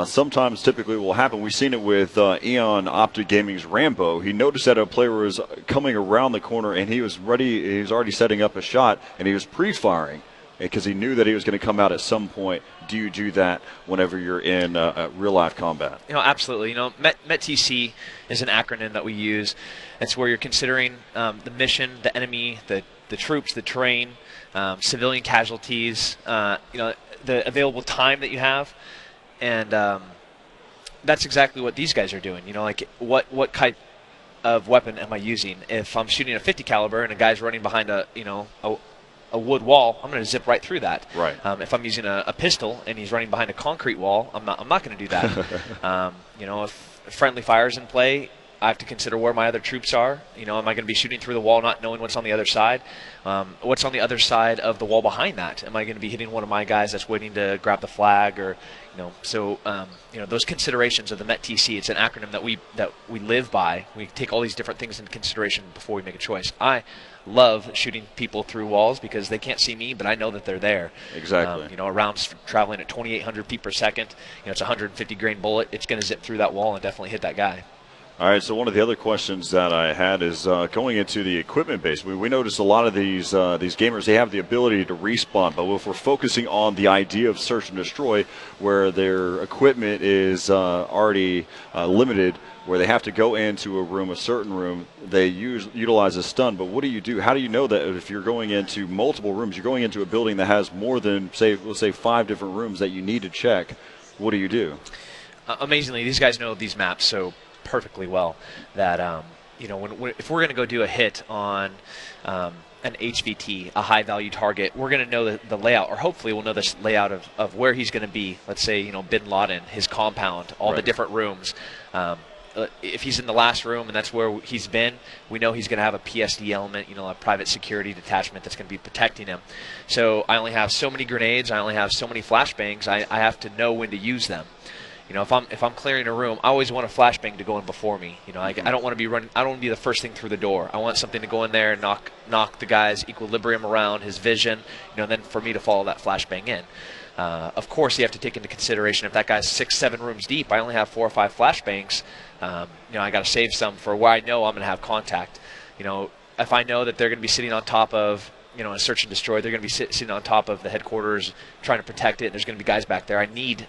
sometimes typically will happen. We've seen it with Eon Optic Gaming's Rambo. He noticed that a player was coming around the corner and he was ready. He was already setting up a shot and he was pre-firing because he knew that he was going to come out at some point. Do you do that whenever you're in real-life combat? Absolutely. METTC is an acronym that we use. It's where you're considering the mission, the enemy, the troops, the terrain, civilian casualties, the available time that you have, and that's exactly what these guys are doing. Like what type of weapon am I using? If I'm shooting a 50 caliber and a guy's running behind a wood wall, I'm going to zip right through that. Right. If I'm using a pistol and he's running behind a concrete wall, I'm not going to do that. If friendly fire's in play, I have to consider where my other troops are. Am I going to be shooting through the wall not knowing what's on the other side? What's on the other side of the wall behind that? Am I going to be hitting one of my guys that's waiting to grab the flag? Or, those considerations of the METTC, it's an acronym that we live by. We take all these different things into consideration before we make a choice. I love shooting people through walls because they can't see me, but I know that they're there. Exactly. A round's traveling at 2,800 feet per second. It's a 150 grain bullet. It's going to zip through that wall and definitely hit that guy. All right, so one of the other questions that I had is going into the equipment base. We noticed a lot of these gamers, they have the ability to respawn, but if we're focusing on the idea of search and destroy, where their equipment is already limited, where they have to go into a certain room, they utilize a stun. But what do you do? How do you know that if you're going into multiple rooms, you're going into a building that has more than, let's say 5 different rooms that you need to check? What do you do? Amazingly, these guys know these maps so perfectly well that if we're going to go do a hit on an HVT, a high value target, we're going to know the layout, or hopefully we'll know this layout of where he's going to be. Let's say Bin Laden, his compound, all the different rooms. If he's in the last room and that's where he's been, we know he's going to have a PSD element, a private security detachment that's going to be protecting him. So I only have so many grenades, I only have so many flashbangs, I have to know when to use them. If I'm clearing a room, I always want a flashbang to go in before me. I don't want to be running. I don't want to be the first thing through the door. I want something to go in there and knock the guy's equilibrium around, his vision. Then for me to follow that flashbang in. Of course, you have to take into consideration if that guy's 6-7 rooms deep. I only have 4 or 5 flashbangs. I got to save some for where I know I'm going to have contact. If I know that they're going to be sitting on top of a search and destroy, they're going to be sitting on top of the headquarters trying to protect it. And there's going to be guys back there. I need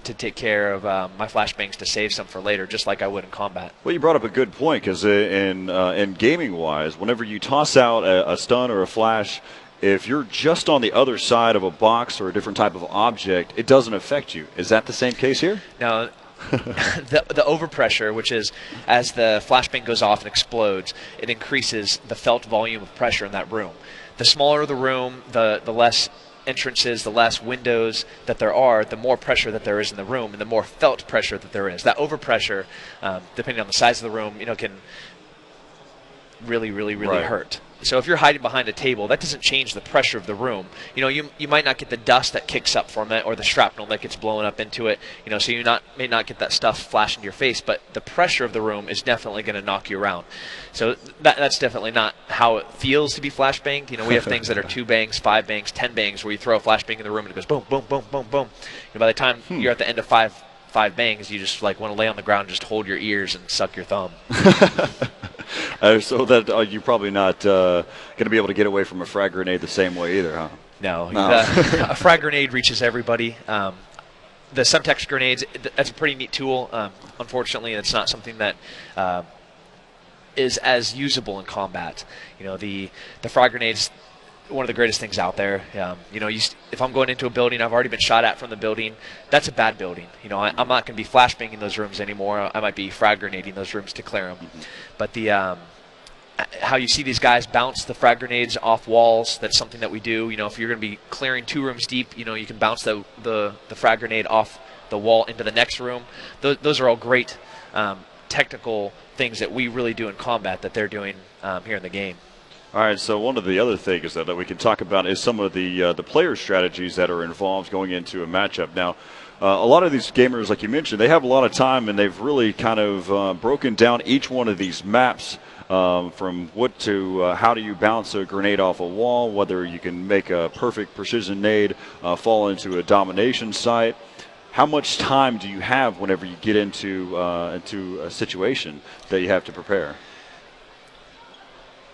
to take care of my flashbangs to save some for later, just like I would in combat. Well, you brought up a good point, because in gaming-wise, whenever you toss out a stun or a flash, if you're just on the other side of a box or a different type of object, it doesn't affect you. Is that the same case here? No. The overpressure, which is as the flashbang goes off and explodes, it increases the felt volume of pressure in that room. The smaller the room, the less entrances, the less windows that there are, the more pressure that there is in the room and the more felt pressure that there is. That overpressure, depending on the size of the room, can really hurt. So if you're hiding behind a table, that doesn't change the pressure of the room. You might not get the dust that kicks up from it or the shrapnel that gets blown up into it. So you may not get that stuff flashing in your face, but the pressure of the room is definitely going to knock you around. So that's definitely not how it feels to be flashbanged. We have things that are 2 bangs, 5 bangs, 10 bangs, where you throw a flashbang in the room and it goes boom, boom, boom, boom, boom. By the time you're at the end of 5 bangs, you just want to lay on the ground, just hold your ears and suck your thumb. So that you're probably not going to be able to get away from a frag grenade the same way either, huh? No. A frag grenade reaches everybody. The Semtex grenades, that's a pretty neat tool. Unfortunately, it's not something that is as usable in combat. The frag grenades, one of the greatest things out there. If I'm going into a building, I've already been shot at from the building. That's a bad building. I'm not going to be flashbanging those rooms anymore. I might be frag grenading those rooms to clear them. But how you see these guys bounce the frag grenades off walls, that's something that we do. If you're going to be clearing 2 rooms deep, you can bounce the frag grenade off the wall into the next room. Those are all great technical things that we really do in combat that they're doing here in the game. All right, so one of the other things that we can talk about is some of the player strategies that are involved going into a matchup. Now, a lot of these gamers, like you mentioned, they have a lot of time, and they've really kind of broken down each one of these maps from what to how do you bounce a grenade off a wall, whether you can make a perfect precision nade fall into a domination site. how much time do you have whenever you get into a situation that you have to prepare?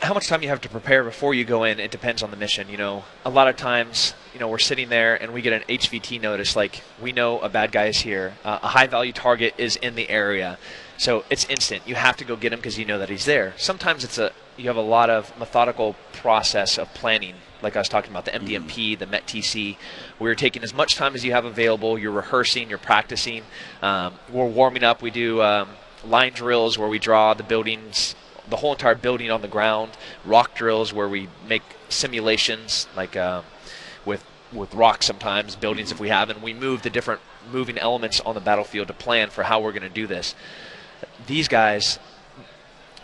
How much time you have to prepare before you go in, it depends on the mission. You know, a lot of times, you know, we're sitting there and we get an HVT notice, like we know a bad guy is here, a high value target is in the area, so it's instant. You have to go get him because you know that he's there. Sometimes you have a lot of methodical process of planning, like I was talking about the MDMP, the MET-TC. We're taking as much time as you have available. You're rehearsing, you're practicing. We're warming up. We do line drills where we draw the buildings, the whole entire building on the ground, rock drills where we make simulations like with rocks sometimes, buildings if we have, and we move the different moving elements on the battlefield to plan for how we're going to do this. These guys,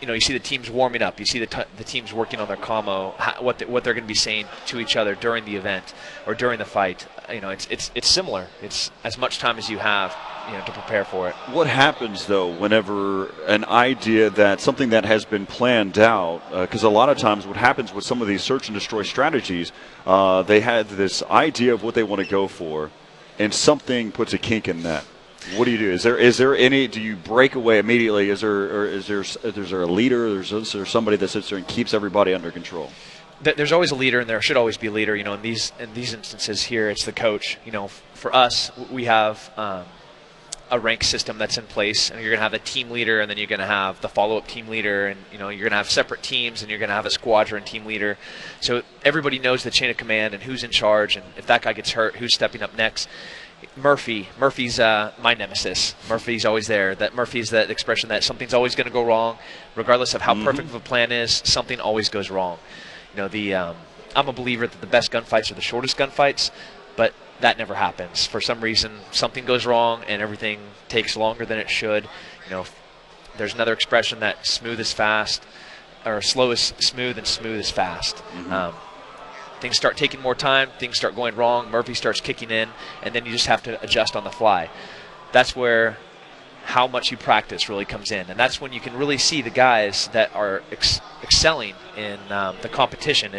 you know, you see the teams warming up, you see the teams working on their commo, what they're going to be saying to each other during the event or during the fight. You know, it's similar. It's as much time as you have, you know, to prepare for it. What happens though whenever an idea that something that has been planned out, because a lot of times what happens with some of these search and destroy strategies, they had this idea of what they want to go for, and something puts a kink in that. What do you do? Is there any? Do you break away immediately? Is there a leader? Is there somebody that sits there and keeps everybody under control? There's always a leader, and there should always be a leader. You know, in these instances here, it's the coach. You know, for us, we have a rank system that's in place, and you're going to have a team leader, and then you're going to have the follow-up team leader, and you know, you're going to have separate teams, and you're going to have a squadron team leader. So everybody knows the chain of command and who's in charge, and if that guy gets hurt, who's stepping up next. Murphy's my nemesis. Murphy's always there. Murphy's that expression that something's always going to go wrong, regardless of how perfect of a plan is. Something always goes wrong. You know, I'm a believer that the best gunfights are the shortest gunfights, but that never happens. For some reason, something goes wrong and everything takes longer than it should. You know, there's another expression that smooth is fast, or slow is smooth and smooth is fast. Things start taking more time, things start going wrong, Murphy starts kicking in, and then you just have to adjust on the fly. That's where how much you practice really comes in, and that's when you can really see the guys that are excelling in the competition.